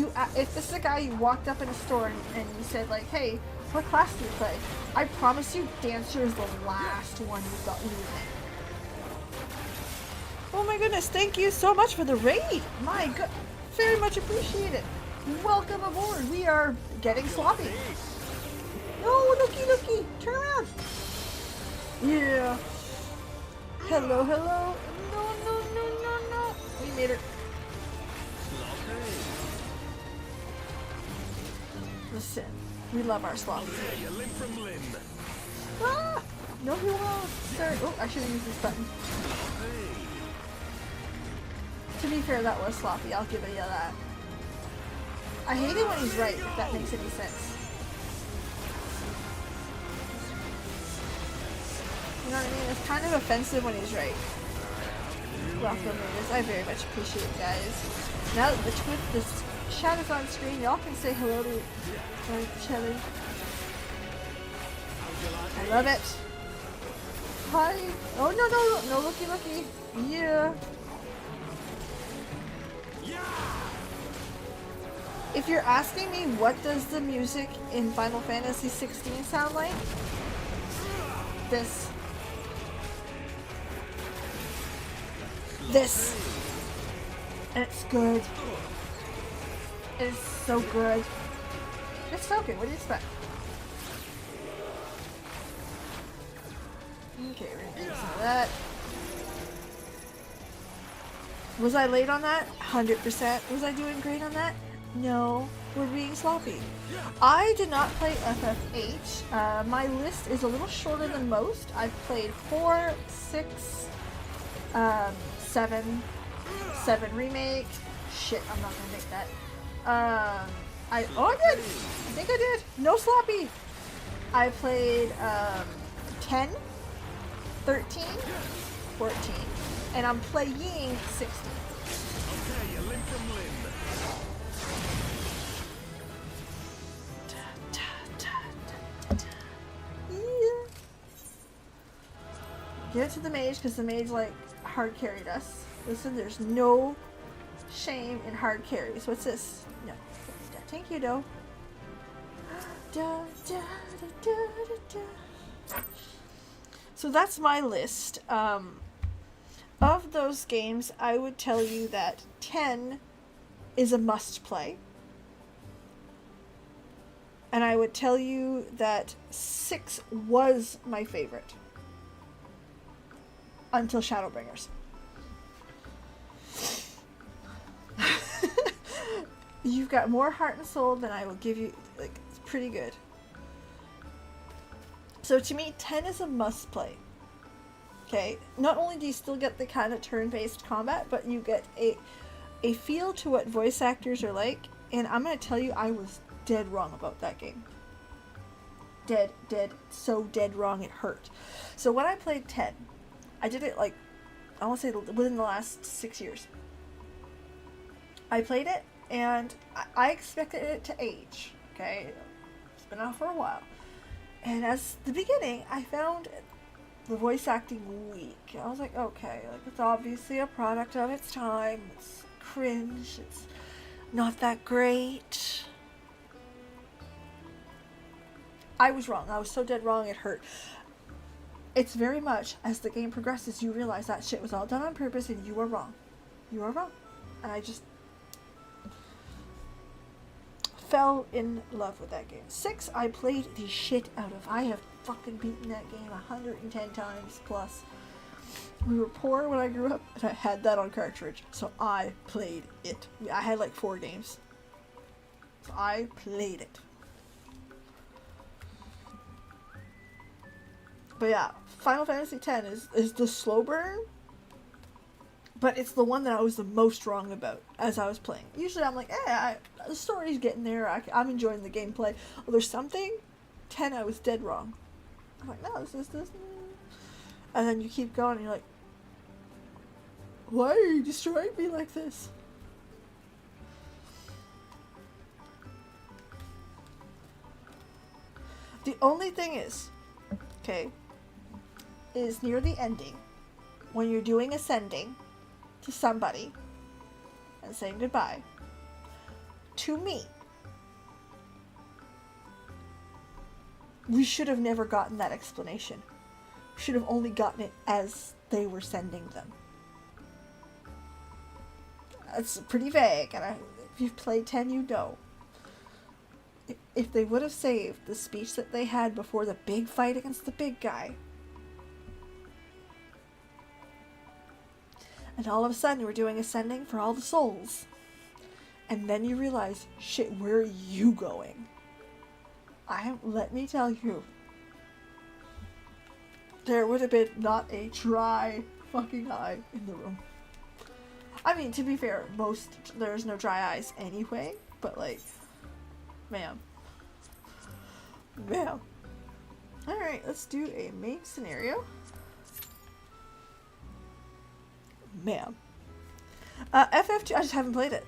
if this is a guy you walked up in a store and you said like, hey, what class do you play? I promise you, Dancer is the last one you would think. Oh my goodness, thank you so much for the raid. My god, very much appreciate it. Welcome aboard. We are getting sloppy. No, looky, turn around. Yeah. Hello. No. We made it. We love our sloppy. Ah! No, he won't. Start. Oh, I should have used this button. To be fair, that was sloppy. I'll give it that. I hate it when he's right, if that makes any sense. You know what I mean? It's kind of offensive when he's right. Welcome, ladies. I very much appreciate it, guys. Now that the chat is on screen, y'all can say hello to each other. I love it. Hi. Oh, no, looky. Yeah. If you're asking me what does the music in Final Fantasy 16 sound like, this. And it's good. It is so good. It's okay, what do you expect? Okay, we're gonna do some of that. Was I late on that? 100%. Was I doing great on that? No. We're being sloppy. I did not play FFH. My list is a little shorter than most. I've played 4, 6, 7 remake. Shit, I'm not gonna make that. I did! I think I did. No sloppy. I played 10, 13, 14, and I'm playing 16. Okay, a limb from limb. Yeah. Give it to the mage because the mage like hard carried us. Listen, there's no shame in hard carries. What's this? No. Thank you, though. So that's my list. Of those games, I would tell you that 10 is a must play. And I would tell you that 6 was my favorite. Until Shadowbringers. You've got more heart and soul than I will give you. Like, it's pretty good. So to me, 10 is a must play. Okay? Not only do you still get the kind of turn-based combat, but you get a feel to what voice actors are like. And I'm going to tell you, I was dead wrong about that game. So dead wrong it hurt. So when I played 10, I did it like, I want to say within the last 6 years. I played it, and I expected it to age, okay? It's been out for a while. And as the beginning, I found the voice acting weak. I was like, okay, like it's obviously a product of its time. It's cringe. It's not that great. I was wrong. I was so dead wrong, it hurt. It's very much, as the game progresses, you realize that shit was all done on purpose and you were wrong. You were wrong. And I just fell in love with that game. 6, I played the shit out of. I have fucking beaten that game 110 times plus. We were poor when I grew up, and I had that on cartridge, so I played it. I had like 4 games. So I played it. But yeah, Final Fantasy X is the slow burn, but it's the one that I was the most wrong about as I was playing. Usually I'm like, the story's getting there, I'm enjoying the gameplay. Oh, there's something? 10, I was dead wrong. I'm like, no, this. And then you keep going and you're like, why are you destroying me like this? The only thing is, is near the ending, when you're doing ascending to somebody and saying goodbye, to me, we should have never gotten that explanation. We should have only gotten it as they were sending them. It's pretty vague, and if you've played 10, you know. If they would have saved the speech that they had before the big fight against the big guy, and all of a sudden we're doing ascending for all the souls, and then you realize, shit, where are you going? let me tell you, there would have been not a dry fucking eye in the room. I mean, to be fair, there's no dry eyes anyway, but like, ma'am. Alright, let's do a main scenario. Ma'am. FF2, I just haven't played it.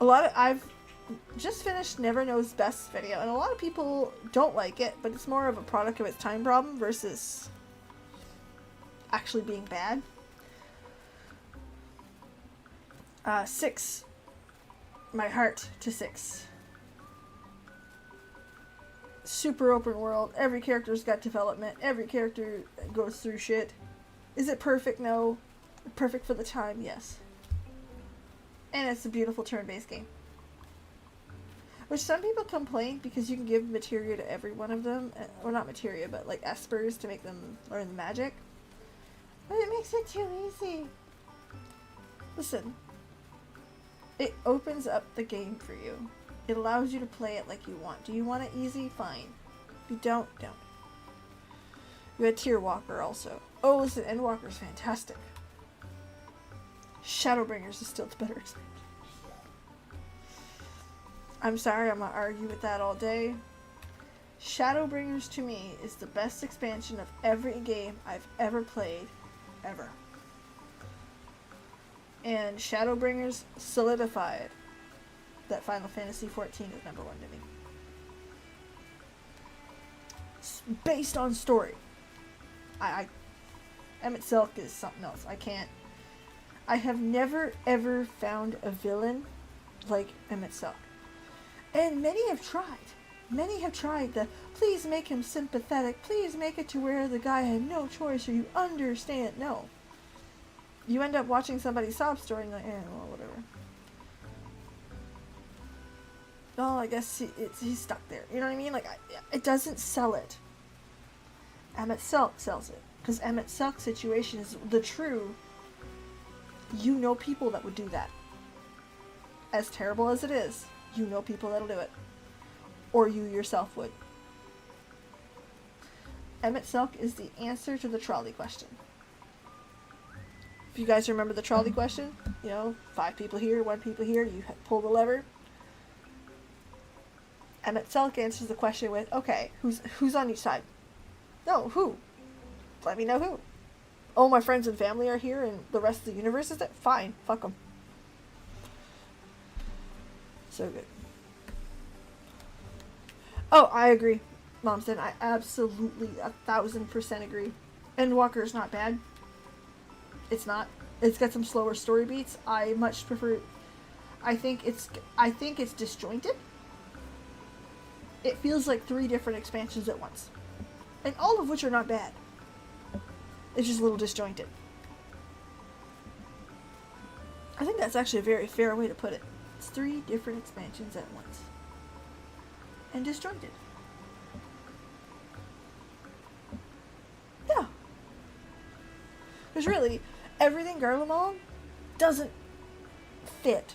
I've just finished Never Knows Best video, and a lot of people don't like it, but it's more of a product of its time problem versus actually being bad. 6. My heart to 6. Super open world. Every character's got development. Every character goes through shit. Is it perfect? No. Perfect for the time? Yes. And it's a beautiful turn-based game. Which some people complain because you can give materia to every one of them. Or not materia, but like espers to make them learn the magic. But it makes it too easy. Listen. It opens up the game for you. It allows you to play it like you want. Do you want it easy? Fine. If you don't. You had Tier Walker also. Oh, listen, Endwalker's fantastic. Shadowbringers is still the better expansion. I'm sorry, I'm gonna argue with that all day. Shadowbringers to me is the best expansion of every game I've ever played, ever. And Shadowbringers solidified that Final Fantasy XIV is #1 to me. Based on story. Emmett Silk is something else. I have never ever found a villain like Emmett Silk. And many have tried. Many have tried the, please make him sympathetic, please make it to where the guy had no choice or you understand. No. You end up watching somebody's sob story and you're like, well, whatever. Oh, I guess he's stuck there. You know what I mean? Like, it doesn't sell it. Emmett Silk sells it. Because Emmett Silk's situation is the true, you know people that would do that. As terrible as it is, you know people that'll do it. Or you yourself would. Emmett Silk is the answer to the trolley question. If you guys remember the trolley question, 5 people here, 1 people here, you pull the lever. Emmett Silk answers the question with, okay, who's on each side? No, who? Let me know who. Oh, my friends and family are here and the rest of the universe is there? Fine, fuck them. So good. Oh, I agree, Momsen. I absolutely 1000% agree. Endwalker is not bad. It's not. It's got some slower story beats. I much prefer. I think it's disjointed. It feels like 3 different expansions at once, and all of which are not bad. It's just a little disjointed. I think that's actually a very fair way to put it. It's 3 different expansions at once. And disjointed. Yeah. Because really, everything Garlemald doesn't fit.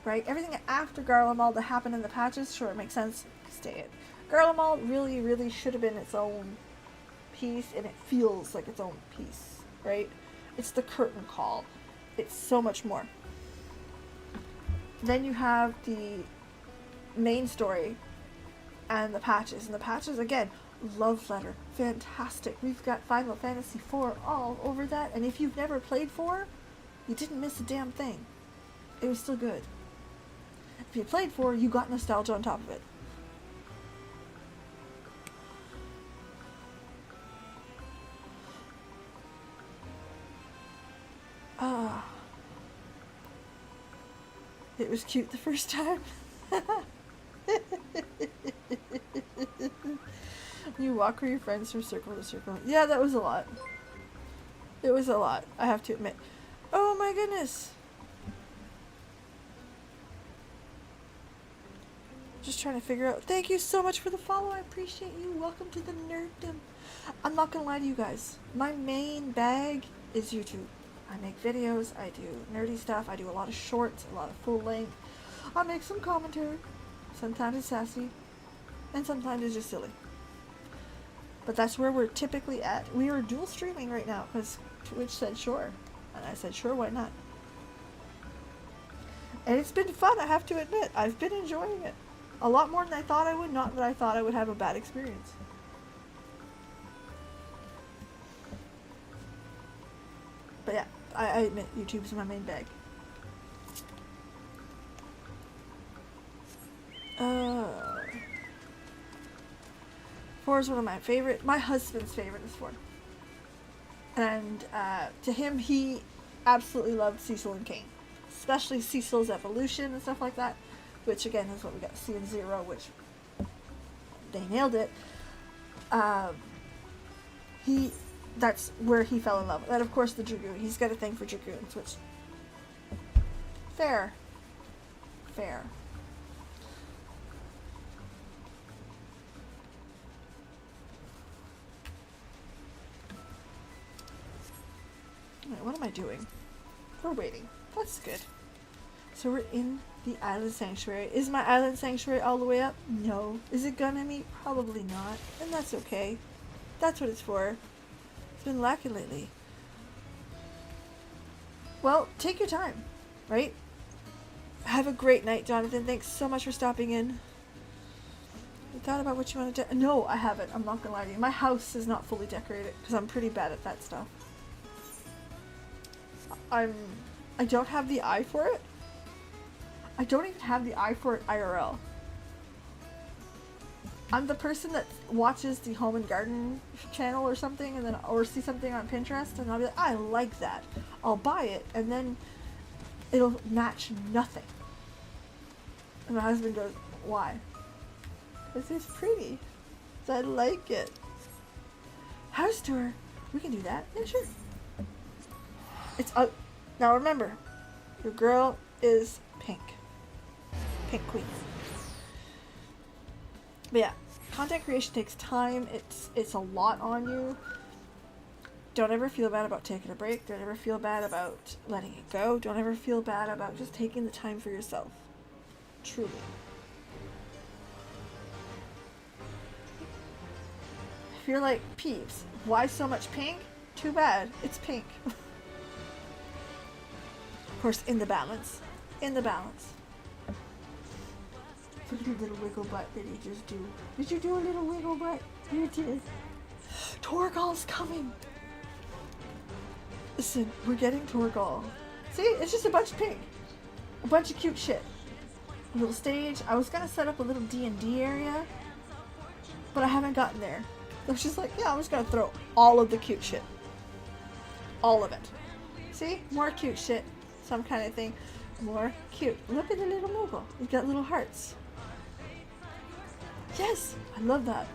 Right? Everything after Garlemald that happened in the patches, sure, it makes sense. Stay it. Garlemald really, really should have been its own piece, and it feels like its own piece. Right? It's the curtain call. It's so much more. Then you have the main story and the patches. And the patches, again, love letter. Fantastic. We've got Final Fantasy IV all over that. And if you've never played 4, you didn't miss a damn thing. It was still good. If you played 4, you got nostalgia on top of it. It was cute the first time. You walk with your friends from circle to circle. Yeah, that was a lot. It was a lot, I have to admit. Oh my goodness. Just trying to figure out. Thank you so much for the follow. I appreciate you. Welcome to the nerddom. I'm not gonna lie to you guys. My main bag is YouTube. I make videos, I do nerdy stuff, I do a lot of shorts, a lot of full length. I make some commentary. Sometimes it's sassy. and sometimes it's just silly. But that's where we're typically at. We are dual streaming right now because Twitch said sure, and I said sure, why not? And it's been fun, I have to admit. I've been enjoying it a lot more than I thought I would. Not that I thought I would have a bad experience. But yeah, I admit YouTube's my main bag. Four is one of my favorite. My husband's favorite is 4. And to him, he absolutely loved Cecil and Kane. Especially Cecil's evolution and stuff like that. Which again is what we got to see in 0, which they nailed it. That's where he fell in love with. And of course the Dragoon. He's got a thing for Dragoons, which fair. Fair. Alright, what am I doing? We're waiting. That's good. So we're in the Island Sanctuary. Is my Island Sanctuary all the way up? No. Is it gonna meet? Probably not. And that's okay. That's what it's for. It's been lacking lately. Well, take your time, right? Have a great night, Jonathan. Thanks so much for stopping in. You thought about what you want to do? No, I haven't. I'm not gonna lie to you. My house is not fully decorated because I'm pretty bad at that stuff. I don't have the eye for it. I don't even have the eye for it IRL. I'm the person that watches the home and garden channel or something, and then or see something on Pinterest, and I'll be like, I like that. I'll buy it, and then it'll match nothing. And my husband goes, why? Because it's pretty. So I like it. House tour. We can do that. Yeah, sure. It's now remember, your girl is pink. Pink queen. But yeah, content creation takes time. It's a lot on you. Don't ever feel bad about taking a break. Don't ever feel bad about letting it go. Don't ever feel bad about just taking the time for yourself. Truly. If you're like, Peebs, why so much pink? Too bad. It's pink. Of course, in the balance. In the balance. Look at the little wiggle butt that he just do. Did you do a little wiggle butt? You did. Torgal's coming. Listen, we're getting Torgal. See, it's just a bunch of pink. A bunch of cute shit. A little stage. I was gonna set up a little D&D area, but I haven't gotten there. I was just like, yeah, I'm just gonna throw all of the cute shit. All of it. See? More cute shit. Some kind of thing. More cute. Look at the little Moogle. He's got little hearts. Yes! I love that.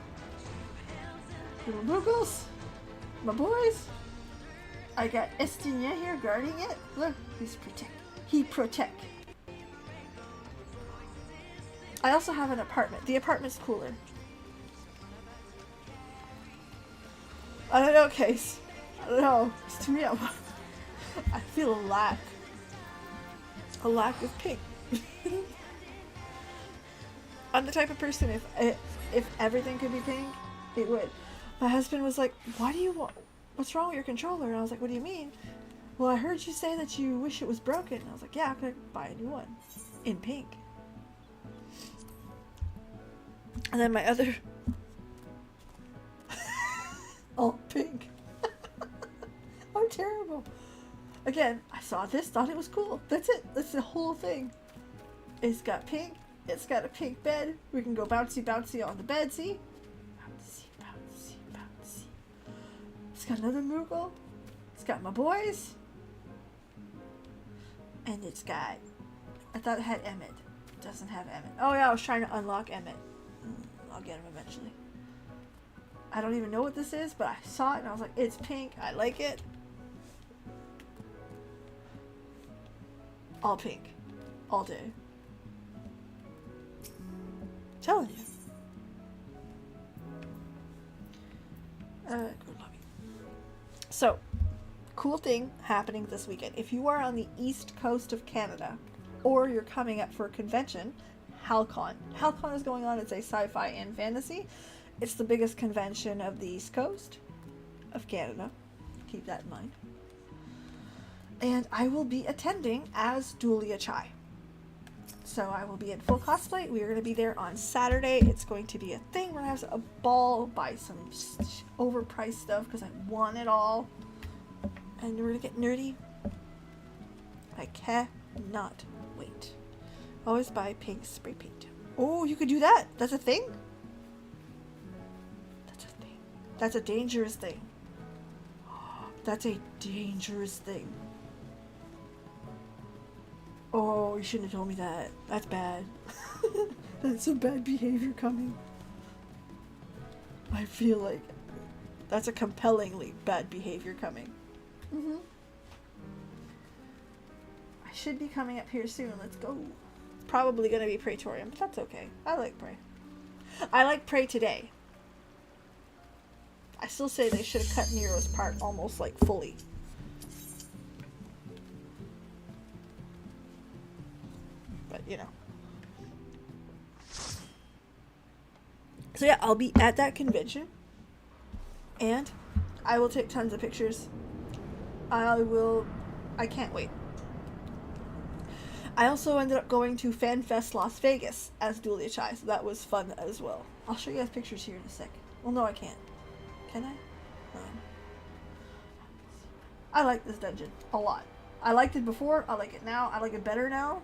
Little Moogles. My boys. I got Estinia here guarding it. Look, he's protect. He protect. I also have an apartment. The apartment's cooler. I don't know, Case. I don't know. It's to me, I feel a lack. A lack of pink. I'm the type of person, if everything could be pink, it would. My husband was like, why do you want, what's wrong with your controller? And I was like, what do you mean? Well, I heard you say that you wish it was broken. And I was like, yeah, I'm gonna buy a new one. In pink. And then my other... all pink. I'm terrible. Again, I saw this, thought it was cool. That's it. That's the whole thing. It's got pink. It's got a pink bed. We can go bouncy bouncy on the bed, see? Bouncy, bouncy, bouncy. It's got another Moogle. It's got my boys. And it's got... I thought it had Emmett. It doesn't have Emmett. Oh yeah, I was trying to unlock Emmett. I'll get him eventually. I don't even know what this is, but I saw it and I was like, it's pink. I like it. All pink. All day. Telling you. Go lobby. So, cool thing happening this weekend. If you are on the east coast of Canada, or you're coming up for a convention HalCon. HalCon is going on. It's a sci-fi and fantasy. It's the biggest convention of the East Coast of Canada. Keep that in mind. And I will be attending as Julia Chai. So I will be in full cosplay. We are going to be there on Saturday. It's going to be a thing. We're going to have a ball, buy some overpriced stuff because I want it all. And we're going to get nerdy. I cannot wait. Always buy pink spray paint. Oh, you could do that. That's a thing? That's a thing. That's a dangerous thing. That's a dangerous thing. Oh, you shouldn't have told me that. That's bad. That's some bad behavior coming. I feel like that's a compellingly bad behavior coming. I should be coming up here soon. Let's go. Probably going to be Praetorium, but that's okay. I like Prey. I like Prey today. I still say they should have cut Nero's part almost like fully. But, you know. So yeah, I'll be at that convention. And I will take tons of pictures. I can't wait. I also ended up going to FanFest Las Vegas as Julia Chai, so that was fun as well. I'll show you guys pictures here in a sec. Well, no, I can't. Can I? I like this dungeon a lot. I liked it before. I like it now. I like it better now.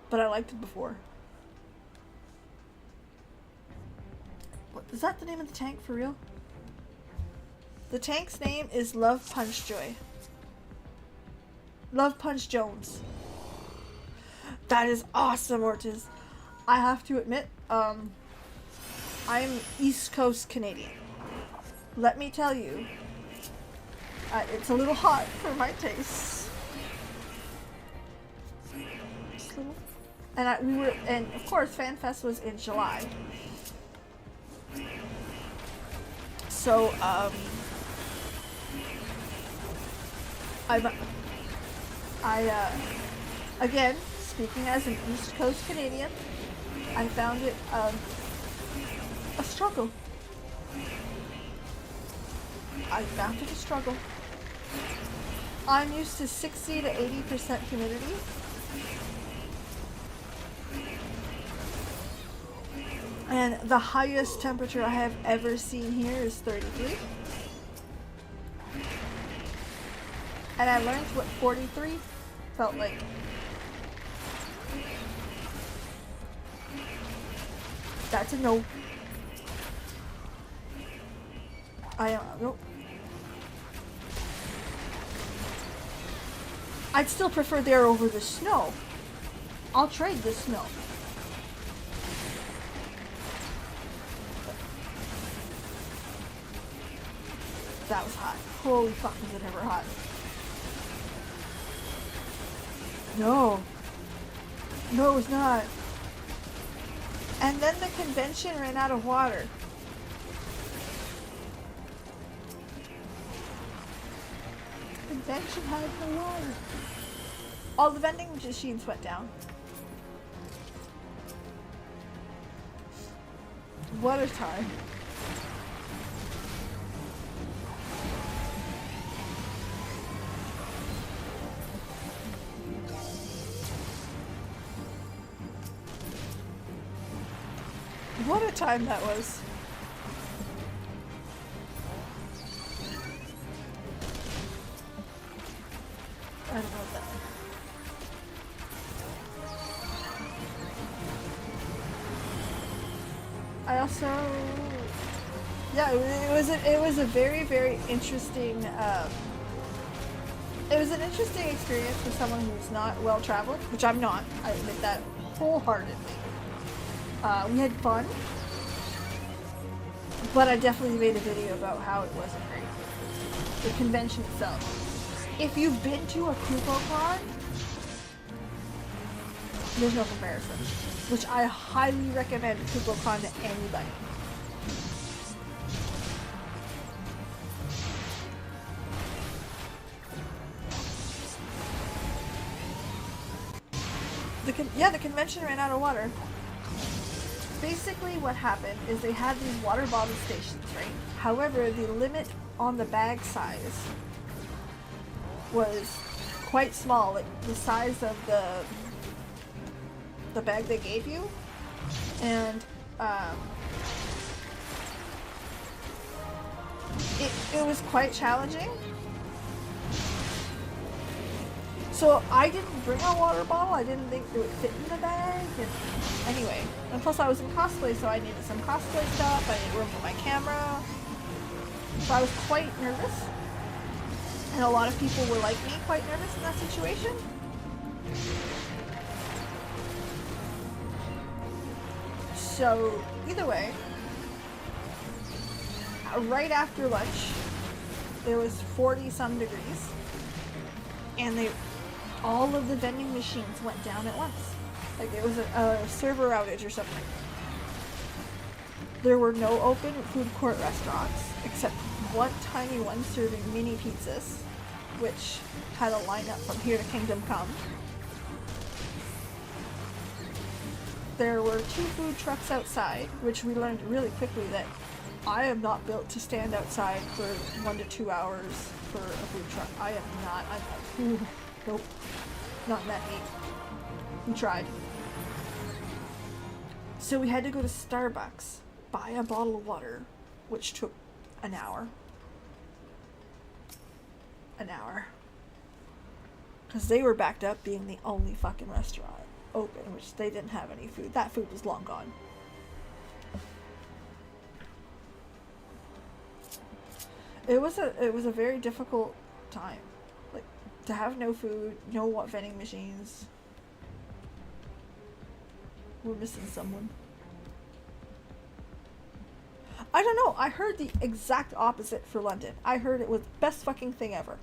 But I liked it before. What, is that the name of the tank for real? The tank's name is Love Punch Joy. Love Punch Jones. That is awesome, Ortiz. I have to admit, I'm East Coast Canadian. Let me tell you, it's a little hot for my tastes. And of course, FanFest was in July. So, again, speaking as an East Coast Canadian, I found it a struggle. I found it a struggle. I'm used to 60 to 80% humidity. And the highest temperature I have ever seen here is 33. And I learned what 43 felt like. That's a no. Nope. I'd still prefer the air over the snow. I'll trade the snow. That was hot. Holy fuck, was it ever hot. No. No, it was not. And then the convention ran out of water. The convention had no water. All the vending machines went down. What a time. What a time that was. I don't know what that is. I also, yeah, it was a very, very interesting, it was an interesting experience for someone who's not well traveled, which I'm not. I admit that wholeheartedly. We had fun, but I definitely made a video about how it wasn't great. The convention itself. If you've been to a KupoCon, there's no comparison. Which I highly recommend KupoCon to anybody. The convention ran out of water. basically what happened is they had these water bottle stations, right? However, the limit on the bag size was quite small, like the size of the bag they gave you, and it was quite challenging. So I didn't bring a water bottle. I didn't think it would fit in the bag. And anyway, and plus I was in cosplay, so I needed some cosplay stuff. I needed room for my camera. So I was quite nervous. And a lot of people were like me, quite nervous in that situation. So either way, right after lunch, there was 40 some degrees, and all of the vending machines went down at once. Like it was a server outage or something. There were no open food court restaurants, except one tiny one serving mini pizzas, which had a lineup from here to Kingdom Come. There were 2 food trucks outside, which we learned really quickly that I am not built to stand outside for 1 to 2 hours for a food truck. I am not. Nope. Not in that heat. We tried. So we had to go to Starbucks, buy a bottle of water, which took an hour. Because they were backed up being the only fucking restaurant open, which they didn't have any food. That food was long gone. It was a very difficult time. Like, to have no food, no vending machines. We're missing someone. I don't know. I heard the exact opposite for London. I heard it was the best fucking thing ever,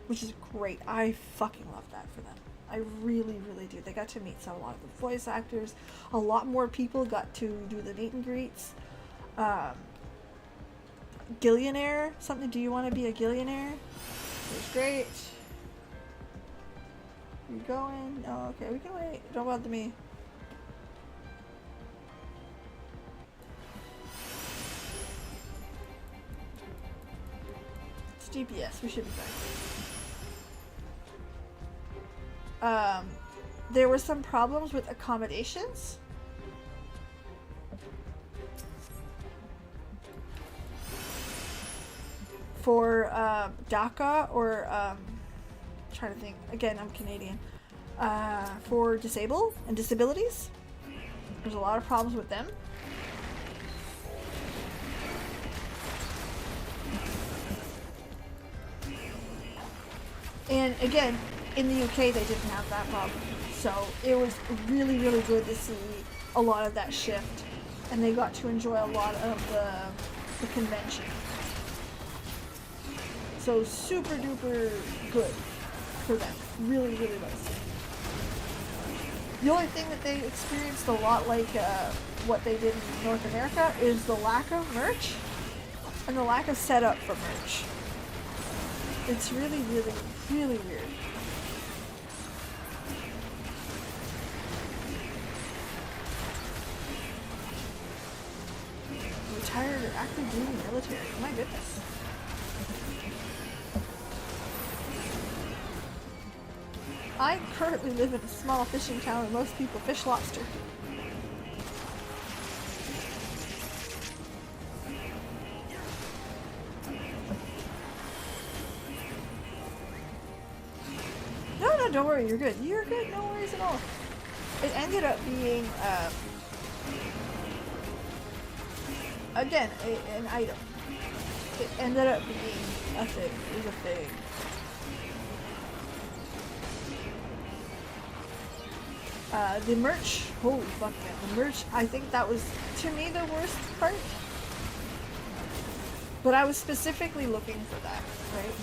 which is great. I fucking love that for them. I really, really do. They got to meet a lot of the voice actors. A lot more people got to do the meet and greets. Gillionaire, something. Do you want to be a gillionaire? It was great. You going? Oh, okay. We can wait. Don't bother me. It's GPS. We should be fine. There were some problems with accommodations. For DACA or trying to think again, I'm Canadian. For disabled and disabilities, there's a lot of problems with them. And again, in the UK they didn't have that problem, so it was really, really good to see a lot of that shift, and they got to enjoy a lot of the convention. So super duper good for them. Really, really nice. The only thing that they experienced a lot like what they did in North America is the lack of merch and the lack of setup for merch. It's really, really, really weird. Retired or active duty military. My goodness. I currently live in a small fishing town where most people fish lobster. No, don't worry, you're good. You're good, no worries at all. It ended up being, again, an item. It ended up being a thing. It was a thing. The merch, holy fuck man, the merch, I think that was, to me, the worst part. But I was specifically looking for that, right?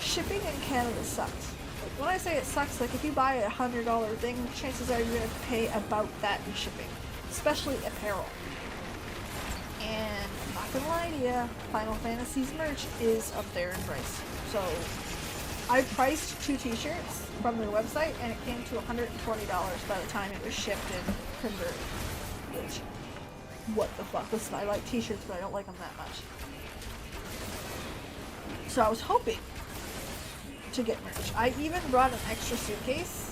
Shipping in Canada sucks. Like, when I say it sucks, like if you buy a $100 thing, chances are you're going to pay about that in shipping. Especially apparel. And I'm not going to lie to you, Final Fantasy's merch is up there in price. So I priced 2 t-shirts from their website and it came to $120 by the time it was shipped and converted. which, what the fuck? Listen, I like t-shirts, but I don't like them that much. So I was hoping to get merch. I even brought an extra suitcase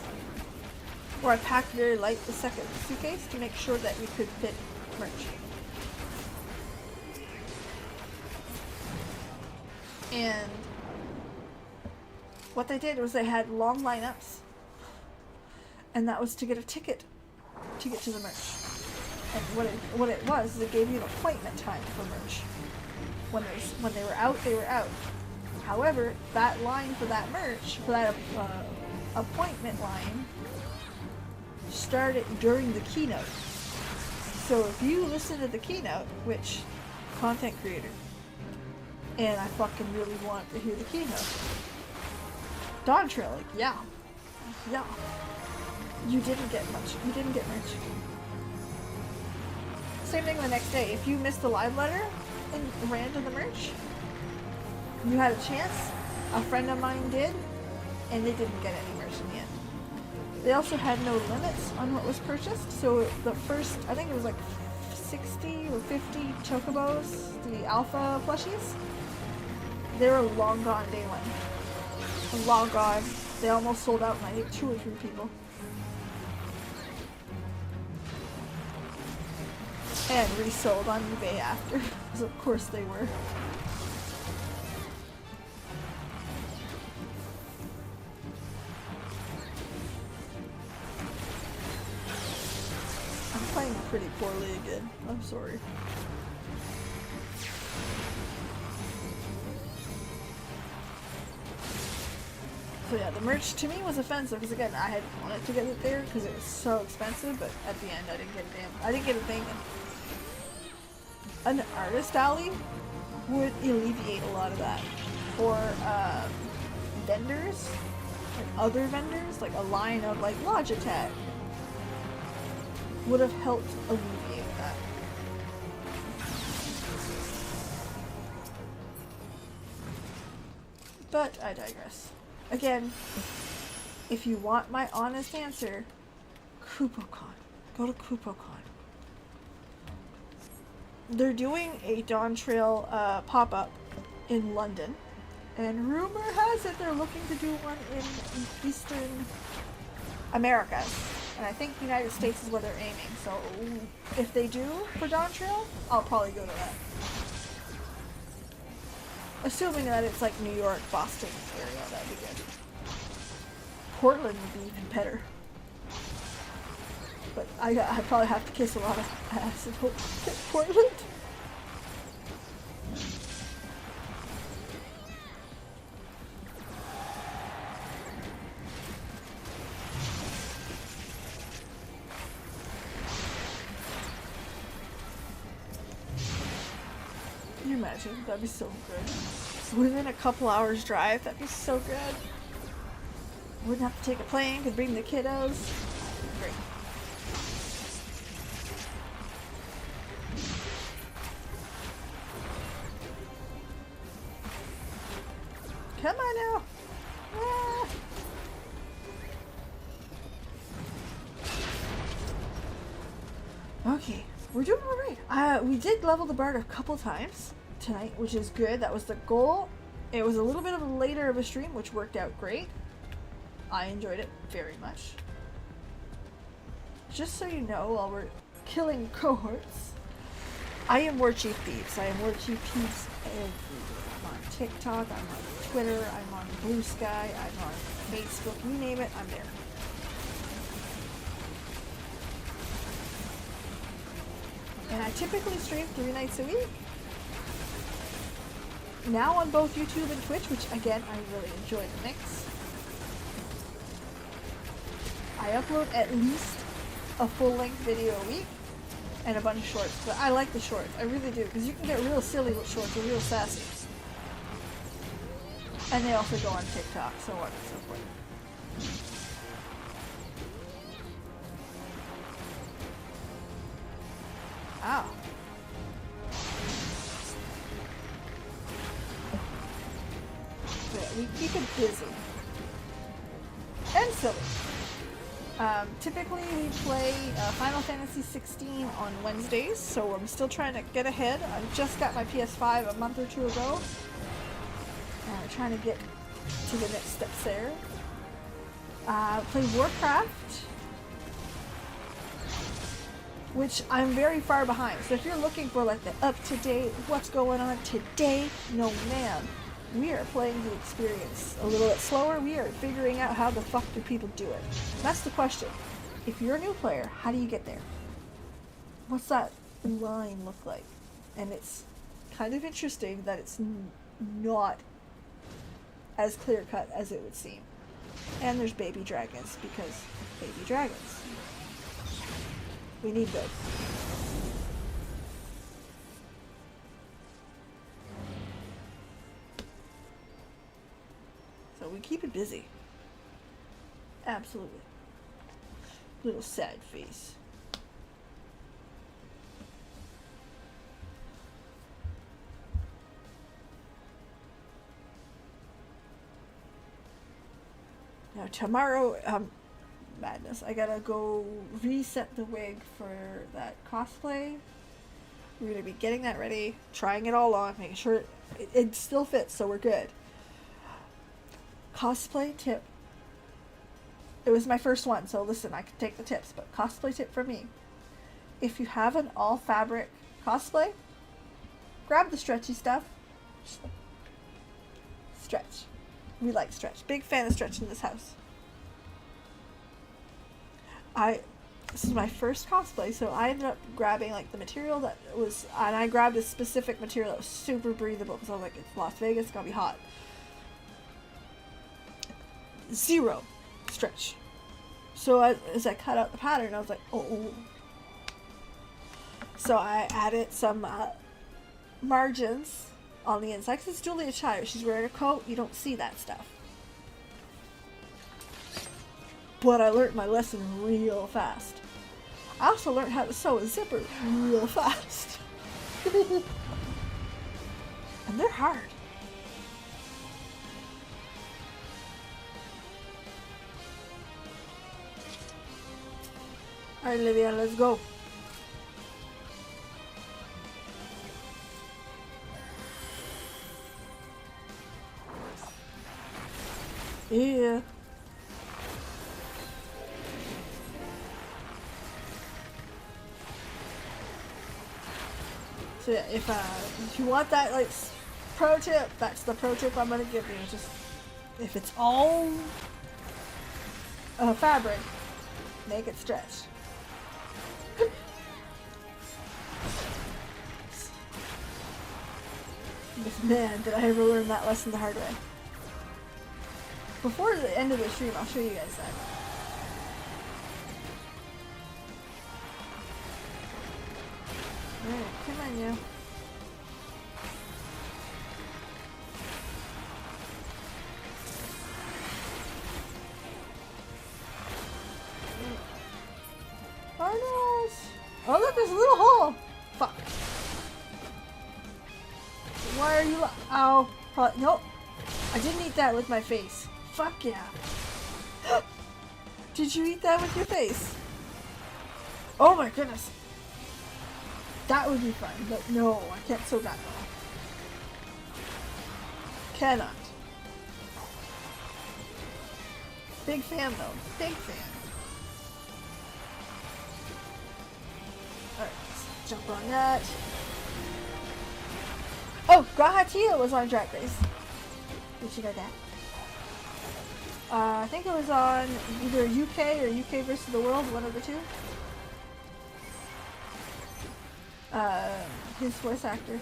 where I packed very light the second suitcase to make sure that we could fit merch. And what they did was they had long lineups, and that was to get a ticket to get to the merch. And what it was is it gave you an appointment time for merch. When they were out, they were out. However, that line for that merch, for that appointment line, started during the keynote. So if you listen to the keynote, which content creator, and I fucking really want to hear the keynote. Dawn Trail, like, yeah. You didn't get much. You didn't get merch. Same thing the next day. If you missed the live letter and ran to the merch, you had a chance. A friend of mine did, and they didn't get any merch in the end. They also had no limits on what was purchased, so the first, I think it was like 60 or 50 chocobos, the alpha plushies, they were long gone day one. Long gone. They almost sold out in I think 2 or 3 people. And resold on eBay after, because of course they were. I'm playing pretty poorly again. I'm sorry. So yeah, the merch to me was offensive because again, I had wanted to get it there because it was so expensive, but at the end I didn't get a thing. An artist alley would alleviate a lot of that. Or vendors, like other vendors, like a line of like Logitech, would have helped alleviate that. But I digress. Again, if you want my honest answer, KupoCon. Go to KupoCon. They're doing a Dawn Trail pop-up in London, and rumor has it they're looking to do one in Eastern America, and I think the United States is where they're aiming. So if they do for Dawn Trail, I'll probably go to that. Assuming that it's like New York, Boston area, that'd be good. Portland would be even better. But I probably have to kiss a lot of ass in Portland. Can you imagine? That'd be so good. Within a couple hours drive, that'd be so good. Wouldn't have to take a plane, could bring the kiddos. Great. Come on now. Ah. Okay, we're doing alright. We did level the bard a couple times tonight, which is good. That was the goal. It was a little bit of a later of a stream, which worked out great. I enjoyed it very much. Just so you know, while we're killing cohorts, I am Warchief Peebs. I am Warchief Peebs everywhere. I'm on TikTok, I'm on Twitter, I'm on Blue Sky, I'm on Facebook, you name it, I'm there. And I typically stream 3 nights a week. Now on both YouTube and Twitch, which again, I really enjoy the mix. I upload at least a full-length video a week and a bunch of shorts. But I like the shorts, I really do, because you can get real silly with shorts, they're real sassy. And they also go on TikTok, so on and so forth. Ow. But we keep it busy. And silly. Typically we play Final Fantasy 16 on Wednesdays, so I'm still trying to get ahead. I just got my PS5 a month or two ago. And I'm trying to get to the next steps there. Play Warcraft, which I'm very far behind. So if you're looking for like the up-to-date, what's going on today, no ma'am. We are playing the experience a little bit slower. We are figuring out how the fuck do people do it. That's the question. If you're a new player, how do you get there? What's that line look like? And it's kind of interesting that it's not as clear-cut as it would seem. And there's baby dragons, because baby dragons. We need those. So we keep it busy. Absolutely. Little sad face. Now tomorrow, madness. I gotta go reset the wig for that cosplay. We're gonna be getting that ready, trying it all on, making sure it still fits, so we're good. Cosplay tip. It was my first one, so listen, I can take the tips, but cosplay tip for me. If you have an all fabric cosplay, grab the stretchy stuff. Stretch. We like stretch. Big fan of stretch in this house. This is my first cosplay, so I ended up grabbing like the material that was, and I grabbed a specific material that was super breathable because I was like, it's Las Vegas, it's gonna be hot. Zero stretch. So as I cut out the pattern, I was like, oh. So I added some margins on the inside, because it's Julia Child. She's wearing a coat, you don't see that stuff. But I learned my lesson real fast. I also learned how to sew a zipper real fast. And they're hard. Alright, Olivia, let's go. Yeah. So yeah, if you want that like pro tip, that's the pro tip I'm gonna give you. Just if it's all fabric, make it stretch. Man, did I ever learn that lesson the hard way. Before the end of the stream, I'll show you guys that. Alright, come on, you. Oh no! Oh look, there's a little hole! Fuck. Why are you ow. Nope. I didn't eat that with my face. Fuck yeah. Did you eat that with your face? Oh my goodness. That would be fun, but no, I can't sew that well. Cannot. Big fan though. Big fan. Alright, let's jump on that. Oh, Grahatia was on Drag Race. Did you know that? I think it was on either UK or UK versus the World, one of the two. His voice actor.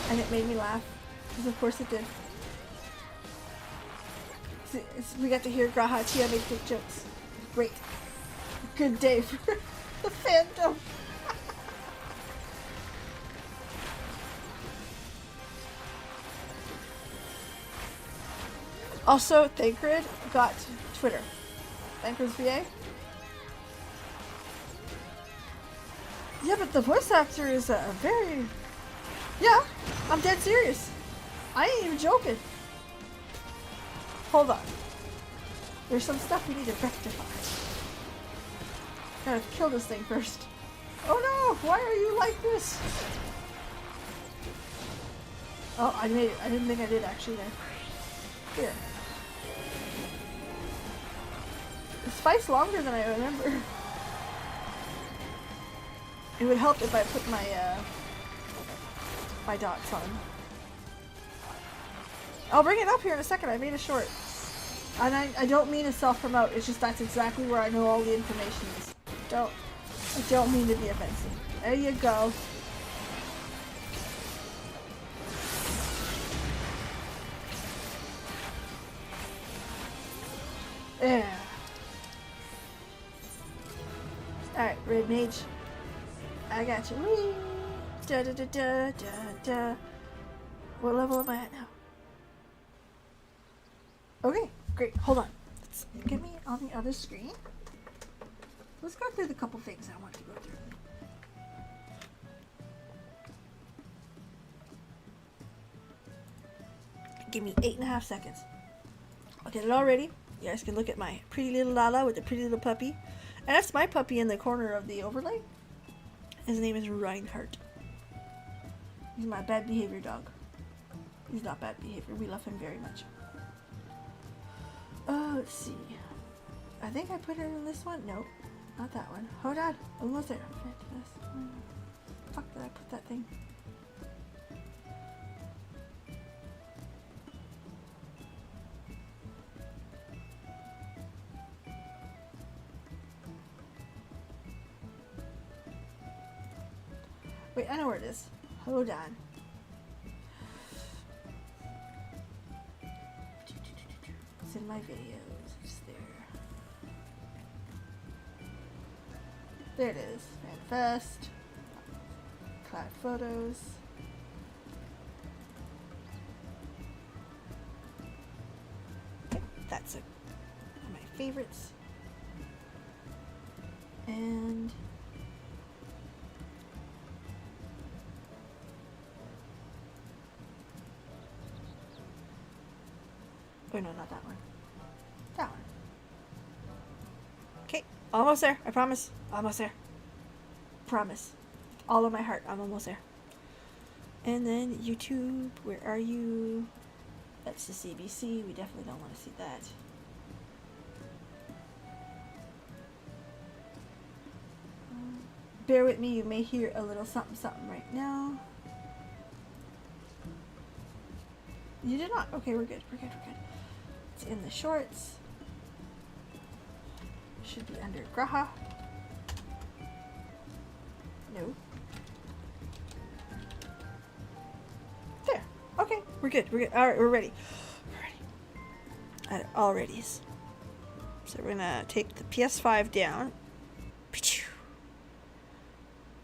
And it made me laugh. Because of course it did. We got to hear Grahatia make big jokes. Great. Good day for the fandom. Also, Thancred got Twitter. Thancred's VA. Yeah, but the voice actor is a very... Yeah, I'm dead serious. I ain't even joking. Hold on. There's some stuff we need to rectify. Gotta kill this thing first. Oh no! Why are you like this? Oh, I made it. I didn't think I did actually there. Here. This fight's longer than I remember. It would help if I put my my dots on. I'll bring it up here in a second. I made it short. And I don't mean to self-promote. It's just that's exactly where I know all the information is. I don't mean to be offensive. There you go. Yeah. Alright, Red Mage. I got you. Whee! Da da da da da da. What level am I at now? Okay, great. Hold on. Let's get me on the other screen. Let's go through the couple things I want to go through. Give me 8.5 seconds. I'll get it all ready. You guys can look at my pretty little Lala with the pretty little puppy. And that's my puppy in the corner of the overlay. His name is Reinhardt. He's my bad behavior dog. He's not bad behavior. We love him very much. Let's see. I think I put it in this one. No, not that one. Hold on. Almost there. Fuck, did I put that thing? Wait, I know where it is. Hold on. It's in my videos. It's there. There it is. Manifest. Cloud photos. Okay, that's one of my favorites. And oh no, not that one. That one. Okay, almost there. I promise. Almost there. Promise. All of my heart, I'm almost there. And then YouTube, where are you? That's the CBC. We definitely don't want to see that. Bear with me. You may hear a little something something right now. You did not. Okay, we're good. We're good. We're good. It's in the shorts. Should be under Graha. No. There. Okay, we're good. We're good. All right, we're ready. We're ready. All readies. So we're gonna take the PS5 down.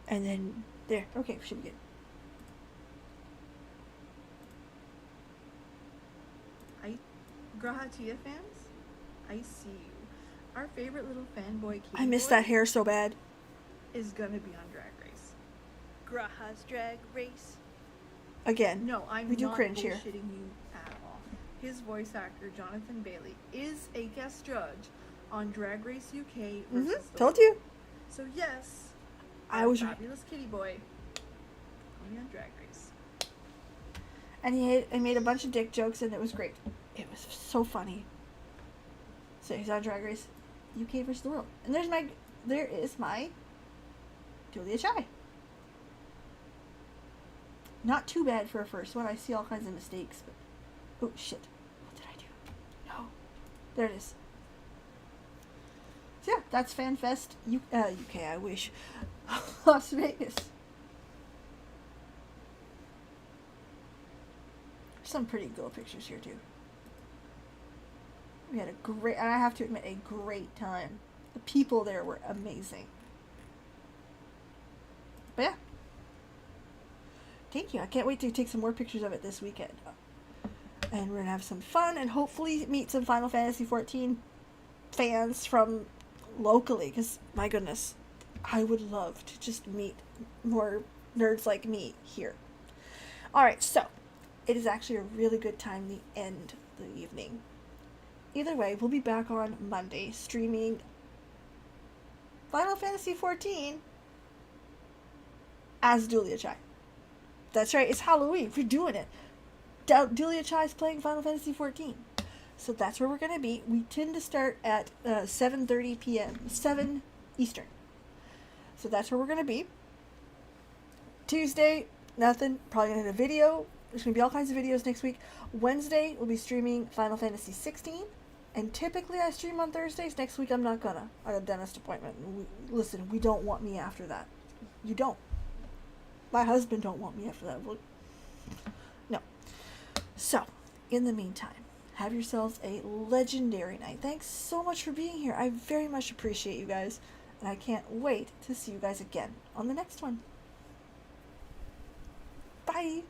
And then there. Okay, should be good. Graha Tia fans, I see you. Our favorite little fanboy I miss that hair so bad. is gonna be on Drag Race. Graha's Drag Race. Again. No, I'm we do not cringe here. bullshitting you at all. His voice actor, Jonathan Bailey, is a guest judge on Drag Race UK versus the Told you. So yes, I our was fabulous kitty boy going on Drag Race. And he made a bunch of dick jokes and it was great. It was so funny. So he's on Drag Race UK versus the world. And there is my Julia Chai. Not too bad for a first one. I see all kinds of mistakes, but oh shit. What did I do? No. There it is. So yeah, that's FanFest UK, I wish. Las Vegas. Some pretty cool pictures here too. We had a great, and I have to admit, a great time. The people there were amazing. But yeah. Thank you. I can't wait to take some more pictures of it this weekend. And we're going to have some fun and hopefully meet some Final Fantasy XIV fans from locally. Because, my goodness, I would love to just meet more nerds like me here. Alright, so it is actually a really good time to end the evening. either way, we'll be back on Monday streaming Final Fantasy XIV as Dulia Chai. That's right, it's Halloween. We're doing it. Dulia Chai's playing Final Fantasy XIV. So that's where we're going to be. We tend to start at 7:30 p.m. 7 Eastern. So that's where we're going to be. Tuesday, nothing. Probably going to hit a video. There's going to be all kinds of videos next week. Wednesday, we'll be streaming Final Fantasy 16. And typically I stream on Thursdays. Next week I'm not going to. I got a dentist appointment. Listen, we don't want me after that. You don't. My husband don't want me after that. No. So, in the meantime, have yourselves a legendary night. Thanks so much for being here. I very much appreciate you guys. And I can't wait to see you guys again on the next one. Bye.